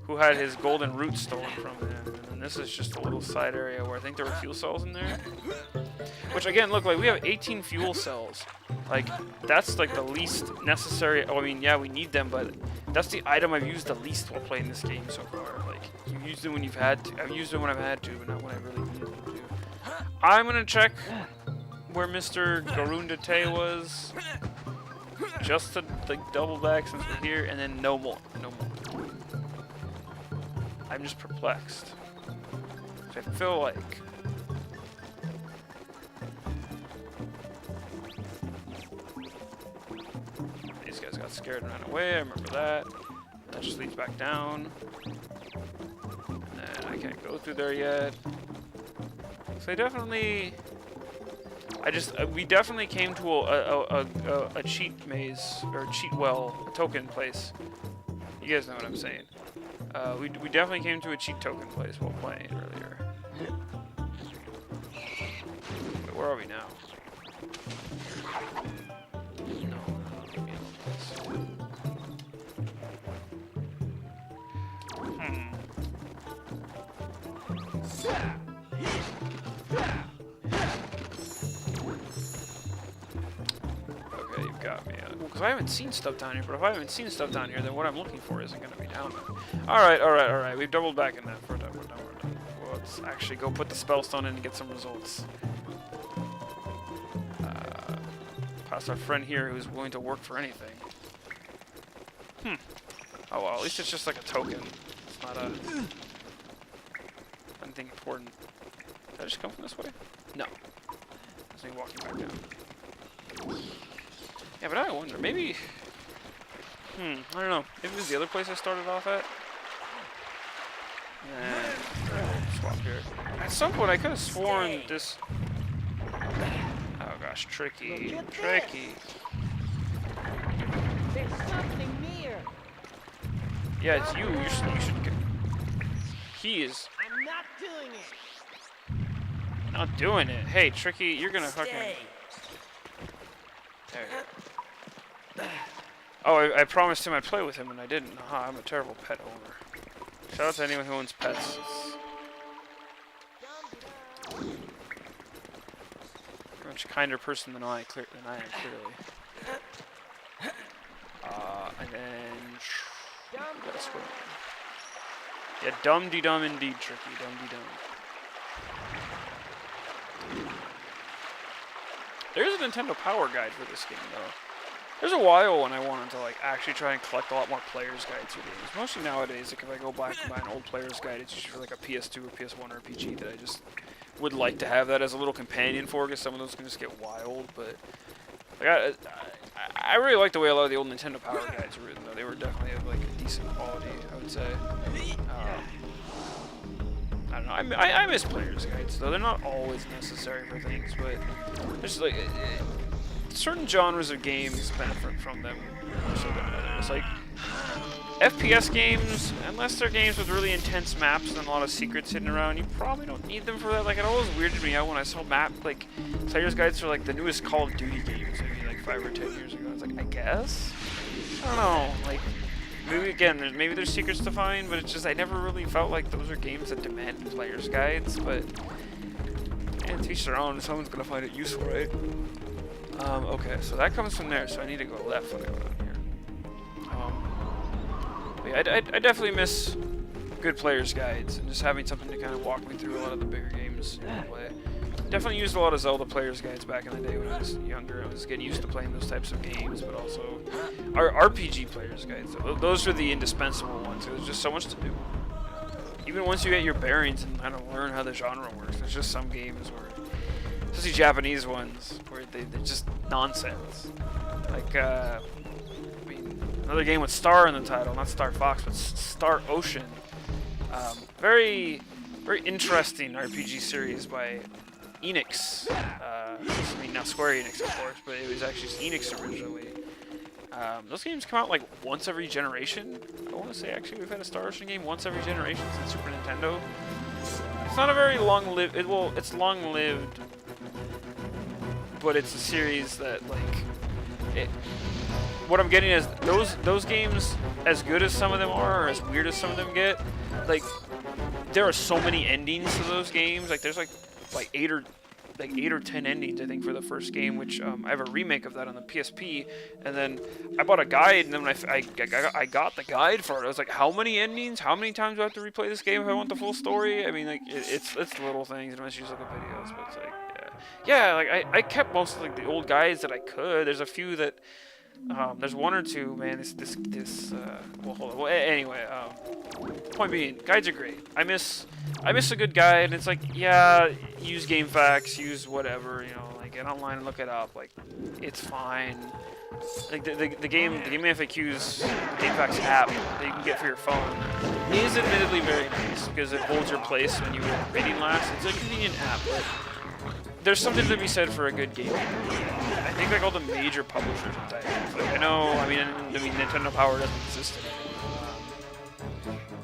who had his golden root stolen from him. And this is just a little side area where I think there were fuel cells in there. Which, again, look, like, we have 18 fuel cells. Like, that's, like, the least necessary. Oh, I mean, yeah, we need them, but that's the item I've used the least while playing this game so far. Like, you've used it when you've had to. I've used it when I've had to, but not when I really needed to. I'm gonna check where Mr. Garundate was. Just to, like, double back since we're here, and then no more. No more. I'm just perplexed. So I feel like... These guys got scared and ran away, I remember that. That just leads back down. And then I can't go through there yet. So I definitely... we definitely came to a cheat maze, or cheat well, a token place. You guys know what I'm saying. We definitely came to a cheat token place while playing earlier. Wait, where are we now? No, give me a place. Okay, you've got me. Because I haven't seen stuff down here, but if I haven't seen stuff down here, then what I'm looking for isn't going to be down there. Alright. We've doubled back in that. We're done. Well, let's actually go put the spellstone in and get some results. Past our friend here who's willing to work for anything. Oh well, at least it's just like a token. It's not anything important. Did I just come from this way? No. There's me walking back down. Yeah, but I wonder, maybe... I don't know. Maybe it was the other place I started off at? Nah, swap here. At some point, I could have sworn this... Oh gosh, tricky. There's something near. Yeah, it's you. You should get... He is... I'm not doing it. Not doing it. Hey, Tricky, you're gonna fucking... There you go. Oh, I promised him I'd play with him, and I didn't. Aha, I'm a terrible pet owner. Shout out to anyone who owns pets. You're a much kinder person than I am, clearly. And then... Gotta swim. Yeah, dum-de-dum indeed, Tricky. Dum-de-dum. There is a Nintendo Power Guide for this game, though. There's a while when I wanted to like actually try and collect a lot more players' guides for games. Mostly nowadays, like if I go back and buy an old player's guide, it's usually for like a PS2 or PS1 RPG that I just would like to have that as a little companion for, because some of those can just get wild. But like, I really like the way a lot of the old Nintendo Power guides were written, though. They were definitely of like a decent quality, I would say. I don't know. I miss players' guides, though. They're not always necessary for things, but there's like certain genres of games benefit from them more so than others. Like FPS games, unless they're games with really intense maps and a lot of secrets hidden around, you probably don't need them for that. Like, it always weirded me out when I saw like players' guides for like the newest Call of Duty games, maybe like 5 or 10 years ago. I was like, I guess? I don't know. Like, maybe again, maybe there's secrets to find, but it's just I never really felt like those are games that demanded players' guides. But and to each their own. Someone's gonna find it useful, right? Okay, so that comes from there. So I need to go left when I go down here. But yeah, I definitely miss good players' guides and just having something to kind of walk me through a lot of the bigger games in play. Definitely used a lot of Zelda players' guides back in the day when I was younger. I was getting used to playing those types of games, but also our RPG players' guides. Those are the indispensable ones. There's just so much to do. Even once you get your bearings and kind of learn how the genre works, there's just some games where, especially Japanese ones, where they're just nonsense. Like, I mean, another game with Star in the title, not Starfox, but Star Ocean. Very interesting RPG series by Enix. I mean, not Square Enix, of course, but it was actually Enix originally. Those games come out like once every generation. I want to say actually we've had a Star Ocean game once every generation since Super Nintendo. It's not a very long-lived. It's long-lived, but it's a series that like. What I'm getting is those games, as good as some of them are, or as weird as some of them get, like there are so many endings to those games. Like there's like 8 or 10 endings, I think, for the first game, which I have a remake of that on the PSP, and then I bought a guide, and then when I got the guide for it, I was like, how many endings? How many times do I have to replay this game if I want the full story? I mean, like, it's little things, unless you just look at videos, but it's like, yeah, like, I kept most of, like, the old guides that I could. There's a few that, there's one or two, man, well, hold on, well, anyway, point being, guides are great. I miss a good guide, and it's like, yeah, use GameFAQs, use whatever, you know, like, get online and look it up, like, it's fine. Like, the game FAQs, the GameFAQs app that you can get for your phone is admittedly very nice, because it holds your place when you were reading last. It's a convenient app, but there's something to be said for a good game. I think like all the major publishers have died off. Like, I mean Nintendo Power doesn't exist anymore.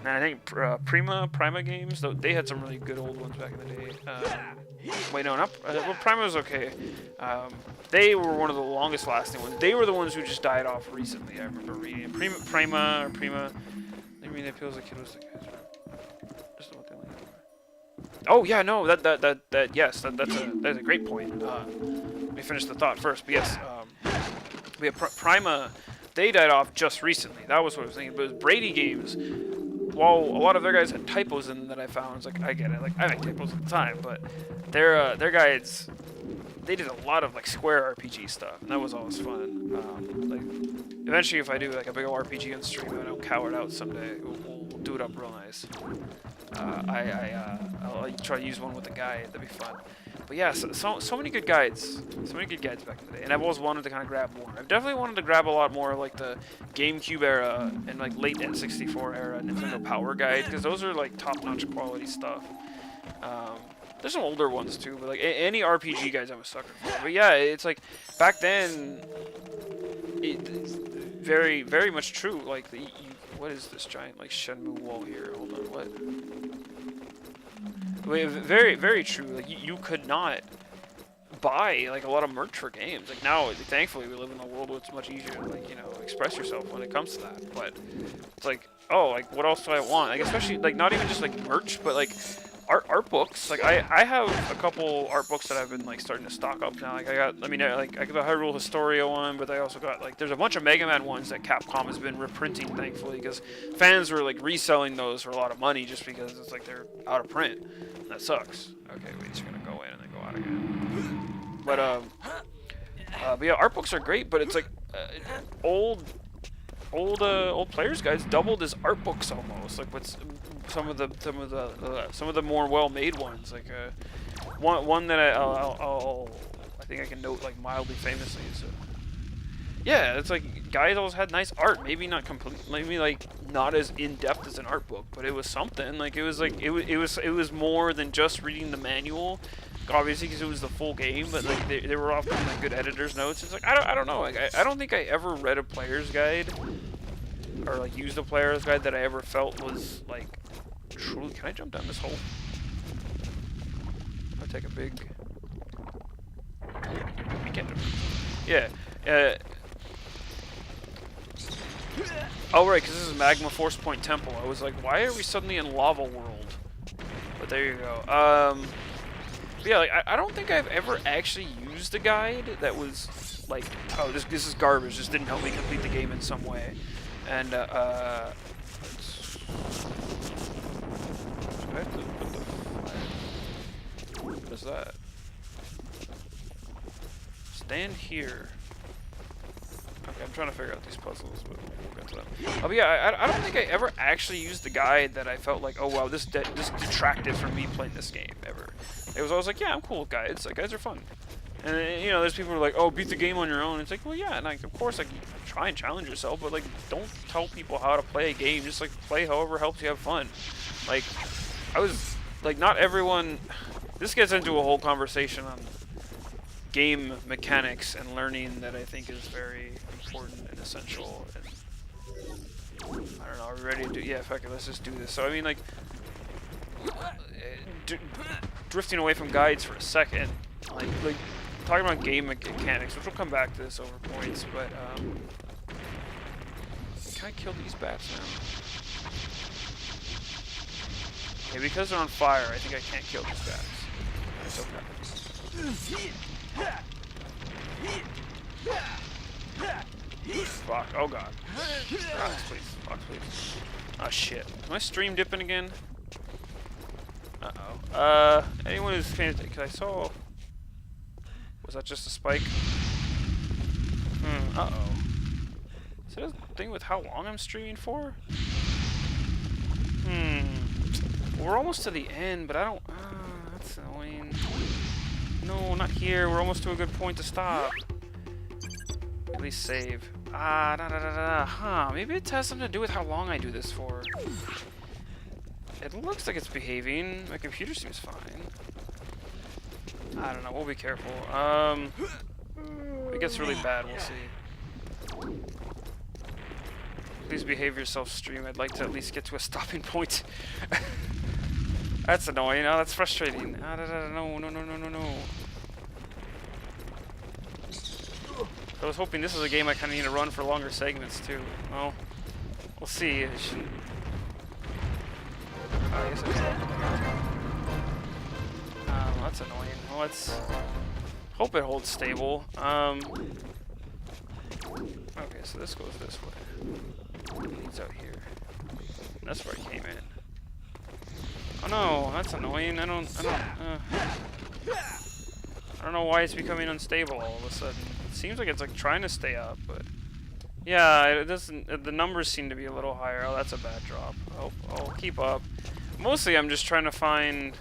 And I think Prima Games, though, they had some really good old ones back in the day. Wait, no, not well, Prima was okay. They were one of the longest lasting ones. They were the ones who just died off recently. I remember reading Prima. I mean, it feels like it was the guys. Just what they like. Oh yeah, no, yes, that's a great point. Let me finish the thought first. But yes, we have Prima. They died off just recently. That was what I was thinking. But it was Brady Games. While a lot of their guys had typos in them that I found, it's like I get it. Like I make typos at the time, but their guides, they did a lot of like Square RPG stuff, and that was always fun. Like eventually, if I do like a big old RPG on stream and I don't cow it out someday, we'll do it up real nice. I'll try to use one with the guide. That'd be fun. But yeah, so many good guides. So many good guides back in the day. And I've always wanted to kind of grab more. I've definitely wanted to grab a lot more of like the GameCube era and like late N64 era Nintendo Power guide, because those are like top-notch quality stuff. There's some older ones too, but like any RPG guides I'm a sucker for. But yeah, it's like back then, it's very, very much true. Like what is this giant like Shenmue wall here? Hold on, what? Wait, very, very true. Like you could not buy like a lot of merch for games. Like now, thankfully, we live in a world where it's much easier to like express yourself when it comes to that. But it's like, oh, like what else do I want? Like especially like not even just like merch, but like art books. Like I have a couple art books that I've been like starting to stock up now. Like I got the Hyrule Historia one, but I also got like there's a bunch of Mega Man ones that Capcom has been reprinting, thankfully, because fans were like reselling those for a lot of money just because it's like they're out of print. That sucks. Okay, we're just gonna go in and then go out again. But yeah, art books are great, but it's like old players guides doubled as art books almost, like with some of the more well-made ones, like one that I think I can note like mildly famously is yeah, it's like guys always had nice art, maybe not complete, maybe like not as in-depth as an art book, but it was something. Like it was more than just reading the manual, obviously, because it was the full game, but like they were often like good editor's notes. It's like I don't know, like I don't think I ever read a player's guide or like used a player's guide that I ever felt was like truly. Can I jump down this hole? I'll take a big. Yeah. Oh right, because this is Magma Force Point Temple. I was like, why are we suddenly in Lava World? But there you go. But yeah, like I don't think I've ever actually used a guide that was like, oh, this is garbage. This didn't help me complete the game in some way. And do I have to put the fire? What is that? Stand here. Okay, I'm trying to figure out these puzzles, but we'll get to them. Oh, but yeah, I don't think I ever actually used the guide that I felt like, oh wow, this detracted from me playing this game ever. It was always like, yeah, I'm cool with guides. Like, guides are fun. And you know, there's people who are like, oh, beat the game on your own. It's like, well, yeah, and like, of course, like, try and challenge yourself, but like, don't tell people how to play a game. Just like play however helps you have fun. Like, I was like, not everyone. This gets into a whole conversation on game mechanics and learning that I think is very important and essential. And I don't know. Are we ready to do? Yeah, fuck it. Let's just do this. So I mean, like, drifting away from guides for a second, like talking about game mechanics, which we'll come back to this over points. But can I kill these bats now? Okay, because they're on fire, I think I can't kill these bats. That's okay. Fuck, oh god. Fox, please. Fox, please. Oh shit. Am I stream dipping again? Uh-oh. Anyone who's paying attention, because I saw... Was that just a spike? Uh-oh. Is that a thing with how long I'm streaming for? We're almost to the end, but I don't... that's annoying. No, not here. We're almost to a good point to stop. At least save. Huh. Maybe it has something to do with how long I do this for. It looks like it's behaving. My computer seems fine. I don't know. We'll be careful. If it gets really bad, we'll see. Please behave yourself, stream. I'd like to at least get to a stopping point. That's annoying. Oh, that's frustrating. No. I was hoping this is a game I kind of need to run for longer segments too. Well, we'll see. It shouldn't... Oh, yes, that's annoying. Well, let's hope it holds stable. Okay, so this goes this way. It's out here. That's where I came in. Oh no, that's annoying. I don't know why it's becoming unstable all of a sudden. It seems like it's like trying to stay up, but yeah, it doesn't. The numbers seem to be a little higher. Oh, that's a bad drop. I'll keep up. Mostly, I'm just trying to find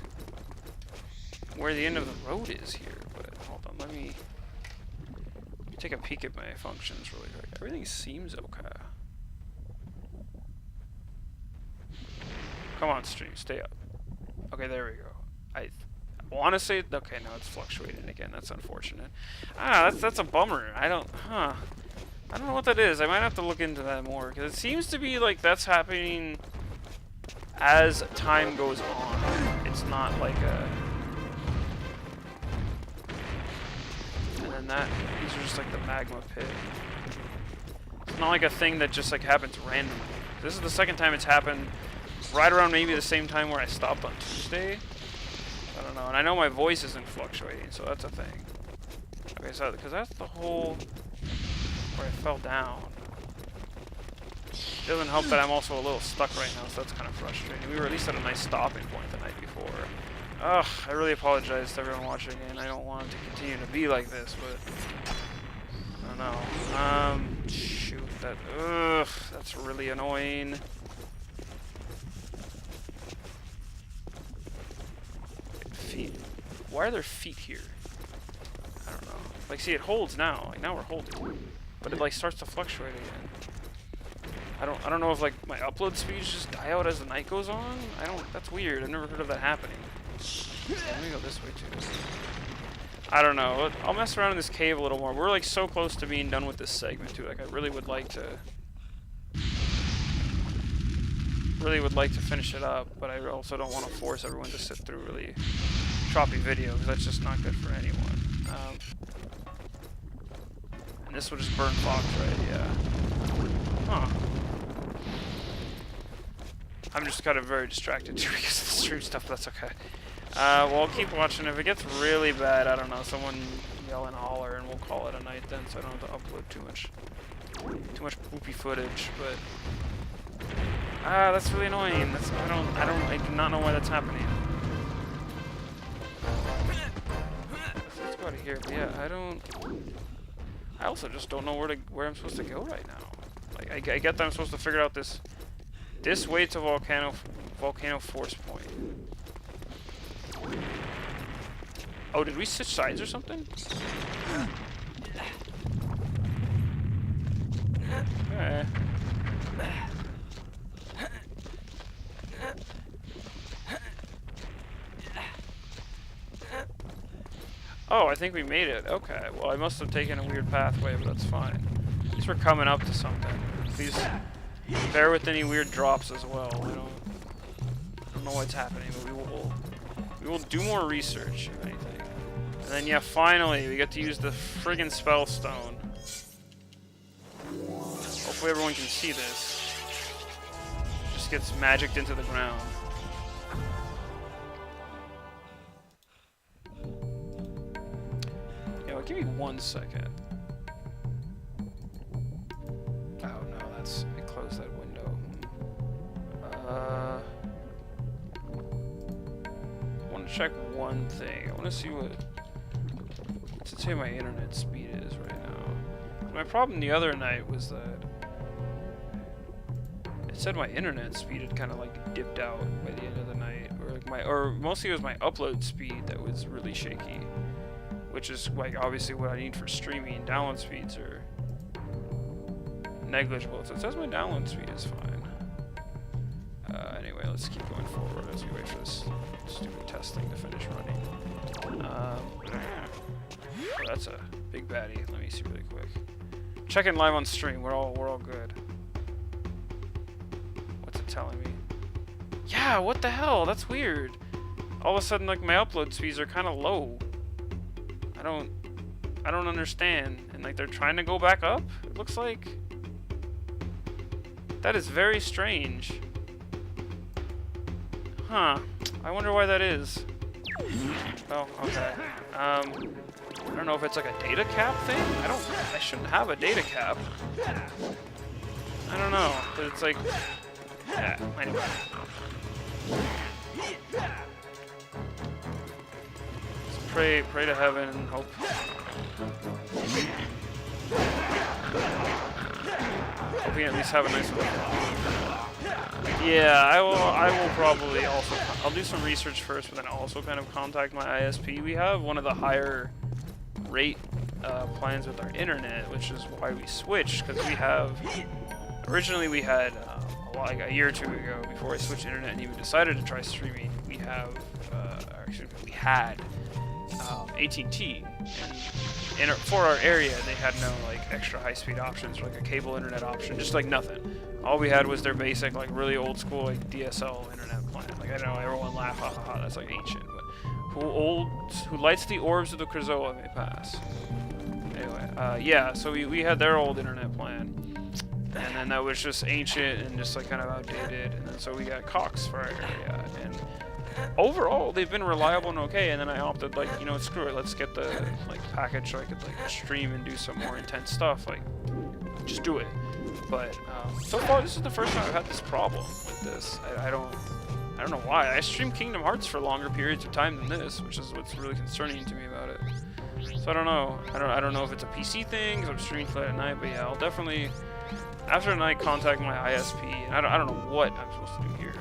where the end of the road is here. But hold on, let me take a peek at my functions really quick. Everything seems okay. Come on, stream, stay up. Okay, there we go. I want to say, okay, now it's fluctuating again. That's unfortunate. That's a bummer. I don't know what that is. I might have to look into that more because it seems to be like that's happening as time goes on. It's not like a, and then these are just like the magma pit. It's not like a thing that just like happens randomly. This is the second time it's happened. Right around maybe the same time where I stopped on Tuesday. I don't know, and I know my voice isn't fluctuating, so that's a thing. Okay, so because that's the hole where I fell down. It doesn't help that I'm also a little stuck right now, so that's kind of frustrating. We were at least at a nice stopping point the night before. Ugh, I really apologize to everyone watching, and I don't want it to continue to be like this, but don't know. Shoot, that's really annoying. Feet. Why are there feet here? I don't know. Like, see, it holds now. Like, now we're holding. But it, like, starts to fluctuate again. I don't know if, like, my upload speeds just die out as the night goes on. That's weird. I've never heard of that happening. Let me go this way, too. I don't know. I'll mess around in this cave a little more. We're, like, so close to being done with this segment, too. Like, I really would like to finish it up, but I also don't want to force everyone to sit through really choppy video, because that's just not good for anyone. And this will just burn Fox, right? Yeah. Huh. I'm just kind of very distracted too because of the stream stuff, but that's okay. Well, I'll keep watching. If it gets really bad, I don't know, someone yell and holler, and we'll call it a night then, so I don't have to upload too much poopy footage. But that's really annoying. I do not know why that's happening. Let's go out of here. But yeah, I also just don't know where I'm supposed to go right now. Like, I get that I'm supposed to figure out this way to volcano force point. Oh, did we switch sides or something? Okay. Oh, I think we made it. Okay. Well, I must have taken a weird pathway, but that's fine. At least we're coming up to something. Please bear with any weird drops as well. I don't know what's happening, but we will do more research, if anything. And then, yeah, finally, we get to use the friggin' spell stone. Hopefully everyone can see this. Just gets magicked into the ground. Give me 1 second. Oh no, I closed that window. I want to check one thing. I want to see what to say my internet speed is right now. My problem the other night was that it said my internet speed had kind of like dipped out by the end of the night, or mostly it was my upload speed that was really shaky. Which is like obviously what I need for streaming. Download speeds are negligible. So it says my download speed is fine. Anyway, let's keep going forward as we wait for this stupid test thing to finish running. Oh, that's a big baddie. Let me see really quick. Checking live on stream. We're all good. What's it telling me? Yeah, what the hell? That's weird. All of a sudden, like, my upload speeds are kind of low. I don't understand. And like they're trying to go back up, it looks like. That is very strange. Huh. I wonder why that is. Oh, okay. I don't know if it's like a data cap thing. I shouldn't have a data cap. I don't know, but it's like, yeah, anyway. Pray to heaven and hope. Hope we at least have a nice one. Yeah, I will probably also. I'll do some research first, but then also kind of contact my ISP. We have one of the higher rate plans with our internet, which is why we switched. Because we have originally we had like a year or two ago, before I switched internet and even decided to try streaming, we had AT&T, and for our area they had no like extra high-speed options, or like a cable internet option, just like nothing. All we had was their basic, like really old school, like DSL internet plan. Like I know everyone laugh, ha ha ha, that's like ancient, but who lights the orbs of the Krazoa may pass. Anyway, yeah, so we had their old internet plan, and then that was just ancient and just like kind of outdated, and then so we got Cox for our area, and overall they've been reliable and okay. And then I opted, like, you know, screw it, let's get the like package so I could like stream and do some more intense stuff, like just do it. But so far this is the first time I've had this problem with this. I don't know why. I stream Kingdom Hearts for longer periods of time than this, which is what's really concerning to me about it. So I don't know. I don't know if it's a PC thing because I'm streaming late at night. But yeah, I'll definitely after the night contact my ISP. And I don't know what I'm supposed to do here.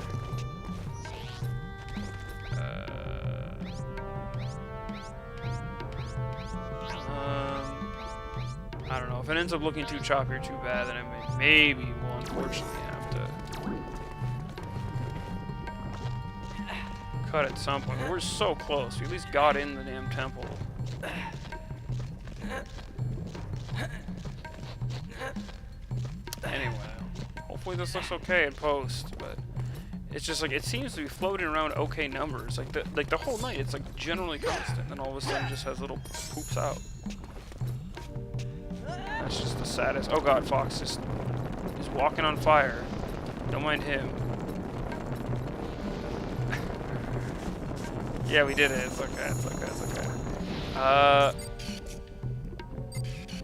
I don't know. If it ends up looking too choppy or too bad, then I maybe will unfortunately have to cut at some point. We're so close. We at least got in the damn temple. Anyway, hopefully this looks okay in post, but it's just like it seems to be floating around okay numbers. Like the whole night, it's like generally constant, and then all of a sudden it just has little poops out. That's just the saddest. Oh god, Fox just is walking on fire. Don't mind him. Yeah, we did it. It's okay. It's okay. It's okay.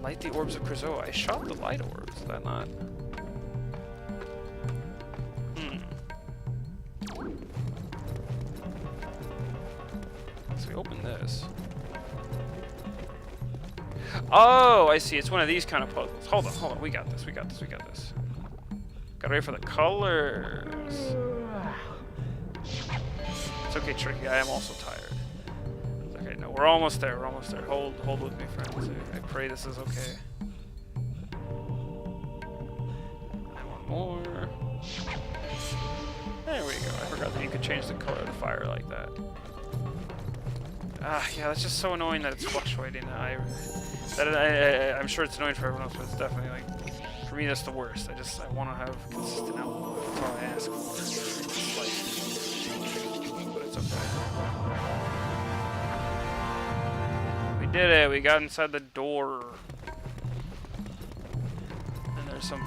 Light the orbs of Krazoa. I shot the light orbs. Is that not? So we open this. Oh, I see. It's one of these kind of puzzles. Hold on. We got this. Gotta wait for the colors. It's okay, Tricky. I am also tired. Okay, no, we're almost there. Hold with me, friends. I pray this is okay. And one more. There we go. I forgot that you could change the color of the fire like that. Yeah, that's just so annoying that it's fluctuating. I'm sure it's annoying for everyone else, but it's definitely like, for me, that's the worst. I want to have consistent output. That's all I ask for. But it's okay. We did it. We got inside the door. And there's some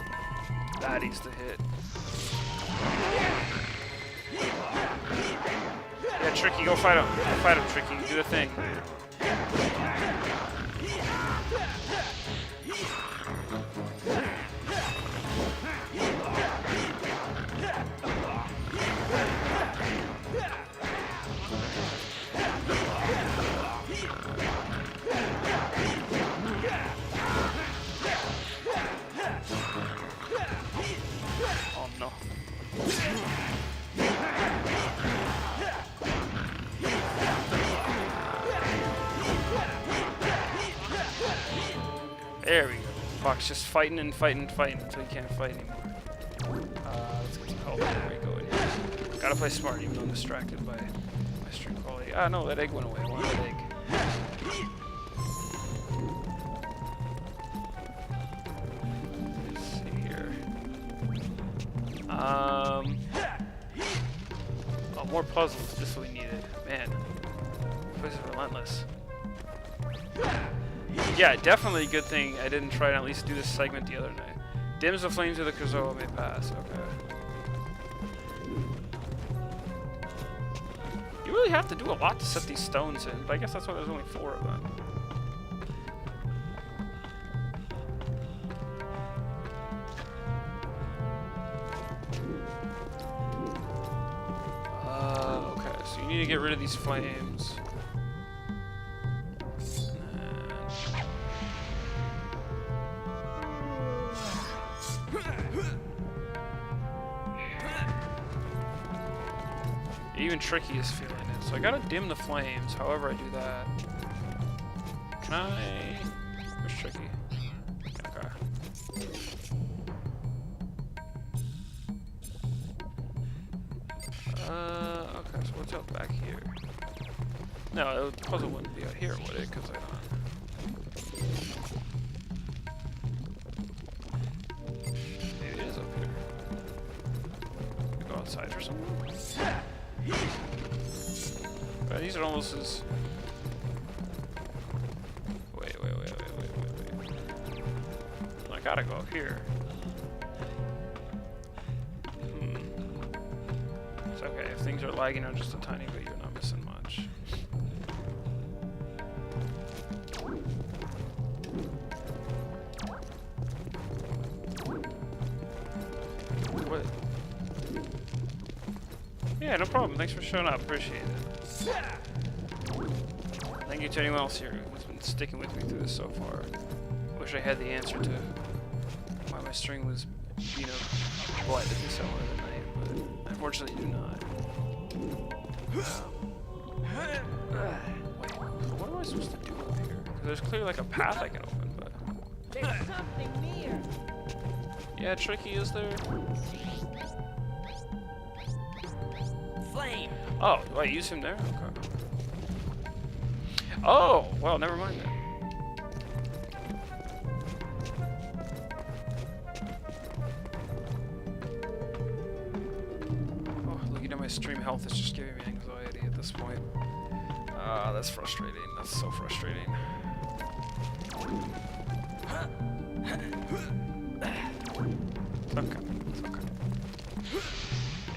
baddies to hit. Yeah, Tricky, go fight him. Tricky. Do the thing. Oh no. There we go. Fox just fighting until he can't fight anymore. Let's get some help. There we go. Gotta play smart even though I'm distracted by my stream quality. Ah, no, that egg went away. I wanted that egg. Let's see here. Oh, more puzzles. Just what we needed. Man, this place is relentless. Yeah, definitely a good thing I didn't try to at least do this segment the other night. Dims the flames of the Krazoa may pass. Okay. You really have to do a lot to set these stones in, but I guess that's why there's only 4 of them. Okay, so you need to get rid of these flames. Even Tricky is feeling it, so I gotta dim the flames. However I do that, can I? Where's Tricky? Okay. Okay. So what's out back here? No, the puzzle wouldn't be out here, would it? Because I don't. Maybe it is up here. Can we go outside or something? But these are almost as... Wait. I gotta go up here. It's okay. If things are lagging out just a tiny bit, you're not missing much. What? Yeah, no problem. Thanks for showing up. Appreciate it. Thank you to anyone else here who's been been sticking with me through this so far. Wish I had the answer to why my string was, you know, blinded this hour of the night, but unfortunately do not. Wait, what am I supposed to do up here? 'Cause there's clearly like a path I can open, but... There's something near. Yeah, Tricky, is there? Flame. Oh, do I use him there? Okay. Oh, well, never mind then. Oh, looking at my stream health is just giving me anxiety at this point. That's frustrating. That's so frustrating. It's okay. It's okay.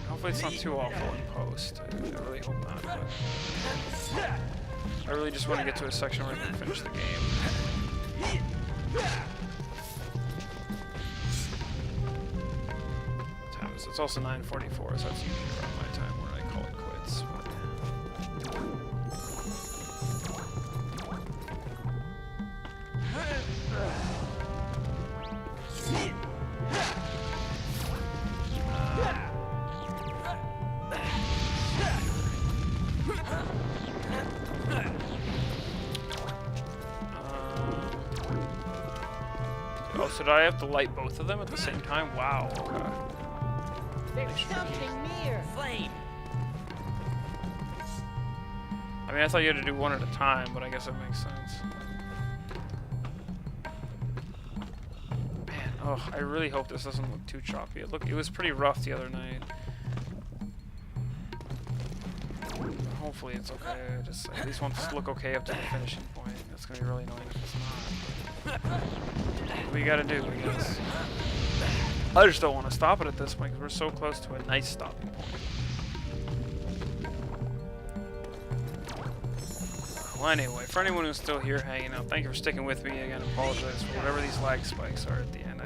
Hopefully it's not too awful in post. I really hope not. But I really just want to get to a section where I can finish the game. Time is, it's also 9:44, so that's usually around my time where I call it quits. But... Oh, so do I have to light both of them at the same time? Wow. Okay. There's something near. Flame. I mean, I thought you had to do one at a time, but I guess that makes sense. Man, oh, I really hope this doesn't look too choppy. It was pretty rough the other night. Hopefully it's okay. I just at least want this to look okay up to the finishing point. That's gonna be really annoying if it's not. What we gotta do, I guess. I just don't want to stop it at this point because we're so close to a nice stopping point. Well, anyway, for anyone who's still here hanging out, thank you for sticking with me. Again, apologize for whatever these lag spikes are at the end.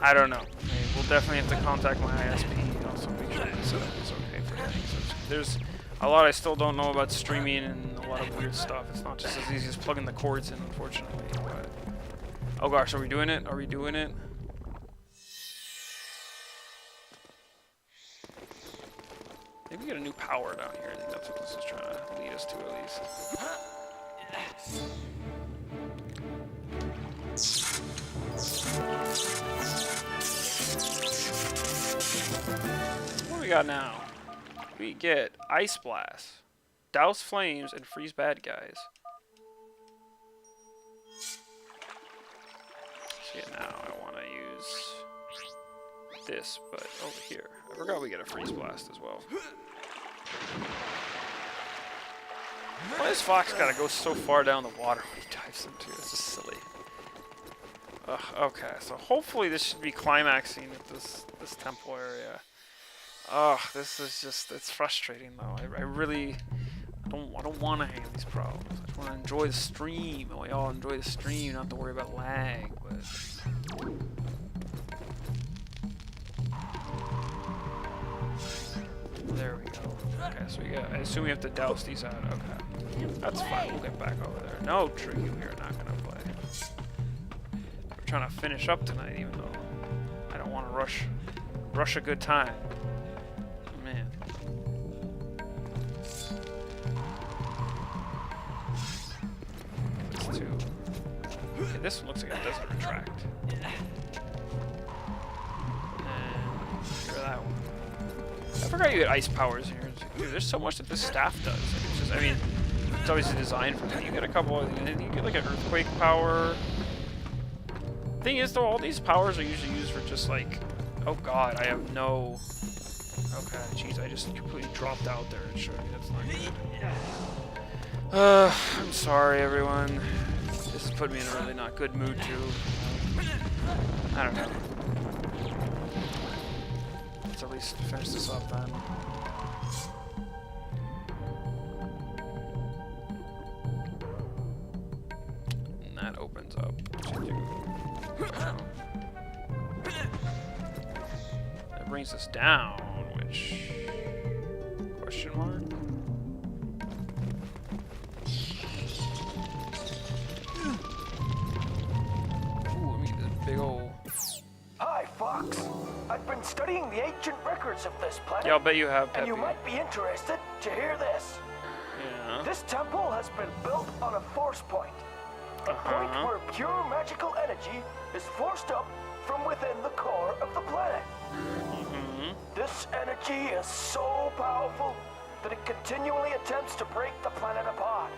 I don't know. I mean, we'll definitely have to contact my ISP and also make sure the setup is okay for things. There's a lot I still don't know about streaming and a lot of weird stuff. It's not just as easy as plugging the cords in, unfortunately. But oh gosh, are we doing it? Are we doing it? Maybe we get a new power down here. I think that's what this is trying to lead us to, at least. What do we got now? We get Ice Blast, Douse Flames, and Freeze Bad Guys. So yeah, now I want to use this, but over here. I forgot we get a Freeze Blast as well. Why does Fox gotta go so far down the water when he dives into it? This is silly. Okay, so hopefully this should be climaxing at this temple area. This is just, it's frustrating though. I really don't want to hang these problems. I just want to enjoy the stream, and we all enjoy the stream, not have to worry about lag, but... There we go. Okay, so I assume we have to douse these out. Okay. That's fine, we'll get back over there. No, Tricky, we are not gonna play. We're trying to finish up tonight, even though I don't want to rush a good time. Man. This too. Okay, this one looks like it doesn't retract. And that one. I forgot you had ice powers in here. Dude, there's so much that this staff does. Like, it's just, I mean, it's obviously designed for that. You get a couple of things. You get like an earthquake power. Thing is, though, all these powers are usually used for just like, oh god, I have no. Okay, jeez, I just completely dropped out there and showed you that's not good. I'm sorry, everyone. This has put me in a really not good mood too. I don't know. Let's at least finish this up then. And that opens up to do. That brings us down, which... question mark? big old... Hi, Fox. I've been studying the ancient records of this planet. Yeah, I'll bet you have, And Peppy. you might be interested to hear this. Yeah. This temple has been built on a force point. A point where pure magical energy is forced up from within the core of the planet. This energy is so powerful that it continually attempts to break the planet apart.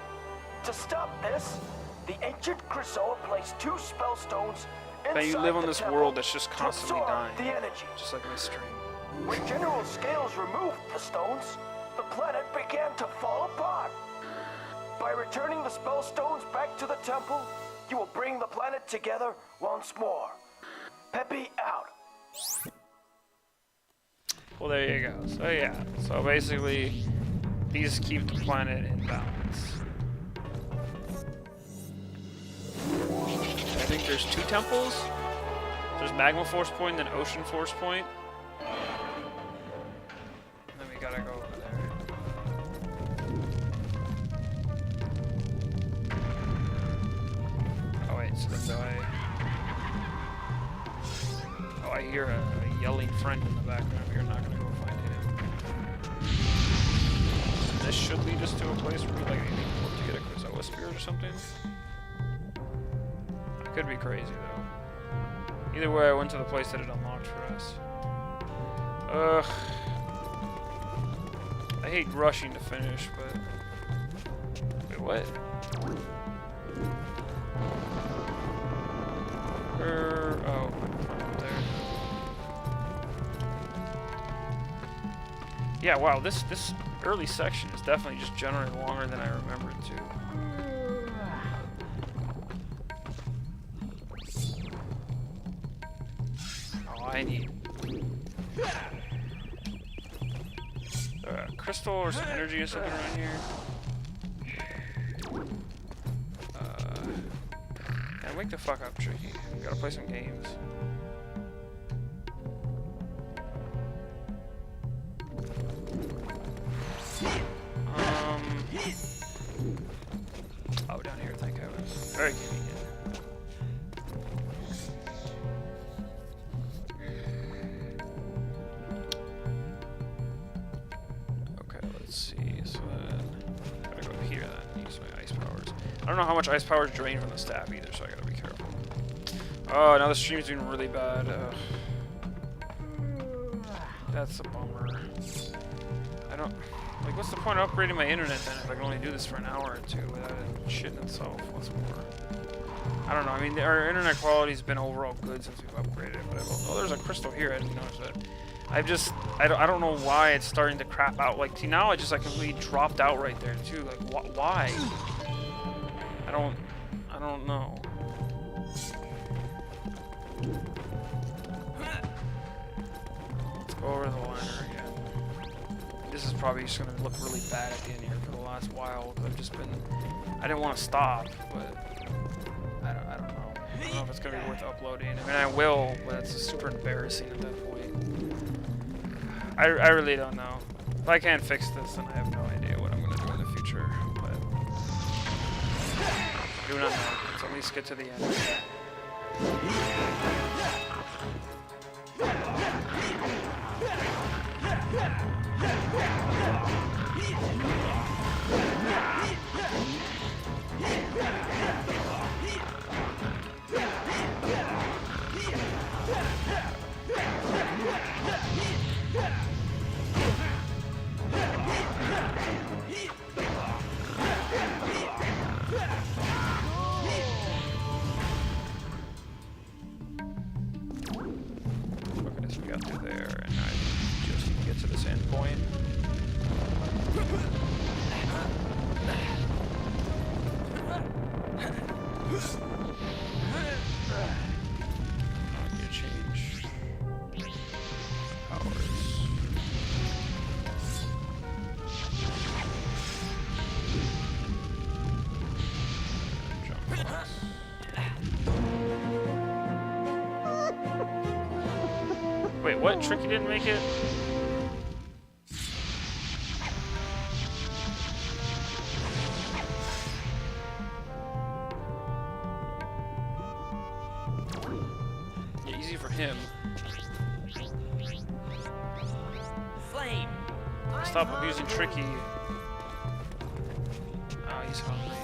To stop this, the ancient Chrysoa placed 2 spell stones inside But you live on the this temple world that's just to constantly absorb dying. the energy. Just like my stream. When General Scales removed the stones, the planet began to fall apart. By returning the spell stones back to the temple, you will bring the planet together once more. Peppy out. Well, there you go. So yeah. So basically, these keep the planet in balance. I think there's 2 temples. There's Magma Force Point and then Ocean Force Point. And then we gotta go over there. Oh wait, so then do Oh, I hear a yelling friend in the background. We're not gonna go find him. This should lead us to a place where we like maybe hope to get a Chrysoa Spirit or something. Could be crazy though. Either way, I went to the place that it unlocked for us. Ugh. I hate rushing to finish, but... Wait, what? Oh, up there. Yeah, wow, this early section is definitely just generally longer than I remember it to. I need crystal or some energy or something around here. Man, wake the fuck up, Tricky. We gotta play some games. Oh, down here, thank heavens. Very convenient. I don't know how much ice power is drained from the staff either, so I gotta be careful. Oh, now the stream's doing really bad. That's a bummer. I don't... Like, what's the point of upgrading my internet then if I can only do this for an hour or 2 without it shitting itself? What's more? I don't know. I mean, our internet quality's been overall good since we've upgraded, but oh, there's a crystal here. I didn't notice that. I don't know why it's starting to crap out. Like, see, now I just like completely dropped out right there too. Like, why? I don't know. Let's go over the liner again. This is probably just gonna look really bad at the end here for the last while, because I've just been... I didn't want to stop, but... I don't know. I don't know if it's gonna be worth uploading. I mean, I will, but it's super embarrassing at that point. I really don't know. If I can't fix this, then I have no idea what I'm gonna do in the future, but... I do not know. Let's at least get to the end. Okay, so we got through there, and now I just need to get to this end point. I need to change powers. Jump box. Wait, what? Tricky didn't make it? easy for him. Flame. Stop abusing Tricky. Oh, he's hungry.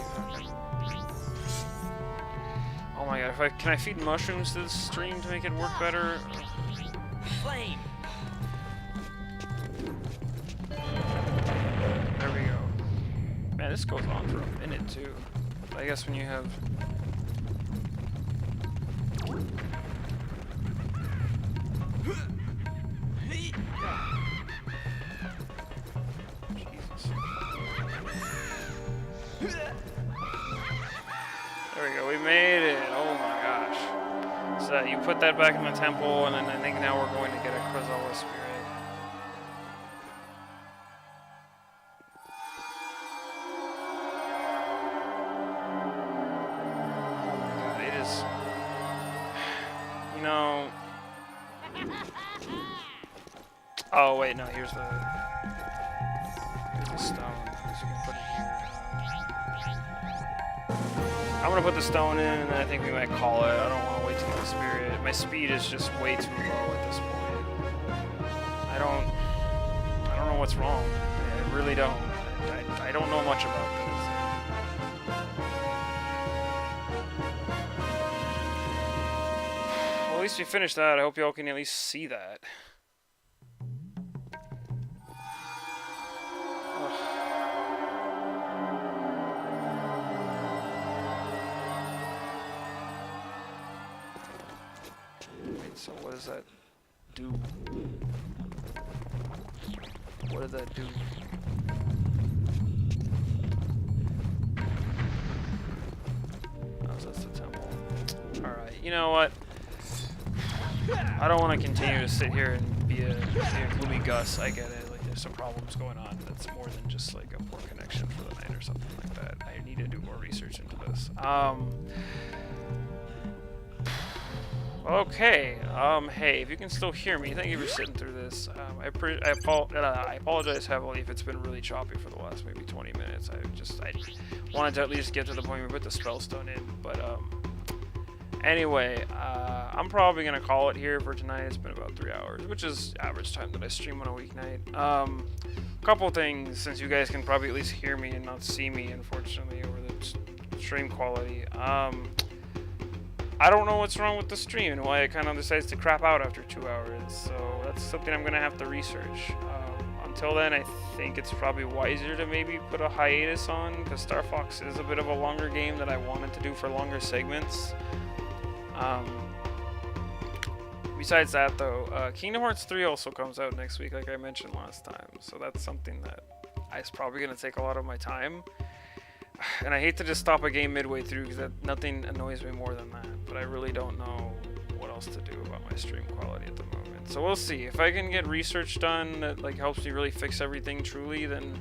Oh my god, can I feed mushrooms to this stream to make it work better? Flame. There we go. Man, this goes on for a minute too. I guess when you have... There we go, we made it! Oh my gosh. So you put that back in the temple, and then I think now we're going to get a Krazoa spirit. You know... Oh wait, no, here's the stone. So you can put it here. I'm gonna put the stone in, and I think we might call it. I don't want to wait till my spirit. My speed is just way too low at this point. I don't know what's wrong. I really don't. I don't know much about this. Well, at least we finished that. I hope y'all can at least see that. So what does that do? What did that do? Oh, so that's the temple. Alright, you know what? I don't want to continue to sit here and be a gloomy Gus. I get it. Like, there's some problems going on. That's more than just like a poor connection for the night or something like that. I need to do more research into this. Okay, hey, if you can still hear me, thank you for sitting through this. I apologize heavily if it's been really choppy for the last maybe 20 minutes. I wanted to at least get to the point where we put the spellstone in, but, anyway, I'm probably gonna call it here for tonight. It's been about 3 hours, which is average time that I stream on a weeknight. Couple things, since you guys can probably at least hear me and not see me, unfortunately, over the stream quality. I don't know what's wrong with the stream and why it kind of decides to crap out after 2 hours, so that's something I'm going to have to research. Until then, I think it's probably wiser to maybe put a hiatus on, because Starfox is a bit of a longer game that I wanted to do for longer segments. Besides that, though, Kingdom Hearts 3 also comes out next week, like I mentioned last time, so that's something that is probably going to take a lot of my time. And I hate to just stop a game midway through, because nothing annoys me more than that. But I really don't know what else to do about my stream quality at the moment. So we'll see. If I can get research done that like helps me really fix everything truly, then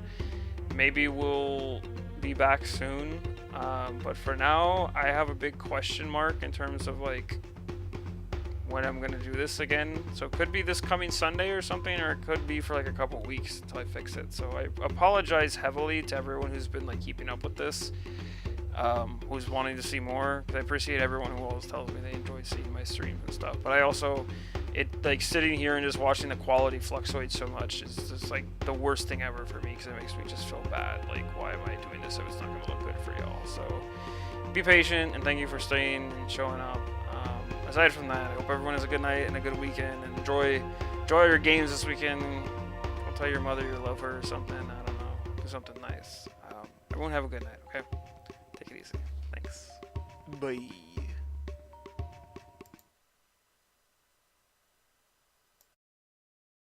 maybe we'll be back soon. But for now, I have a big question mark in terms of like when I'm gonna do this again. So it could be this coming Sunday or something, or it could be for like a couple weeks until I fix it. So I apologize heavily to everyone who's been like keeping up with this, who's wanting to see more, because I appreciate everyone who always tells me they enjoy seeing my streams and stuff. But I also, like sitting here and just watching the quality fluctuate so much is just like the worst thing ever for me, because it makes me just feel bad. Like, why am I doing this if it's not gonna look good for y'all? So be patient, and thank you for staying and showing up. Aside from that, I hope everyone has a good night and a good weekend, and enjoy your games this weekend. I'll tell your mother you love her or something. I don't know. Do something nice. Everyone have a good night, okay? Take it easy. Thanks. Bye.